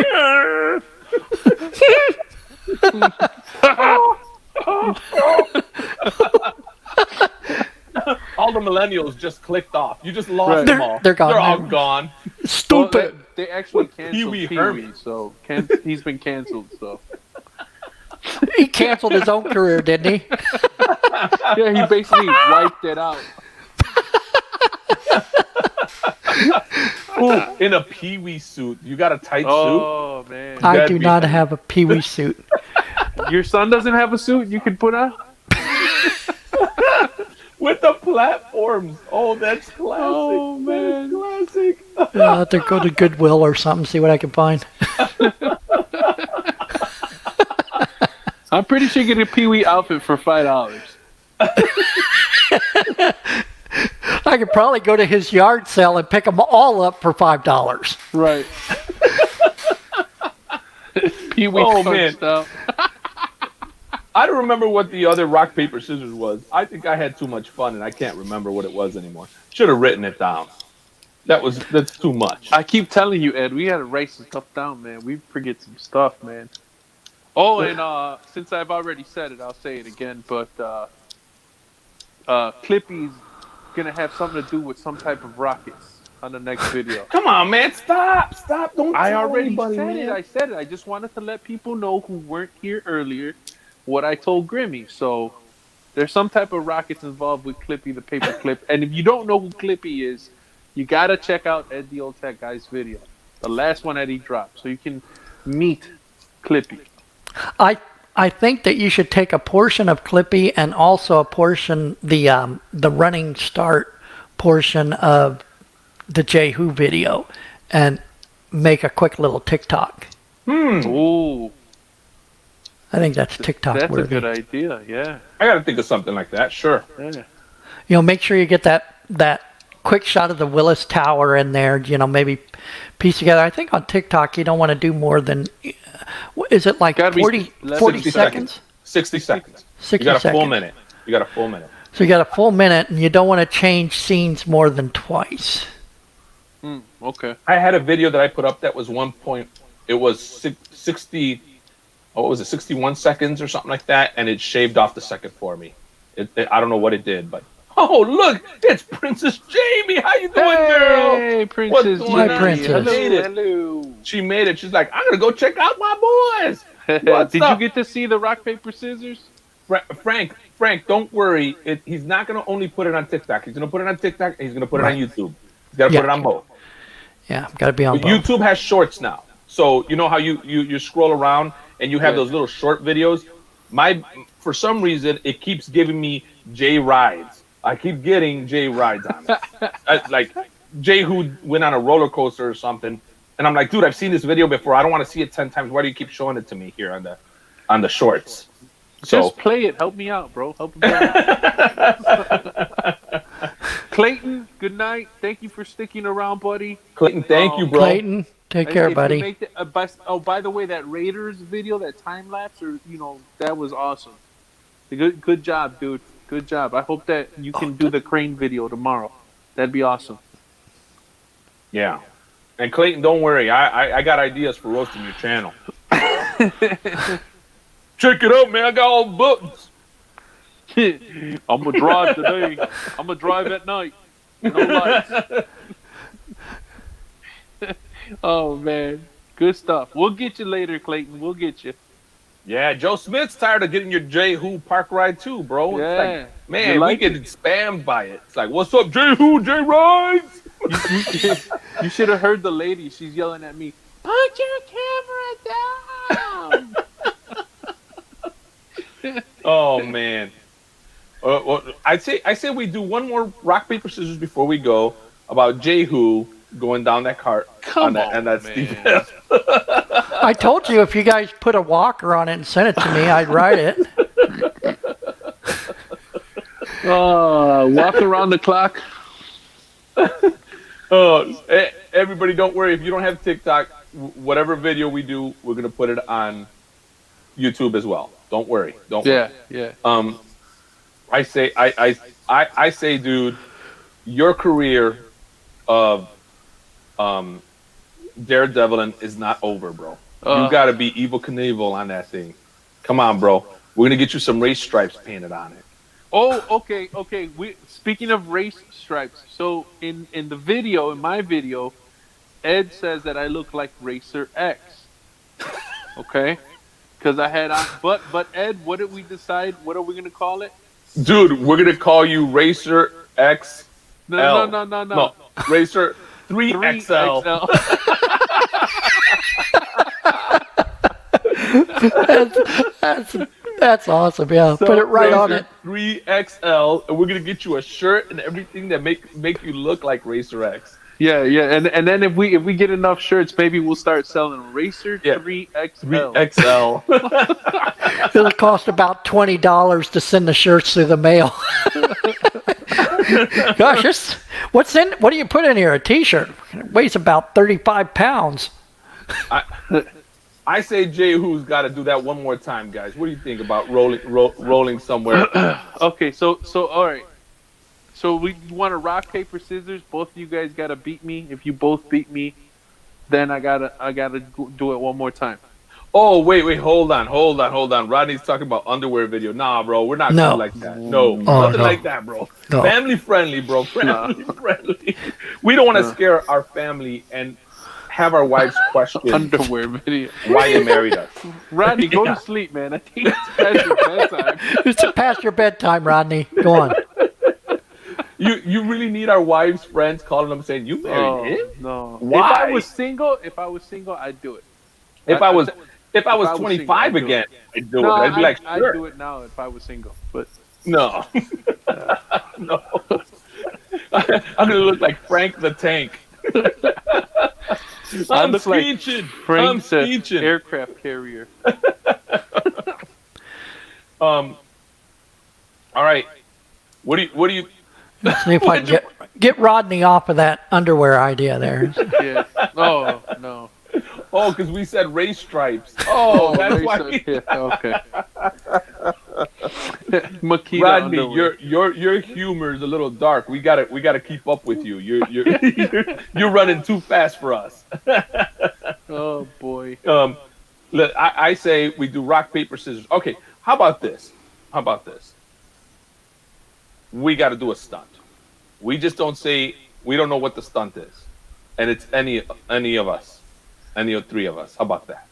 all the millennials just clicked off. You just lost Right. them all. They're gone. They're all gone. stupid. Well, they actually canceled Pee-wee Pee-wee, Herman. so he's been canceled. So He canceled his own career, didn't he? yeah, he basically wiped it out. Ooh, in a Pee Wee suit. You got a tight Oh man, I That'd do be not funny. have a Pee Wee suit. your son doesn't have a suit you can put on. suit with the platforms. Oh, that's classic. Oh, man. That's classic. I'll have to go to Goodwill or something, see what I can find. I'm pretty sure you get a Pee-wee outfit for $5. I could probably go to his yard sale and pick them all up for $5. Right. Pee-wee Oh, man. punched out. I don't remember what the other rock, paper, scissors was. I think I had too much fun and I can't remember what it was anymore. Should have written it down. That's too much. I keep telling you, Ed, we gotta write some stuff down, man. We forget some stuff, man. Oh, and since I've already said it, I'll say it again. But Clippy's gonna have something to do with some type of rockets on the next video. Come on, man. Stop. Don't I tell already anybody, said man. it. I said it. I just wanted to let people know who weren't here earlier what I told Grimmy. So there's some type of rockets involved with Clippy the paperclip. And if you don't know who Clippy is, you gotta check out Ed the Old Tech Guy's video, the last one that he dropped, so you can meet Clippy. I think that you should take a portion of Clippy and also a portion, the running start portion of the Jehu video and make a quick little TikTok. Ooh, I think that's TikTok that's a worthy. good idea. Yeah, I got to think of something like that. Sure. yeah. You know, make sure you get that quick shot of the Willis Tower in there, you know, maybe piece together. I think on TikTok you don't want to do more than, is it like Gotta be 40 60 seconds? 60 seconds. 60 You got a full seconds. minute. You got a full minute. So you got a full minute and you don't want to change scenes more than twice. Okay. I had a video that I put up that was it was 60, what was it, 61 seconds or something like that, and it shaved off the second for me. I don't know what it did, but oh look, it's Princess Jamie. How you doing, girl? Hey, What's Princess going My on? princess. She made it. Hello. She made it. She's like, I'm gonna go check out my boys. What's Did up? you get to see the rock paper scissors? Frank, don't worry. He's not gonna only put it on TikTok. He's gonna put it on TikTok and he's gonna put it on YouTube. He's gotta Yeah. put it on both. Yeah, got to be on But both. YouTube has shorts now. So you know how you scroll around and you have Yeah. those little short videos. For some reason it keeps giving me J rides. I keep getting J rides on it. Like Jay who went on a roller coaster or something, and I'm like, dude, I've seen this video before. I don't want to see it 10 times. Why do you keep showing it to me here on the shorts? So Just play it. Help me out, bro. Help me out. Clayton, good night. Thank you for sticking around, buddy. Clayton, thank you, bro. Clayton, take care, If you buddy. make by the way, that Raiders video, that time lapse, that was awesome. Good job, dude. Good job. I hope that you can do the crane video tomorrow. That'd be awesome. Yeah. And Clayton, don't worry. I got ideas for roasting your channel. Check it out, man. I got all the buttons. I'm gonna drive today. I'm gonna drive at night. No lights. Oh man, good stuff. We'll get you later, Clayton. We'll get you. Yeah, Joe Smith's tired of getting your J Who park ride too, bro. It's Yeah. like, man, You we like get it? spammed by it. It's like, what's up, J Who, J Rides? You should have heard the lady. She's yelling at me. Put your camera down. Oh man. Well, I say we do one more rock paper scissors before we go about J Who going down that cart Come on, and that man. steep hill. I told you if you guys put a walker on it and sent it to me, I'd ride it. Walk around the clock. Everybody, don't worry. If you don't have TikTok, whatever video we do, we're gonna put it on YouTube as well. Don't worry. Don't worry. Yeah. I say, dude, your career of Daredevil is not over, bro. You gotta be Evil Knievel on that thing. Come on, bro. We're gonna get you some race stripes painted on it. Oh, okay. Speaking of race stripes, so in the video, in my video, Ed says that I look like Racer X. Okay, because I had on. But Ed, what did we decide? What are we gonna call it? Dude, we're gonna call you Racer X. No. Racer 3XL. That's awesome. Yeah, put it right on it. 3XL, and we're gonna get you a shirt and everything that make you look like Racer X. Yeah, and then if we get enough shirts, maybe we'll start selling Racer 3XL. 3XL. It'll cost about $20 to send the shirts through the mail. Gosh, what do you put in here? A T-shirt. It weighs about 35 pounds. I say Jay Who's got to do that one more time, guys. What do you think about rolling somewhere? Okay, so all right. So we want to rock paper scissors. Both of you guys gotta beat me. If you both beat me, then I gotta do it one more time. Oh wait, hold on. Rodney's talking about underwear video. Nah, bro, we're not doing like that. No, nothing like that, bro. No. Family friendly, bro. Family friendly. We don't want to scare our family and have our wives question Underwear video. why they married us. Rodney, go to sleep, man. I think it's past your bedtime. It's past your bedtime, Rodney. Go on. You really need our wives' friends calling them saying, "You married him?" No. Why? If I was single, I'd do it. If I was 25 single, I'd do it. again, I'd do it. No, I'd be like, sure. I'd do it now if I was single. But No. No. I'm gonna look like Frank the Tank. I'm look like speeching. Frank's I'm speeching. aircraft carrier. All right. What do you? See if I can get Rodney off of that underwear idea there. Yeah. Oh no. Oh, because we said race stripes. Oh, that's Racer- why. yeah, okay. Makita Rodney, underwear. your humor is a little dark. We gotta keep up with you. You're running too fast for us. Oh boy. I say we do rock paper scissors. Okay, how about this? We got to do a stunt. We just don't say we don't know what the stunt is, and it's any of us, any of three of us. How about that?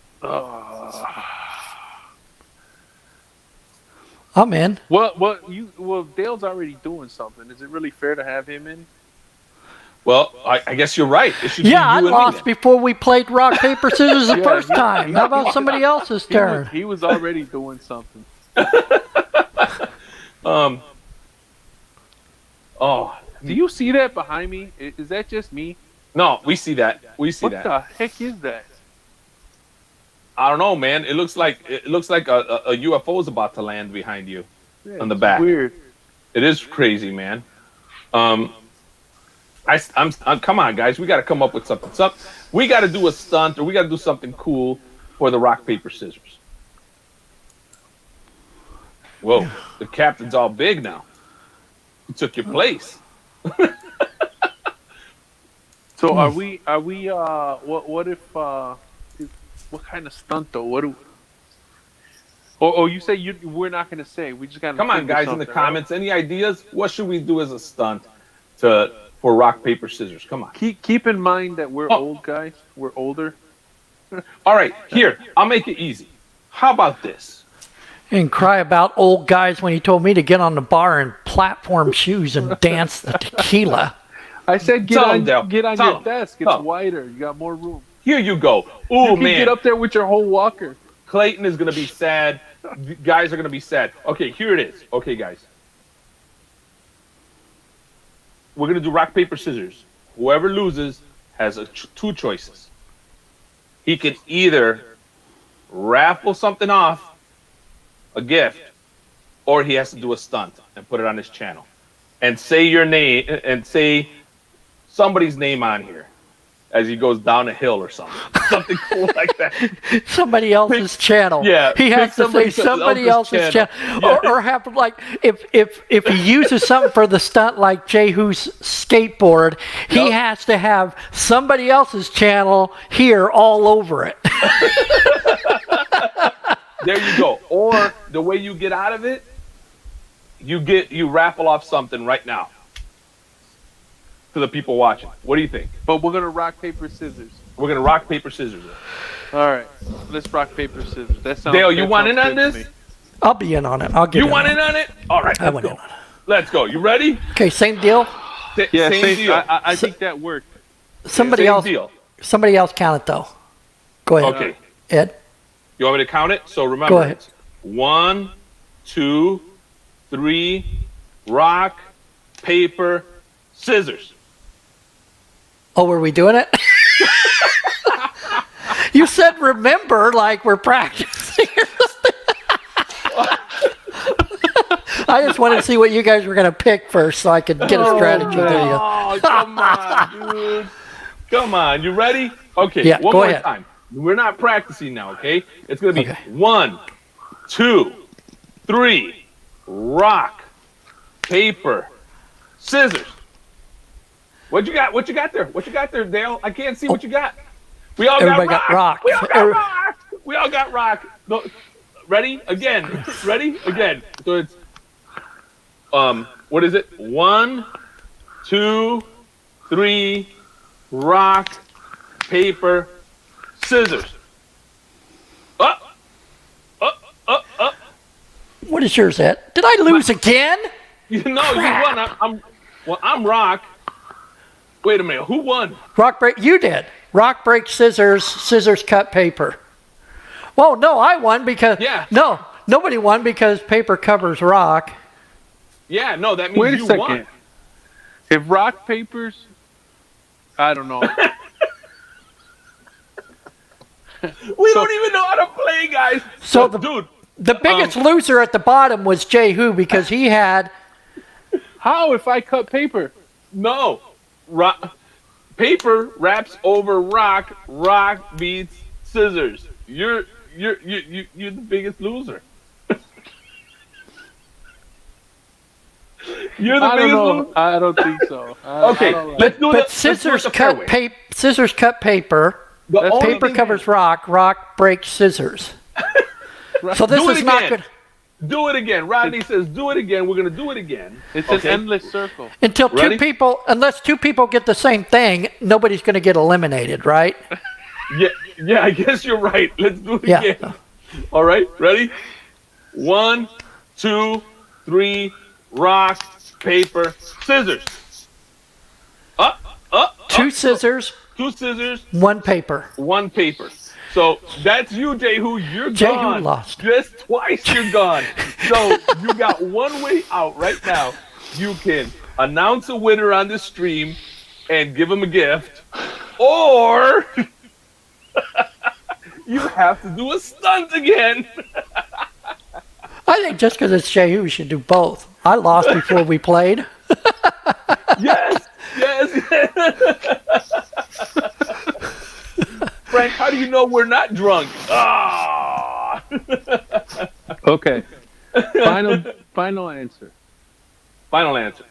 I'm in. Well, Dale's already doing something. Is it really fair to have him in? Well, I guess you're right. It should Yeah, I be you and lost me. before we played rock, paper, scissors the Yeah, first time. How about somebody else's turn? He was already doing something. Oh Do you see that behind me? Is that just me? no, we see that. We see What that. the heck is that? I don't know, man. It looks like a UFO is about to land behind you on the It's back. Weird. It is crazy, man. I'm come on, guys. We got to come up with something. We got to do a stunt, or we got to do something cool for the rock paper scissors. Whoa, the captain's all big now. He took your place. So are we? What if? What kind of stunt though? What do? Oh, you say we're not gonna say. We just gotta. Come on, think of guys, in the something, comments. Any ideas? What should we do as a stunt for rock, paper, scissors. Come on. Keep in mind that we're Oh. old guys. We're older. All right, here, I'll make it easy. How about this? And cry about old guys when he told me to get on the bar in platform shoes and dance the tequila. I said Tell him, get Dale. on your Tell him. desk. It's Tell him. wider. You got more room. Here you go. You Ooh, can man. get up there with your whole walker. Clayton is going to be sad. The guys are going to be sad. Okay, here it is. Okay, guys. We're going to do rock, paper, scissors. Whoever loses has two choices. He can either raffle something off, a gift, or he has to do a stunt and put it on his channel. And say your name, and say somebody's name on here as he goes down a hill or something. Something cool like that. Somebody else's channel. Yeah, he has pick to say somebody else's channel, or have like if he uses something for the stunt like Jehu's skateboard, he has to have somebody else's channel here all over it. There you go. Or the way you get out of it, you raffle off something right now to the people watching. What do you think? But we're gonna rock, paper, scissors. We're gonna rock, paper, scissors. All right, let's rock, paper, scissors. That sounds. Dale, you that want sounds in on good to this? me. I'll be in on it. I'll get. You want in on it? All right, I let's want go. in on it. Let's go. You ready? Okay, same deal. Yeah, same deal. I think that worked. Somebody Same else. deal. Somebody else count it though. Go ahead. Okay. Ed. You want me to count it? So remember, Go ahead. it's 1, 2, 3, rock, paper, scissors. Oh, were we doing it? You said remember like we're practicing. I just wanted to see what you guys were going to pick first so I could get a strategy. There you go. Oh, come on, dude. Come on. You ready? Okay, Yeah, one go more ahead. time. We're not practicing now, okay? It's going to be Okay. 1, 2, 3, rock, paper, scissors. What you got? What you got there? What you got there, Dale? I can't see what you got. We all Everybody got got rock. rock. We all got rock. We all got rock. No, ready? Again. Ready? Again. So it's what is it? 1, 2, 3, rock, paper, scissors. Up. What is yours, Ed? Did I lose again? You know, Crap. you won. I'm rock. Wait a minute. Who won? Rock, break. You did. Rock, break, scissors, scissors, cut, paper. Well, no, I won because... Yeah. No, nobody won because paper covers rock. Yeah, no, that means Wait a you second. won. If rock, papers, I don't know. We don't even know how to play, guys. So dude, The biggest loser at the bottom was Jehu because he had... How if I cut paper? no. Paper wraps over rock. Rock beats scissors. You're the biggest loser. You're the I don't biggest know. loser. I don't think so. Okay, I don't like let's do But the scissors let's do it the fair cut way. scissors cut paper. The only Paper thing covers is- rock. Rock breaks scissors. So this Do it is not again. good. Do it again. Rodney says, "Do it again." We're gonna do it again. It's Okay. an endless circle. Until Ready? unless two people get the same thing, nobody's going to get eliminated, right? Yeah. I guess you're right. Let's do it Yeah. again. All right, ready? 1, 2, 3, rock, paper, scissors. Up. Two scissors, 2 scissors, one paper. 1 paper. So that's you, Jehu. You're Jehu gone. lost. Just twice you're gone. So you got one way out right now. You can announce a winner on the stream and give him a gift, or you have to do a stunt again. I think just because it's Jehu, we should do both. I lost before we played. Yes. Frank, how do you know we're not drunk? Ah. Okay. Final answer. Final answer.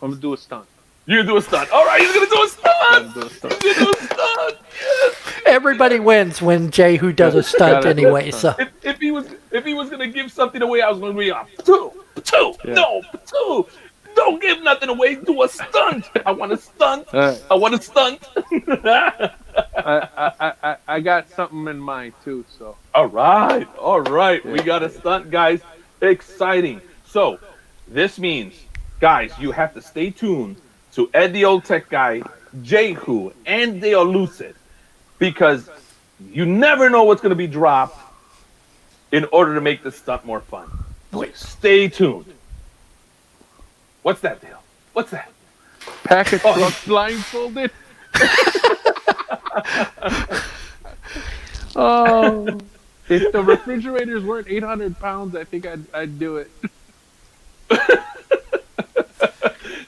I'm gonna do a stunt. You do a stunt. All right, he's gonna do a stunt. I'm gonna do a stunt. He's gonna do a stunt. Yes. Everybody wins when Jehu does a stunt Gotta do a anyway. So stunt. If he was gonna give something away, I was gonna be off. Two. Yeah. No, two. Don't give nothing away. Do a stunt. I want to stunt. I want to stunt. I got something in mind too. So All right. We got a stunt, guys. Exciting. So this means, guys, you have to stay tuned to Ed the Old Tech Guy, Jehu, and Dale Lucid, because you never know what's going to be dropped in order to make this stunt more fun. So stay tuned. What's that, Dale? What's that? pack a truck blindfolded. Oh, if the refrigerators weren't 800 pounds, I think I'd do it.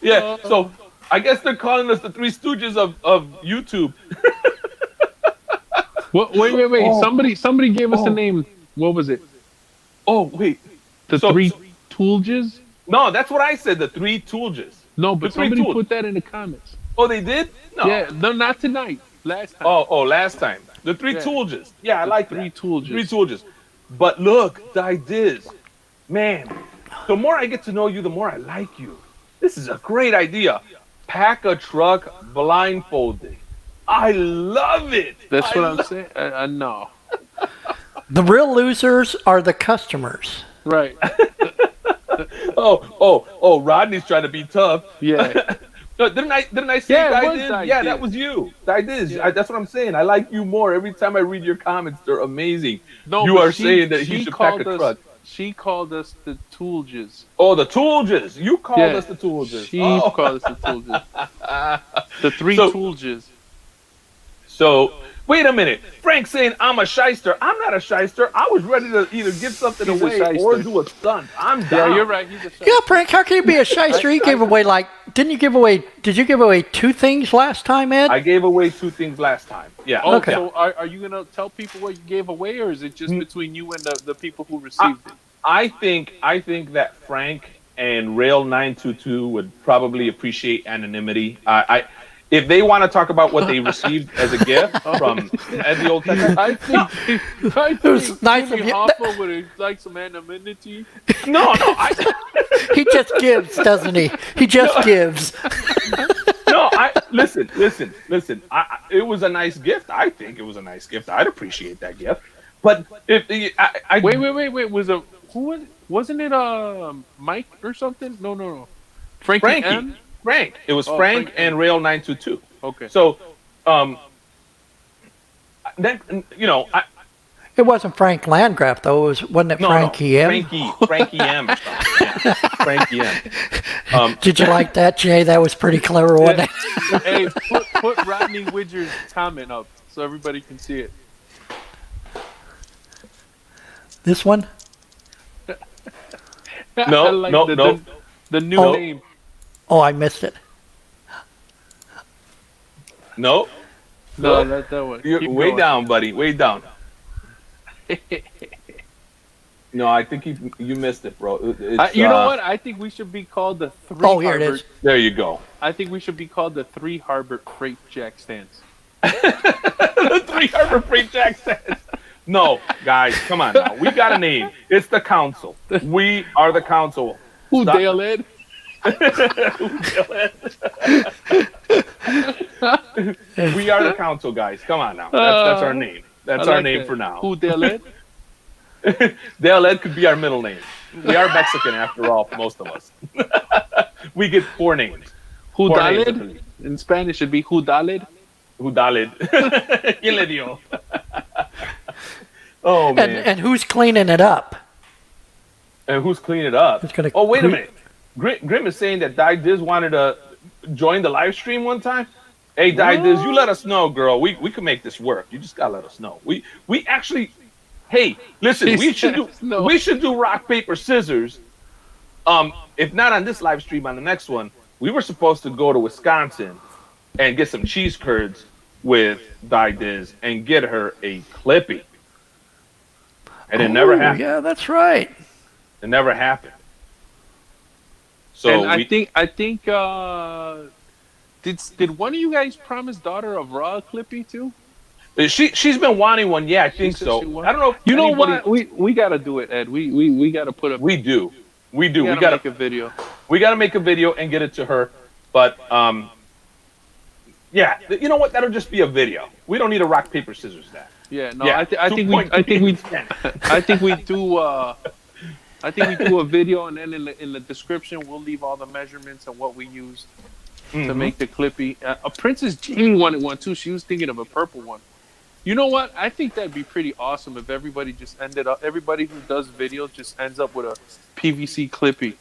Yeah, so I guess they're calling us the Three Stooges of YouTube. Wait. Oh. Somebody gave us a name. What was it? Oh, wait. The Three Toolges? No, that's what I said, the Three Toolges. No, but The Three somebody Tools. put that in the comments. Oh, they did? No. Yeah, no, not tonight. Last time. Oh, last time. The Three Yeah. Toolges. Yeah, I like Three that. Toolges. Three Toolges. But look, Diz, man, the more I get to know you, the more I like you. This is a great idea. Pack a truck blindfolded. I love it. That's what I'm saying. I know. The real losers are the customers. Right. Oh, Rodney's trying to be tough. Yeah. No, didn't I say Yeah, it Diz? was Diz. Yeah, that was you. Diz. Yeah. That's what I'm saying. I like you more. Every time I read your comments, they're amazing. No, you but are saying that he should pack a truck. She called us the Toolges. Oh, the Toolges. You called Yeah. us the Toolges. She Oh. called us the Toolges. The Three So- Toolges. So, wait a minute. Frank's saying I'm a shyster. I'm not a shyster. I was ready to either give something He's a away shyster. or do a stunt. I'm down. Yeah, you're right. He's a shyster. Yeah, Frank, how can you be a shyster? You gave away did you give away 2 things last time, Ed? I gave away 2 things last time. Yeah. Oh, Okay. so are you going to tell people what you gave away, or is it just between you and the people who received it? I think that Frank and Rail 922 would probably appreciate anonymity. If they want to talk about what they received as a gift from Ed the Old Tech Guy, I think It was nice Jimmy of you. Hoffa would like some anonymity. no. He just gives, doesn't he? He just gives. No, listen. It was a nice gift. I think it was a nice gift. I'd appreciate that gift. But if I Wait. Wasn't it Mike or something? No. Frankie. M? Frank. It was Oh, Frank Frank and Rail 922. Okay. So, then It wasn't Frank Landgraf, though. Wasn't it Frankie M? Frankie M. Or something. Yeah. Frankie M. Did you like that, Jay? That was pretty clever, wasn't it? Hey, put Rodney Widger's comment up so everybody can see it. This one? No, I like no. The new Oh. name. Oh, I missed it. No, No, that one. you're Keep way going. down, buddy. Way down. No, I think you missed it, bro. It's, You know what? I think we should be called the Three Oh, here it Harbor. is. There you go. I think we should be called the Three Harbor Freight Jack Stands. The 3 Harbor Freight Jack says. No, guys, come on now. We got a name. It's the Council. We are the Council. Who Stop. Dale Ed? We are the Council, guys. Come on now. That's our name. That's I our like name that. for now. Who Dale Ed? Dale Ed could be our middle name. We are Mexican after all, most of us. We get 4 names. Who Four names, I Daled? believe. In Spanish, it'd be Who Daled. Udalid. ¿Quién le dio? Oh, man. And who's cleaning it up? And who's cleaning it up? Who's gonna Oh, wait a clean- minute. Grim is saying that Diz wanted to join the live stream one time. Hey, Diz, you let us know, girl. We can make this work. You just gotta let us know. We actually. Hey, listen. She says no. We should do rock paper scissors. If not on this live stream, on the next one, we were supposed to go to Wisconsin and get some cheese curds with Diz and get her a clippy. And it never Oh, happened. Yeah, that's right. It never happened. So And I think did one of you guys promise daughter of Raw Clippy too? she's been wanting one. Yeah, I think said so. she wanted- I don't know. If You know anybody- what? We gotta do it, Ed. We gotta put up. We do. We gotta gotta. make a video. We got to make a video and get it to her. But yeah, you know what? That'll just be a video. We don't need a rock paper scissors that. Yeah, no, Yeah, I think we do a video, and then in the description we'll leave all the measurements and what we used to make the clippy. Princess Jamie wanted one too. She was thinking of a purple one. You know what? I think that'd be pretty awesome if everybody who does videos just ends up with a PVC clippy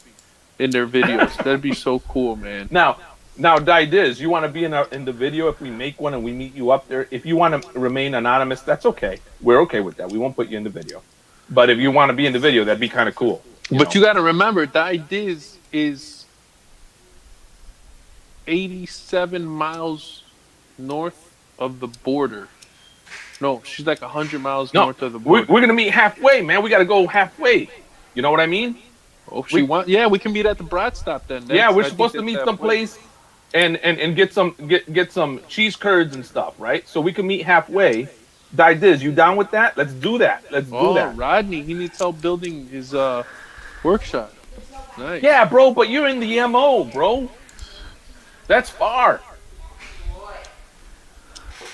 in their videos. That'd be so cool, man. Now, Didiz, you want to be in the video if we make one and we meet you up there? If you want to remain anonymous, that's okay. We're okay with that. We won't put you in the video. But if you want to be in the video, that'd be kind of cool. You got to remember, Didiz is 87 miles north of the border. No, she's like 100 miles north of the border. We're going to meet halfway, man. We got to go halfway. You know what I mean? Oh, we can meet at the Brat Stop then. We're supposed to meet someplace and get some cheese curds and stuff, right? So we can meet halfway. Didiz, you down with that? Let's do that. Do that. Rodney, he needs help building his workshop. Nice. Yeah, bro, but you're in the MO, bro. That's far.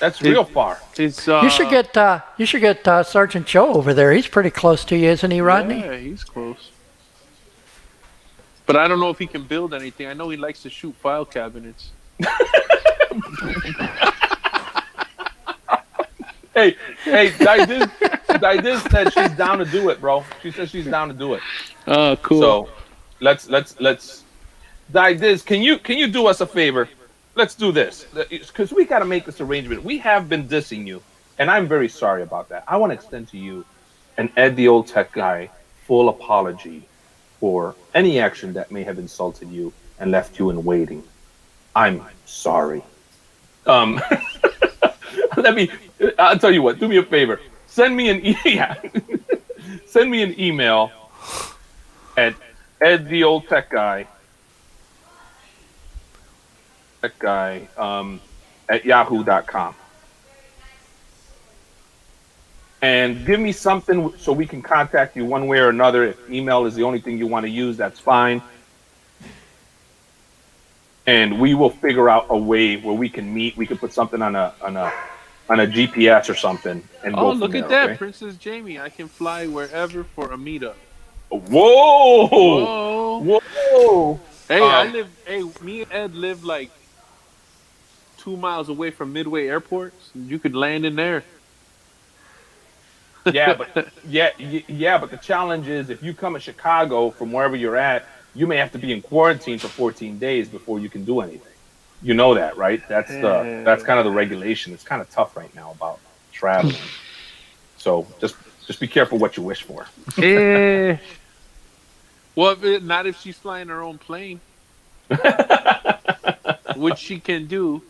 That's real far. You should get Sergeant Joe over there. He's pretty close to you, isn't he, Rodney? Yeah, he's close. But I don't know if he can build anything. I know he likes to shoot file cabinets. Hey, Didiz said she's down to do it, bro. She said she's down to do it. Oh, cool. So let's Didiz, can you do us a favor? Let's do this, because we got to make this arrangement. We have been dissing you, and I'm very sorry about that. I want to extend to you an Ed the Old Tech Guy full apology for any action that may have insulted you and left you in waiting. I'm sorry. I'll tell you what, do me a favor. Send me an email at EdTheOldTechGuy at yahoo.com. And give me something so we can contact you one way or another. If email is the only thing you want to use, that's fine. And we will figure out a way where we can meet. We can put something on a GPS or something. And oh, go look from at there, that, okay? Princess Jamie. I can fly wherever for a meetup. Whoa! Whoa! Whoa! Hey, me and Ed live like 2 miles away from Midway Airport. So you could land in there. Yeah, but the challenge is if you come to Chicago from wherever you're at, you may have to be in quarantine for 14 days before you can do anything. You know that, right? That's kind of the regulation. It's kind of tough right now about traveling. So just be careful what you wish for. Well, not if she's flying her own plane, which she can do.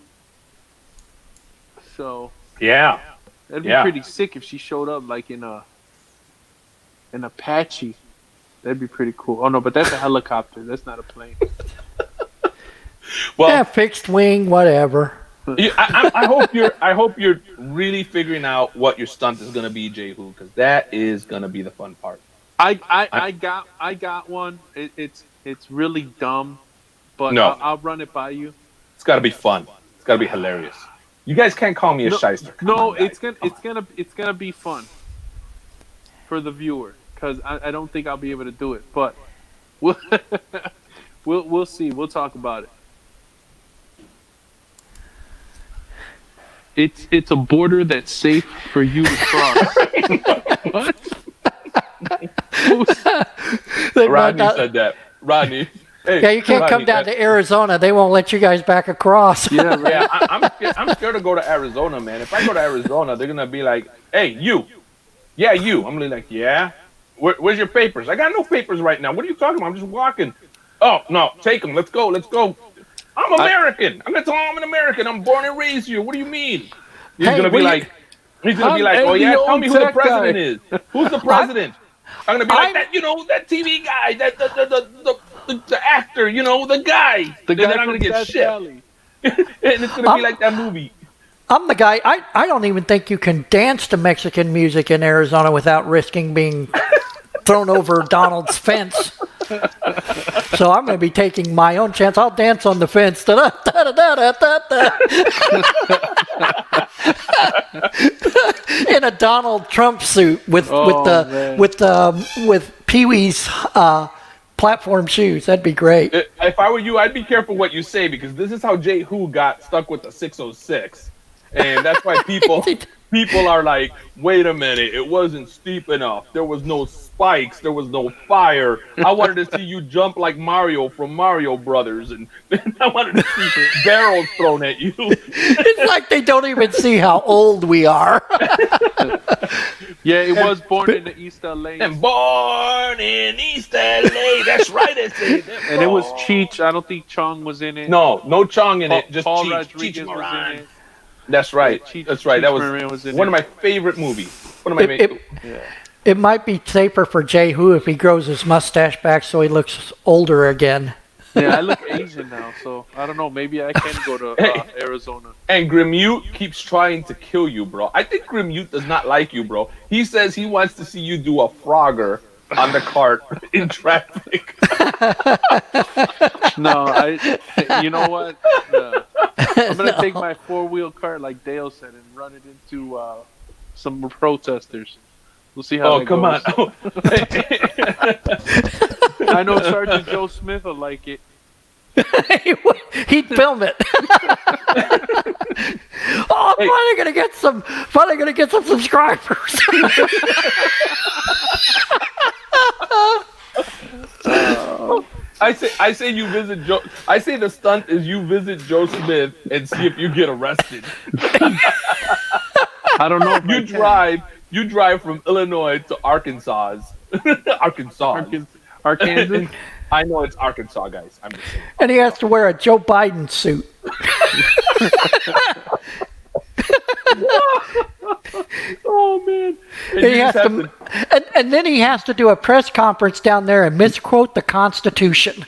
So Yeah. that'd be pretty sick if she showed up like in an Apache. That'd be pretty cool. Oh no, but that's a helicopter. That's not a plane. Well, Yeah, fixed wing, whatever. I hope you're really figuring out what your stunt is gonna be, Jehu, because that is gonna be the fun part. I got one. It's really dumb, but No. I'll run it by you. It's got to be fun. It's got to be hilarious. You guys can't call me a shyster. Come No, on, guys. it's gonna be fun for the viewer because I don't think I'll be able to do it, but we'll see. We'll talk about it. It's a border that's safe for you to cross. What? Rodney said that. Rodney. Hey, Yeah, you can't Rodney, come down to Arizona. They won't let you guys back across. Yeah, right. Yeah, I'm scared to go to Arizona, man. If I go to Arizona, they're gonna be like, "Hey, you." Yeah, you. I'm gonna be like, "Yeah." Where's your papers? I got no papers right now. What are you talking about? I'm just walking. Oh no, take them. Let's go. I'm American. I'm gonna tell him I'm an American. I'm born and raised here. What do you mean? He's gonna be like, "Oh yeah, tell me who the president is. Who's the president?" I'm gonna be like that. You know, that TV guy, that the actor. You know, the guy. The guy and then I'm from gonna get Death shit. Valley. And it's gonna be like that movie. I'm the guy. I don't even think you can dance to Mexican music in Arizona without risking being thrown over Donald's fence. So I'm going to be taking my own chance. I'll dance on the fence. In a Donald Trump suit with Pee Wee's platform shoes. That'd be great. If I were you, I'd be careful what you say, because this is how Jehu got stuck with the 606, and that's why people are like, wait a minute, it wasn't steep enough. There was no spikes. There was no fire. I wanted to see you jump like Mario from Mario Brothers, and I wanted to see barrels thrown at you. It's like they don't even see how old we are. Yeah, it was born in the East LA. And born in East LA. That's right. And it was Cheech. I don't think Chong was in it. No Chong in it. Just Paul Cheech. Rodriguez Cheech was Moran. in it. That's right. That's right. That Moran was in one it. of my favorite movies. One of my It might be safer for Jehu if he grows his mustache back so he looks older again. Yeah, I look Asian now, so I don't know. Maybe I can go to Arizona. And Grimute keeps trying to kill you, bro. I think Grimute does not like you, bro. He says he wants to see you do a Frogger on the cart in traffic. No, you know what? I'm going to take my 4-wheel cart, like Dale said, and run it into some protesters. We'll see how that come goes. On. I know Sergeant Joe Smith will like it. He'd film it. Oh, I'm finally gonna get some subscribers. I say you visit Joe. I say the stunt is you visit Joe Smith and see if you get arrested. I don't know. If You drive from Illinois to Arkansas. Arkansas. I know it's Arkansas, guys. I'm just saying. And he has to wear a Joe Biden suit. Oh man! And then he has to do a press conference down there and misquote the Constitution.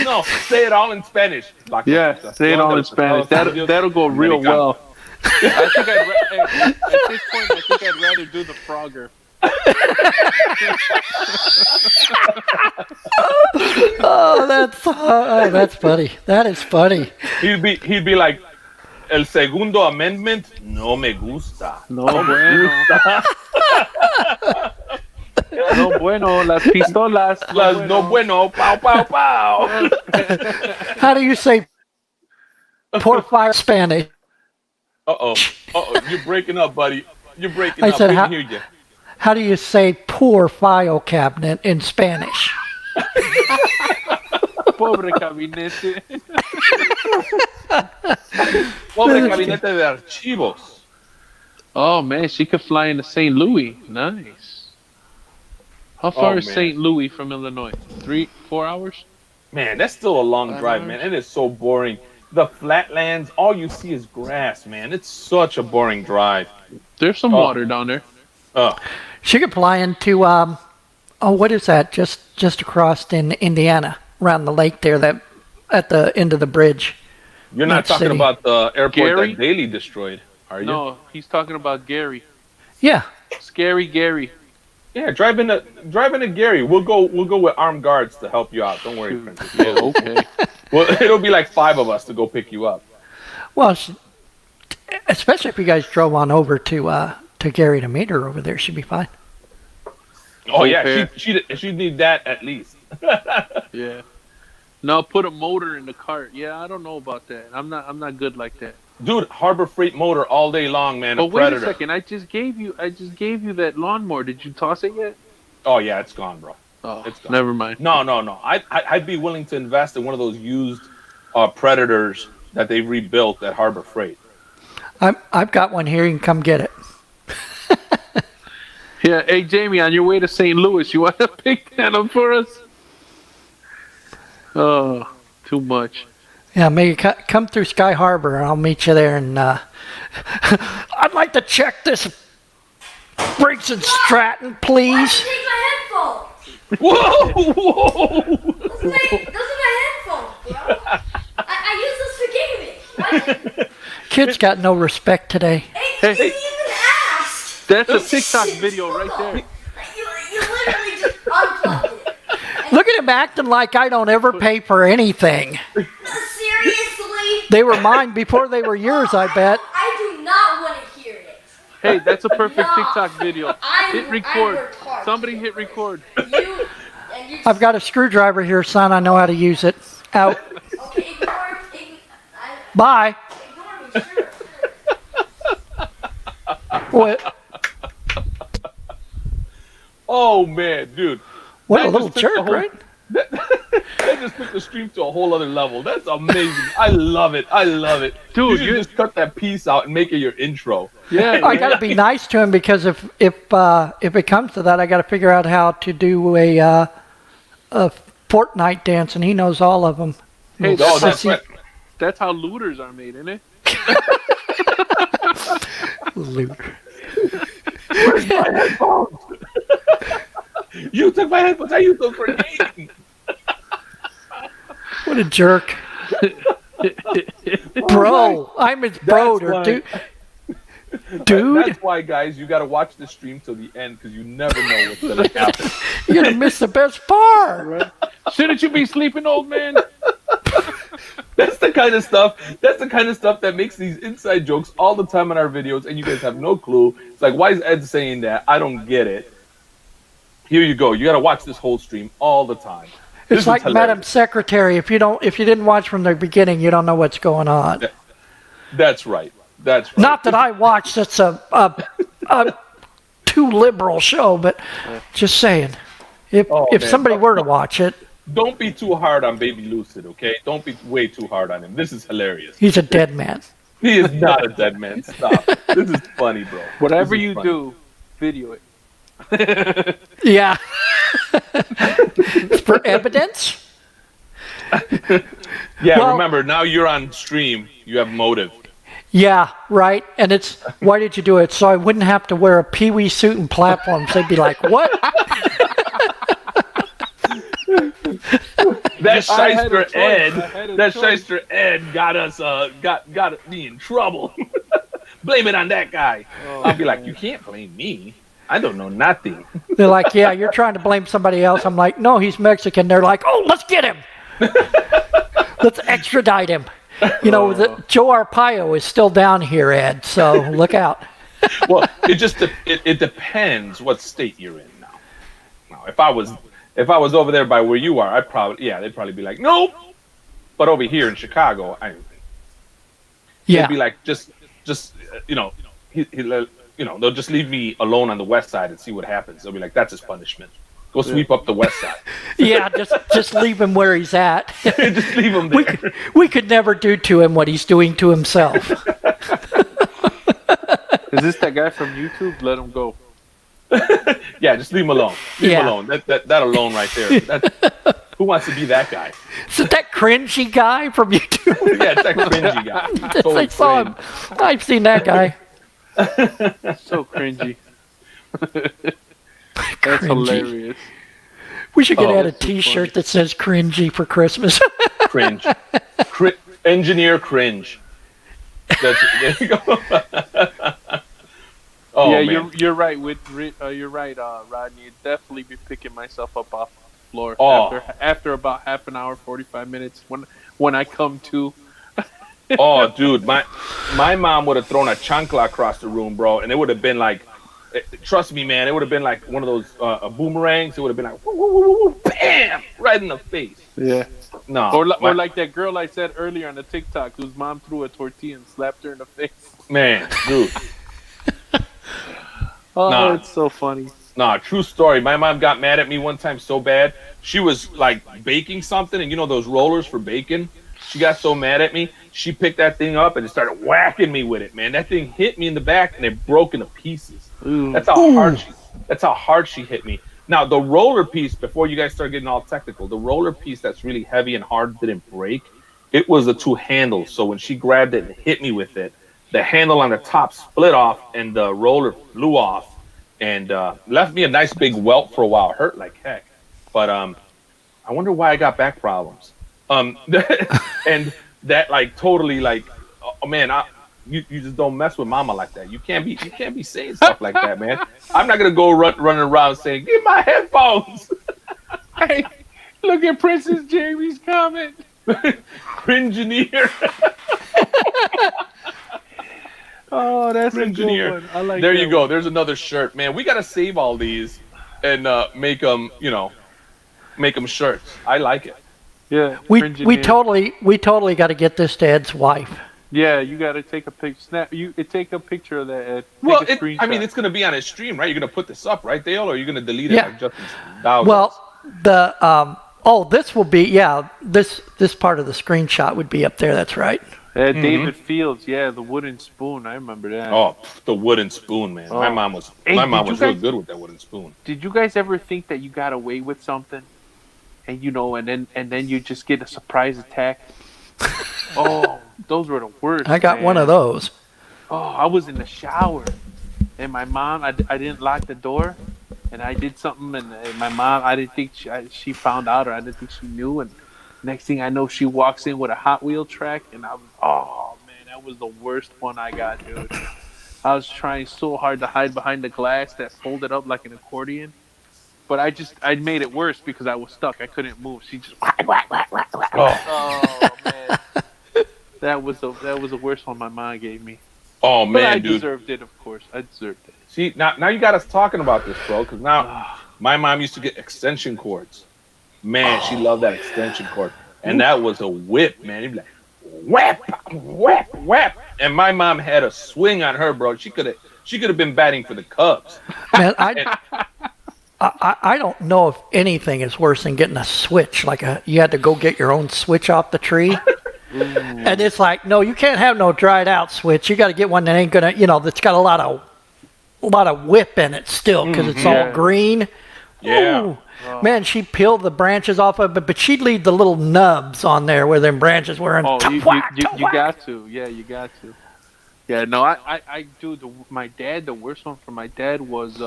No, say it all in Spanish. Yeah, say it all in Spanish. That'll go real well. I think at this point, I think I'd rather do the Frogger. That's funny. That is funny. He'd be like, El segundo amendment no me gusta. No bueno. No bueno, las pistolas. No bueno, pow, pow, pow. How do you say poor fire Spanish? Uh-oh, you're breaking up, buddy. You're breaking I up. said, I didn't hear you. How do you say poor file cabinet in Spanish? Pobre gabinete. Pobre gabinete de archivos. Oh man, she could fly into St. Louis. Nice. How far is St. Louis from Illinois? 3-4 hours? Man, that's still a long drive, man. It is so boring. The flatlands, all you see is grass, man. It's such a boring drive. There's some water down there. She could fly into what is that? Just across in Indiana, around the lake there, that at the end of the bridge. You're not talking about the airport that Daley destroyed, are you? No, he's talking about Gary. Yeah. Scary Gary. Yeah, drive into Gary. We'll go with armed guards to help you out. Don't worry, Princess. Yeah, okay. Well, it'll be like 5 of us to go pick you up. Well, especially if you guys drove on over to Gary to meet her over there, she'd be fine. Oh yeah, she'd need that at least. Yeah. No, put a motor in the cart. Yeah, I don't know about that. I'm not good like that. Dude, Harbor Freight motor all day long, man. But wait Predator. a second, I just gave you that lawnmower. Did you toss it yet? Oh yeah, it's gone, bro. Oh, it's gone. Never mind. No. I'd be willing to invest in one of those used Predators that they rebuilt at Harbor Freight. I've got one here. You can come get it. Yeah, hey Jamie, on your way to St. Louis, you want to pick that up for us? Oh, too much. Yeah, maybe come through Sky Harbor, and I'll meet you there. And I'd like to check this Briggs and Stratton, please. Take my headphones. Whoa! Those are my headphones, bro. I use those for gaming. Kids got no respect today. Hey, you didn't even ask. That's a TikTok video right there. You literally just unplugged am acting like I don't ever pay for anything. Seriously? They were mine before they were yours, I bet. I do not want to hear it. Hey, that's a perfect No. TikTok video. Hit record. worked hard Somebody to hit get rid of record. You and you. I've got a screwdriver here, son. I know how to use it. Out. Okay, Bye. ignore me, sure. What? Oh man, dude. What a That little just took the jerk, whole- right? That just took the stream to a whole other level. That's amazing. I love it. I love it. Dude, you should just cut that piece out and make it your intro. Yeah, I got to be nice to him because if it comes to that, I got to figure out how to do a Fortnite dance, and he knows all of them. Hey, Oh, that's right. that's how looters are made, isn't it? Looter. Where's my headphones? You took my headphones. I used them for gaming. What a jerk. Bro, I'm his bro, That's why- dude. Dude, That's why, guys, you got to watch the stream till the end because you never know what's going to happen. you're gonna miss the best part. Right? Shouldn't you be sleeping, old man? That's the kind of stuff. That's the kind of stuff that makes these inside jokes all the time in our videos, and you guys have no clue. It's like, why is Ed saying that? I don't get it. Here you go. You got to watch this whole stream all the time. This It's is like hilarious. Madam Secretary. If you didn't watch from the beginning, you don't know what's going on. That's right. That's right. Not that I watched. It's a too liberal show, but just saying. If Oh, if man. somebody were to watch it, Don't be too hard on Baby Lucid, okay? Don't be way too hard on him. This is hilarious. he's a dead man. He is not a dead man. Stop. This is funny, bro. Whatever This is you funny. do, video it. Yeah. For evidence. Yeah, Well- remember, now you're on stream. You have motive. Yeah, right. And it's why did you do it? So I wouldn't have to wear a pee-wee suit and platforms. They'd be like, "What?" That I had a shyster choice. I had Ed, a that choice. shyster Ed got us, got me in trouble. Blame it on that guy. I'll be like, you can't blame me. I don't know nothing. They're like, "Yeah, you're trying to blame somebody else." I'm like, "No, he's Mexican." They're like, "Oh, let's get him. Let's extradite him." You know, Joe Arpaio is still down here, Ed. So look out. Well, it depends what state you're in now. Now, if I was over there by where you are, they'd probably be like, nope. But over here in Chicago, Yeah. they'd be like, just they'll just leave me alone on the west side and see what happens. They'll be like, that's his punishment. Go sweep up the west side. Yeah, just leave him where he's at. Just leave him there. We could never do to him what he's doing to himself. Is this that guy from YouTube? Let him go. Yeah, just leave him alone. Leave Yeah. him alone. That alone right there. Who wants to be that guy? Is it that cringy guy from YouTube? Yeah, it's that cringy guy. Yes, Total I saw him. cringe. I've seen that guy. So cringy. That's Cringy. hilarious. We should get Oh, out a that's so T-shirt funny. that says "cringy" for Christmas. Cringe. Engineer cringe. There you go. Oh, Yeah, man. you're right. You're right, Rodney. I'd definitely be picking myself up off the floor Oh. after about half an hour, 45 minutes when I come to. Oh, dude, my mom would have thrown a chancla across the room, bro, and it would have been like, trust me, man, it would have been like one of those boomerangs. It would have been like, woo, woo, woo, woo, bam, right in the face. Yeah. No, Or my- like that girl I said earlier on the TikTok whose mom threw a tortilla and slapped her in the face. man, dude. Oh, Nah. it's so funny. Nah, true story. My mom got mad at me one time so bad. She was like baking something, and you know those rollers for baking? She got so mad at me, she picked that thing up and started whacking me with it, man. That thing hit me in the back and it broke into pieces. Ooh. That's how hard she hit me. Now, the roller piece, before you guys start getting all technical, the roller piece that's really heavy and hard didn't break. It was the two handles. So when she grabbed it and hit me with it, the handle on the top split off and the roller flew off and left me a nice big welt for a while. Hurt like heck. But I wonder why I got back problems. And that like totally like, oh man, you just don't mess with mama like that. You can't be saying stuff like that, man. I'm not gonna go running around saying, "Get my headphones." Hey, look at Princess Jamie's comment. Cringineer. Oh, that's a Cringineer. good one. I like There that you go. one. There's another shirt, man. We gotta save all these and make them, make them shirts. I like it. Yeah, We Cringineer. totally got to get this to Ed's wife. Yeah, you got to take a picture. Take a picture of that. Ed. Well, take a screenshot. I mean, it's gonna be on his stream, right? You're gonna put this up, right, Dale, or you're gonna delete it Yeah. like Justin Dowd Well, does? the this will be this part of the screenshot would be up there. That's right. David Fields, yeah, the wooden spoon. I remember that. Oh, the wooden spoon, man. My Oh. mom was Hey, my mom did you was real guys- good with that wooden spoon. Did you guys ever think that you got away with something, and and then you just get a surprise attack? Oh, those were the worst. I got one of those. Oh, I was in the shower, and my mom, I didn't lock the door, and I did something, and my mom, I didn't think she found out, or I didn't think she knew, and next thing I know, she walks in with a Hot Wheel track, and oh man, that was the worst one I got, dude. I was trying so hard to hide behind the glass that folded up like an accordion, but I made it worse because I was stuck. I couldn't move. She just oh man, that was the worst one my mom gave me. Oh But man, I dude. deserved it, of course. I deserved it. See, now you got us talking about this, bro. Because now my mom used to get extension cords. Man, she loved that extension cord, and that was a whip, man. He'd be like, whip, whip, whip, and my mom had a swing on her, bro. She could have been batting for the Cubs. Man, I don't know if anything is worse than getting a switch. You had to go get your own switch off the tree. And it's like, no, you can't have no dried out switch. You got to get one that ain't gonna, that's got a lot of whip in it still because it's all Yeah. green. Yeah. Ooh. Man, she peeled the branches off of it, but she'd leave the little nubs on there where them branches were. And Oh, you twhack. got to. Yeah, you got to. Yeah, no, I do. My dad, the worst one for my dad was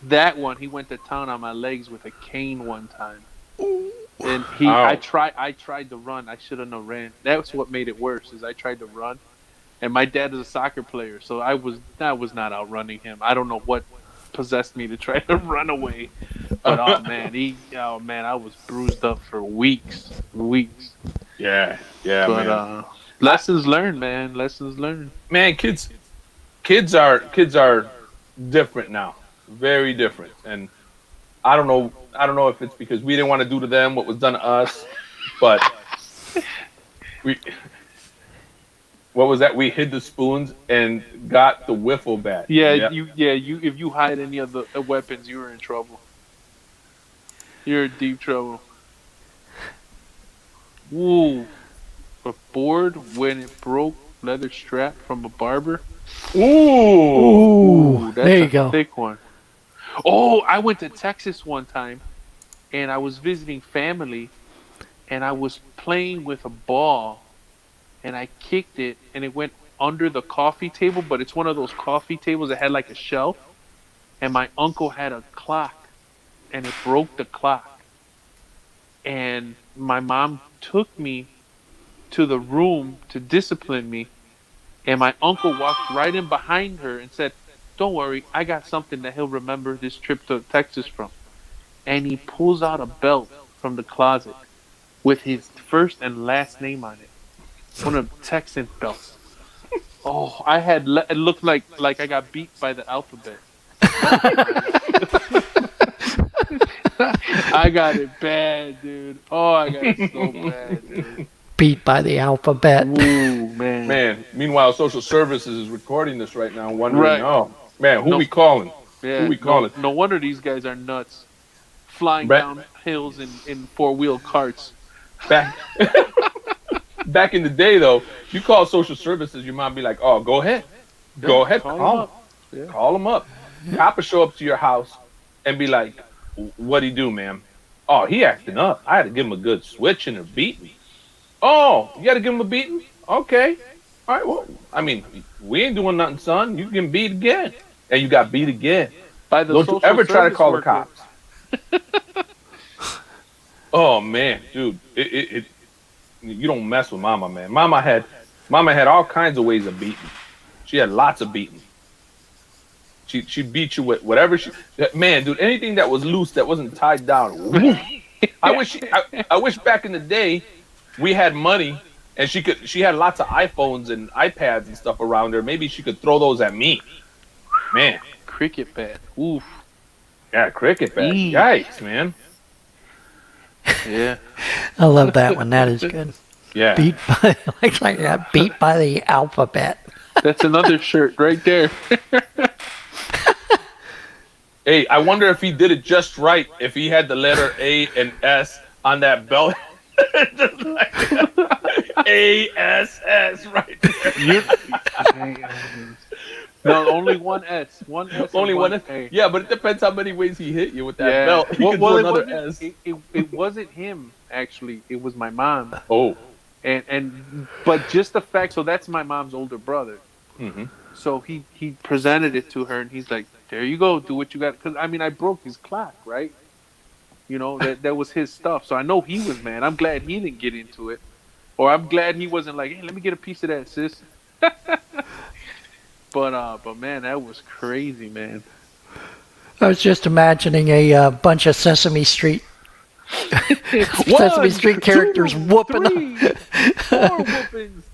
that one. He went to town on my legs with a cane one time. And I tried to run. I should have not ran. That's what made it worse. Is I tried to run, and my dad is a soccer player, so I was not outrunning him. I don't know what possessed me to try to run away, but oh man, I was bruised up for weeks. Yeah, But man. lessons learned, man. Lessons learned. Man, kids are different now, very different, and I don't know if it's because we didn't want to do to them what was done to us, but what was that? We hid the spoons and got the wiffle bat. Yeah, you. If you hide any of the weapons, you were in trouble. You're in deep trouble. Ooh, a board when it broke, leather strap from a barber. Ooh, That's there you a go. thick one. Oh, I went to Texas one time, and I was visiting family, and I was playing with a ball, and I kicked it, and it went under the coffee table, but it's one of those coffee tables that had like a shelf, and my uncle had a clock, and it broke the clock. And my mom took me to the room to discipline me, and my uncle walked right in behind her and said, "Don't worry, I got something that he'll remember this trip to Texas from." And he pulls out a belt from the closet with his first and last name on it. One of the Texan belts. Oh, it looked like I got beat by the alphabet. I got it bad, dude. Oh, I got it so bad, dude. Beat by the alphabet. Ooh, man. Man, meanwhile, social services is recording this right now, wondering, Right. oh man, who No. we calling? Yeah, Who we calling? No wonder these guys are nuts. Flying Right. down hills in four-wheel carts. Back back in the day, though, you call social services, your mom be like, "Oh, go ahead, go ahead, call call 'em them, up. Yeah. call them up." Cop will show up to your house and be like, "What'd he do, ma'am?" "Oh, he acting up. I had to give him a good switch and a beating." "Oh, you got to give him a beating? Okay, all right. Well, I mean, we ain't doing nothing, son. You can beat again, and you got beat again. By the Don't you social ever try to service call the worker. cops." Oh man, dude, you don't mess with Mama, man. Mama had all kinds of ways of beating. She had lots of beating. She beat you with whatever man, dude, anything that was loose that wasn't tied down, I wish back in the day we had money and she had lots of iPhones and iPads and stuff around her. Maybe she could throw those at me. Man, Cricket bat. Oof. yeah, cricket bat. Eee. Yikes, man. Yeah. I love that one. That is good. Yeah. Beat by like that. Beat by the alphabet. That's another shirt right there. Hey, I wonder if he did it just right. If he had the letter A and S on that belt, just like ASS right there. No, only one S. One S. Only and one S. A. Yeah, but it depends how many ways he hit you with that Yeah. belt. He could do another S. It wasn't him actually. It was my mom. Oh. But just the fact. So that's my mom's older brother. Mm-hmm. So he presented it to her, and he's like, "There you go, do what you got." Because I mean, I broke his clock, right? You know that was his stuff. So I know he was mad. I'm glad he didn't get into it, or I'm glad he wasn't like, "Hey, let me get a piece of that, sis." But man, that was crazy, man. I was just imagining a bunch of Sesame Street Sesame Street characters whooping three, 4 whoopings.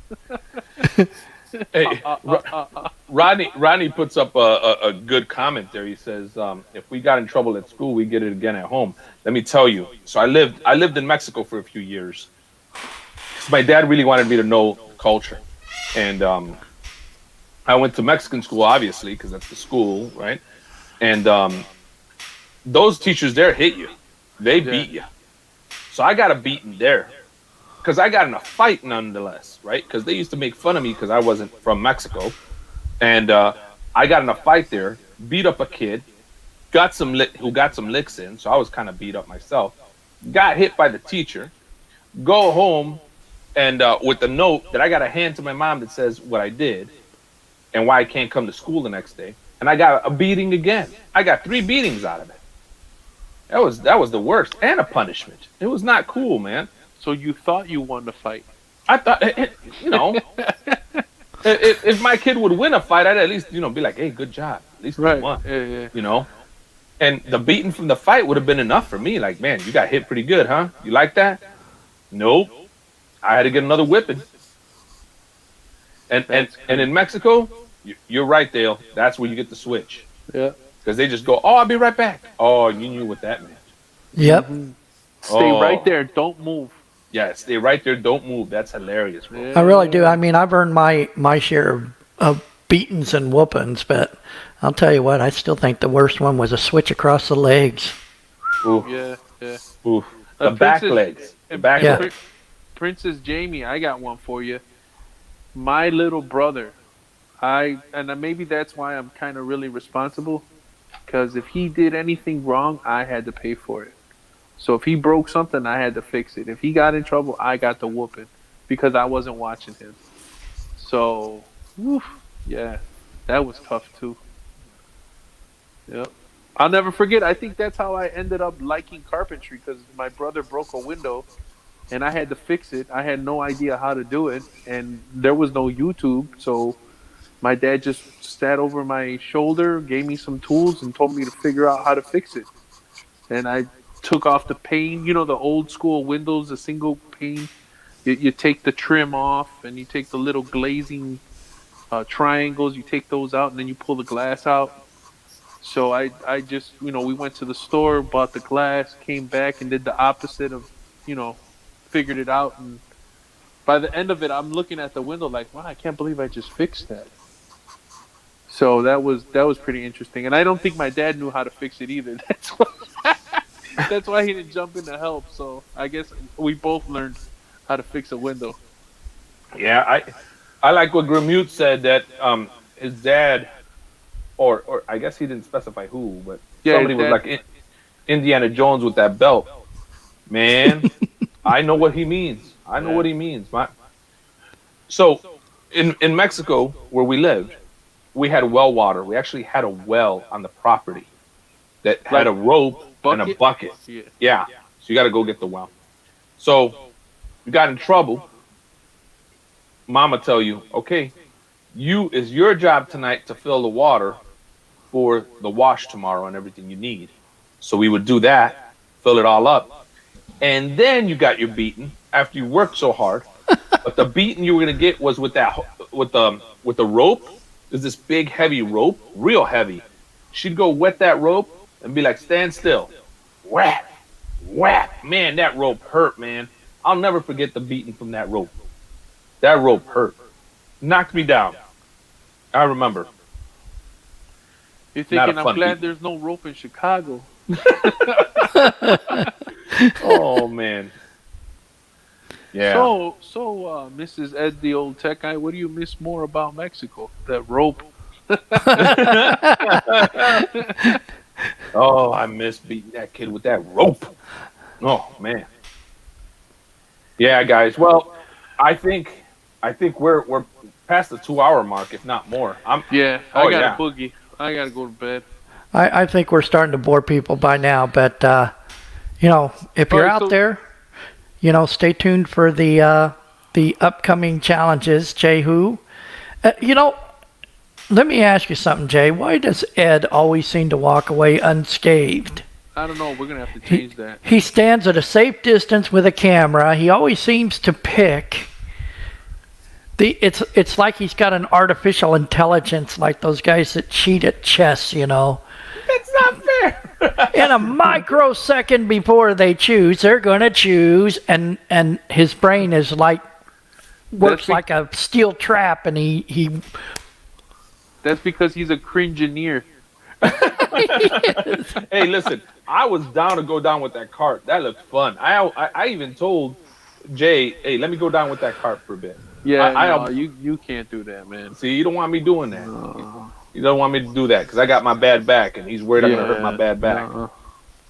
Hey, Rodney puts up a good comment there. He says, "If we got in trouble at school, we get it again at home." Let me tell you. So I lived in Mexico for a few years. My dad really wanted me to know culture, and I went to Mexican school, obviously, because that's the school, right? And those teachers there hit you. They beat you. So I got a beating there. Because I got in a fight nonetheless, right? Because they used to make fun of me because I wasn't from Mexico. And I got in a fight there, beat up a kid, who got some licks in, so I was kind of beat up myself. Got hit by the teacher, go home, and with a note that I got to hand to my mom that says what I did and why I can't come to school the next day. And I got a beating again. I got 3 beatings out of it. That was the worst, and a punishment. It was not cool, man. So you thought you won the fight? I thought, you know, if my kid would win a fight, I'd at least, be like, hey, good job. At least you won, Yeah. you know. And the beating from the fight would have been enough for me. Like, man, you got hit pretty good, huh? You like that? Nope. I had to get another whipping. And in Mexico, you're right, Dale. That's where you get the switch. Yeah. Because they just go, oh, I'll be right back. Oh, you knew what that meant. Yep. Stay right there. Don't move. Yeah, stay right there. Don't move. That's hilarious, bro. Yeah. I really do. I mean, I've earned my share of beatings and whoopings, but I'll tell you what, I still think the worst one was a switch across the legs. Ooh. Yeah. Ooh. The back legs. The back Yeah. legs. Princess Jamie, I got one for you. My little brother, and maybe that's why I'm kind of really responsible, because if he did anything wrong, I had to pay for it. So if he broke something, I had to fix it. If he got in trouble, I got the whooping because I wasn't watching him. So, yeah, that was tough too. Yep. I'll never forget. I think that's how I ended up liking carpentry, because my brother broke a window and I had to fix it. I had no idea how to do it, and there was no YouTube. So my dad just sat over my shoulder, gave me some tools, and told me to figure out how to fix it. And I took off the pane, the old school windows, the single pane. You take the trim off, and you take the little glazing triangles, you take those out, and then you pull the glass out. So I just, we went to the store, bought the glass, came back and did the opposite of, figured it out. And by the end of it, I'm looking at the window like, wow, I can't believe I just fixed that. So that was pretty interesting. And I don't think my dad knew how to fix it either. That's why he didn't jump in to help. So I guess we both learned how to fix a window. Yeah, I like what Grimute said, that his dad, or I guess he didn't specify who, but somebody was like Indiana Jones with that belt. Man, I know what he means. I know what he means. So in Mexico, where we lived, we had well water. We actually had a well on the property that had a rope and a bucket. Yeah. So you got to go get the well. So you got in trouble. Mama tell you, okay, it's your job tonight to fill the water for the wash tomorrow and everything you need. So we would do that, fill it all up. and then you got your beating after you worked so hard. But the beating you were gonna get was with the rope. There's this big heavy rope, real heavy. She'd go wet that rope and be like, stand still. Whap, whap. Man, that rope hurt, man. I'll never forget the beating from that rope. That rope hurt. Knocked me down. I remember. You're Not a thinking, I'm fun glad beat. there's no rope in Chicago. Oh, man. Yeah. So, Mrs. Ed, the old tech guy, what do you miss more about Mexico? That rope. Oh, I miss beating that kid with that rope. Oh, man. Yeah, guys. Well, I think we're past the 2-hour mark, if not more. Yeah, Oh, I got yeah. a boogie. I gotta go to bed. I think we're starting to bore people by now, but if you're Alright, out so- there, stay tuned for the upcoming challenges. Jehu, let me ask you something, Jay. Why does Ed always seem to walk away unscathed? I don't know. We're gonna have to change that. He stands at a safe distance with a camera. He always seems to pick. It's like he's got an artificial intelligence, like those guys that cheat at chess. It's not fair. In a microsecond before they choose, they're gonna choose, and his brain is works That's like a steel trap, and he That's because he's a cringineer. Hey, listen. I was down to go down with that cart. That looked fun. I even told Jay, hey, let me go down with that cart for a bit. Yeah, you can't do that, man. See, you don't want me doing that. You don't want me to do that because I got my bad back, and he's worried I'm gonna hurt my bad back.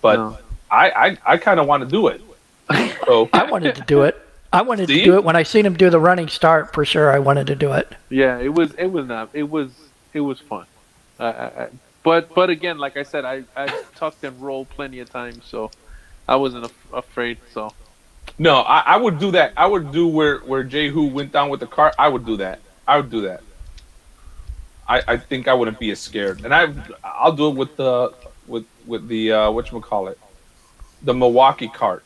But no. I kind of want to do it. So I wanted to do it. I wanted See? to do it when I seen him do the running start. For sure, I wanted to do it. Yeah, it was fun. But again, like I said, I tucked and rolled plenty of times, so I wasn't afraid. So no, I would do that. I would do where Jehu went down with the cart. I would do that. I would do that. I think I wouldn't be as scared, and I'll do it with the whatchamacallit, the Milwaukee cart.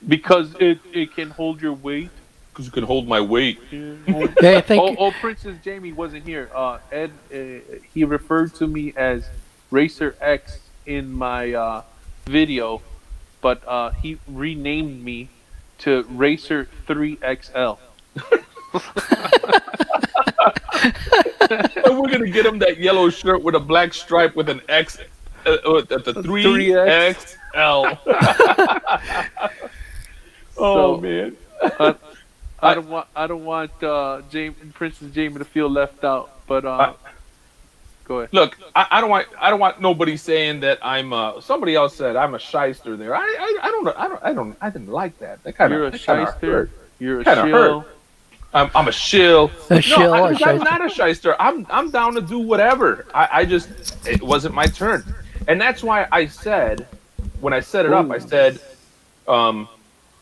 because it can hold your weight. Because you can hold my weight. Yeah, I think. Princess Jamie wasn't here. Ed, he referred to me as Racer X in my video, but he renamed me to Racer 3XL. And we're gonna get him that yellow shirt with a black stripe with an X at the 3XL. Oh So- man. I don't want Princess Jamie to feel left out. But go ahead. Look, I don't want nobody saying that I'm. Somebody else said I'm a shyster. There, I didn't like that. That kind of. You're a shyster. You're a Kinda shill. hurt. I'm a shill. A shill, a I'm shyster. not a shyster. I'm down to do whatever. It wasn't my turn, and that's why I said when I set it up, I said,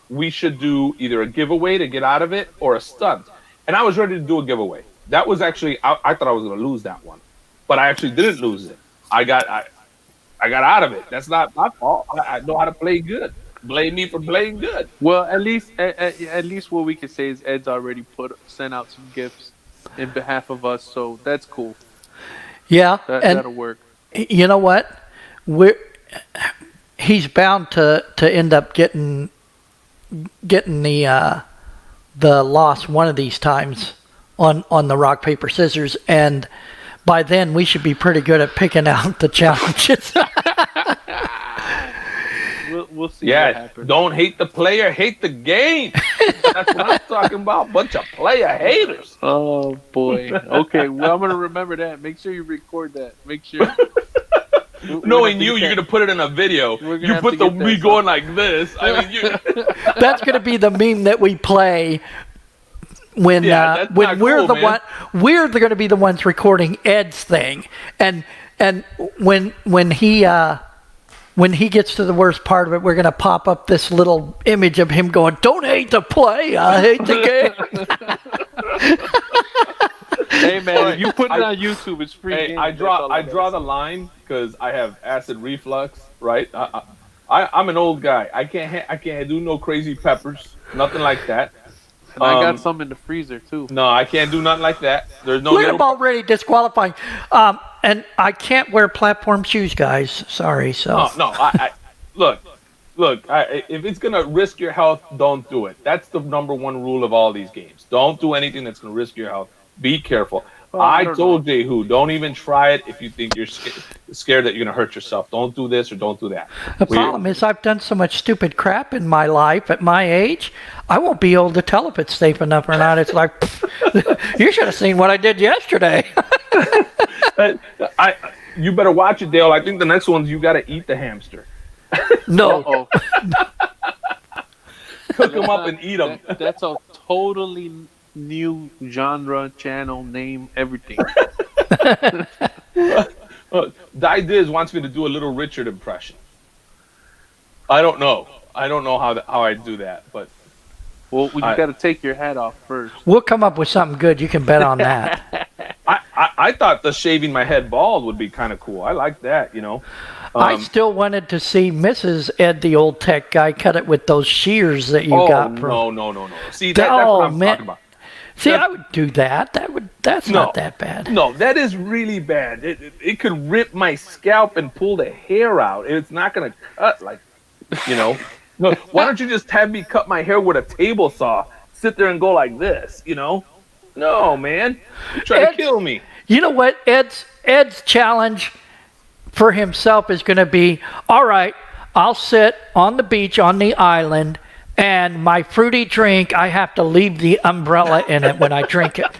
we should do either a giveaway to get out of it or a stunt, and I was ready to do a giveaway. That was actually I thought I was going to lose that one, but I actually didn't lose it. I got out of it. That's not my fault. I know how to play good. Blame me for playing good. Well, at least what we can say is Ed's already sent out some gifts in behalf of us, so that's cool. Yeah, and That'll work. you know what? He's bound to end up getting the loss one of these times on the rock paper scissors, and by then we should be pretty good at picking out the challenges. We'll see what Yeah, happens. don't hate the player, hate the game. That's what I'm talking about. Bunch of player haters. Oh boy. Okay, well I'm gonna remember that. Make sure you record that. Make sure. Knowing you're gonna put it in a video. We're gonna You have put to the get that me song. going like this. I mean, That's going to be the meme that we play when Yeah, that's when not we're cool, the man. we're going to be the ones recording Ed's thing, and when he gets to the worst part of it, we're going to pop up this little image of him going, "Don't hate the play, I hate the game." Hey man, if you put it on YouTube, it's free. hey, game. I That's all draw that the line because I have acid reflux. Right. I'm an old guy. I can't do no crazy peppers. Nothing like that. And I got some in the freezer too. No, I can't do nothing like that. There's no Look, I'm little. already disqualifying. And I can't wear platform shoes, guys. Sorry. So. No. I look. If it's gonna risk your health, don't do it. That's the number one rule of all these games. Don't do anything that's gonna risk your health. Be careful. I told Jehu, don't even try it if you think you're scared that you're gonna hurt yourself. Don't do this or don't do that. The problem is I've done so much stupid crap in my life at my age, I won't be able to tell if it's safe enough or not. It's like, you should have seen what I did yesterday. You better watch it, Dale. I think the next one's you gotta eat the hamster. No. Cook them up and eat them. That's a totally new genre, channel, name, everything. Diz wants me to do a little Richard impression. I don't know how I do that, but Well, you got to take your hat off first. We'll come up with something good. You can bet on that. I thought the shaving my head bald would be kind of cool. I like that, I still wanted to see Mrs. Ed, the old tech guy, cut it with those shears that you got from. No. See, that's what I'm talking about. See, I would do that. That's not that bad. No, that is really bad. It could rip my scalp and pull the hair out. It's not going to cut No, why don't you just have me cut my hair with a table saw? Sit there and go like this, No, man. You're trying to kill me. You know what? Ed's challenge for himself is going to be, all right, I'll sit on the beach on the island, and my fruity drink, I have to leave the umbrella in it when I drink it.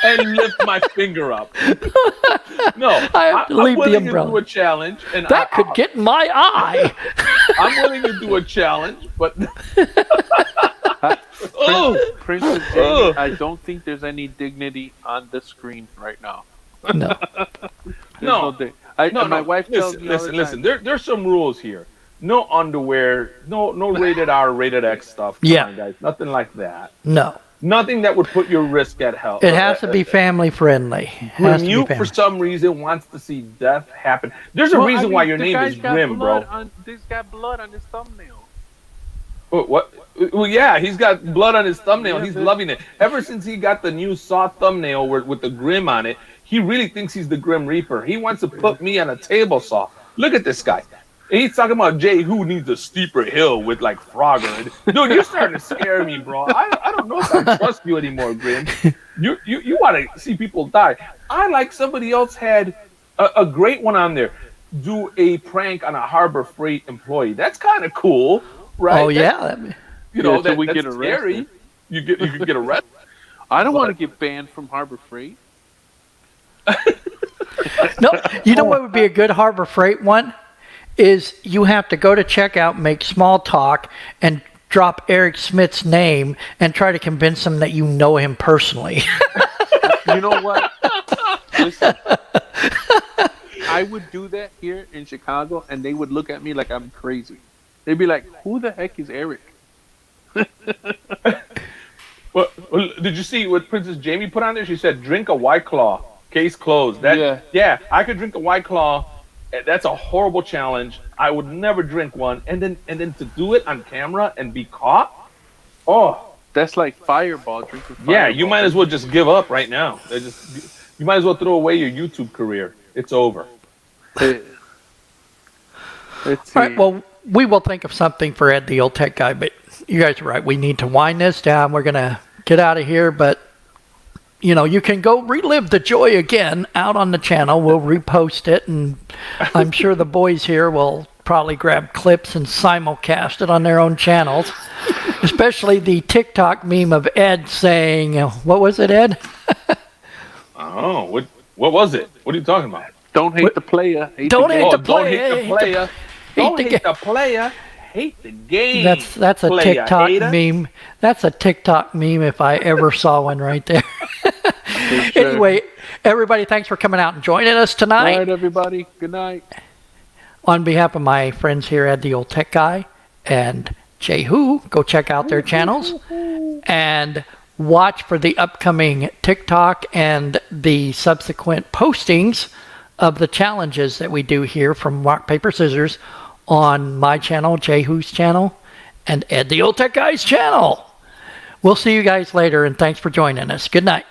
And lift my finger up. No, I have to leave the umbrella. To do a challenge, and that could get in my eye. I'm willing to do a challenge, but Princess Jamie, I don't think there's any dignity on the screen right now. No. My wife tells me listen. There's some rules here. No underwear. No rated R, rated X stuff. Come on, guys. Nothing like that. No. Nothing that would put your risk at health. It has to be family friendly. When you, for some reason, wants to see death happen, there's a reason why your name is Grim, bro. He's got blood on his thumbnail. What? Well, yeah, he's got blood on his thumbnail. He's loving it. Ever since he got the new Saw thumbnail with the Grim on it, he really thinks he's the Grim Reaper. He wants to put me on a table saw. Look at this guy. He's talking about Jay who needs a steeper hill with like Frogger. Dude, you're starting to scare me, bro. I don't know if I trust you anymore, Grim. You want to see people die. I like somebody else had a great one on there. Do a prank on a Harbor Freight employee. That's kind of cool, right? Oh, yeah. That's get scary. arrested. You could get arrested. I don't want to get banned from Harbor Freight. No, you know what would be a good Harbor Freight one? Is you have to go to checkout, make small talk, and drop Eric Smith's name and try to convince him that you know him personally. You know what? Listen, I would do that here in Chicago, and they would look at me like I'm crazy. They'd be like, "Who the heck is Eric?" Well, did you see what Princess Jamie put on there? She said, "Drink a White Claw. Case closed." Yeah, I could drink a White Claw. That's a horrible challenge. I would never drink one, and then to do it on camera and be caught. Oh, that's like Fireball drinking. Yeah, you might as well just give up right now. You might as well throw away your YouTube career. It's over. All right. Well, we will think of something for Ed, the old tech guy. But you guys are right. We need to wind this down. We're gonna get out of here, but. You can go relive the joy again out on the channel. We'll repost it, and I'm sure the boys here will probably grab clips and simulcast it on their own channels, especially the TikTok meme of Ed saying, what was it, Ed? Oh, what was it? What are you talking about? Don't hate the player. Don't hate the player. Don't hate the player. Hate the game. That's a TikTok meme. That's a TikTok meme if I ever saw one right there. Sure. Anyway, everybody, thanks for coming out and joining us tonight. All right, everybody. Good night. On behalf of my friends here at The Old Tech Guy and Jehu, go check out their channels and watch for the upcoming TikTok and the subsequent postings of the challenges that we do here from Rock, Paper, Scissors on my channel, Jehu's channel, and Ed the Old Tech Guy's channel. We'll see you guys later, and thanks for joining us. Good night.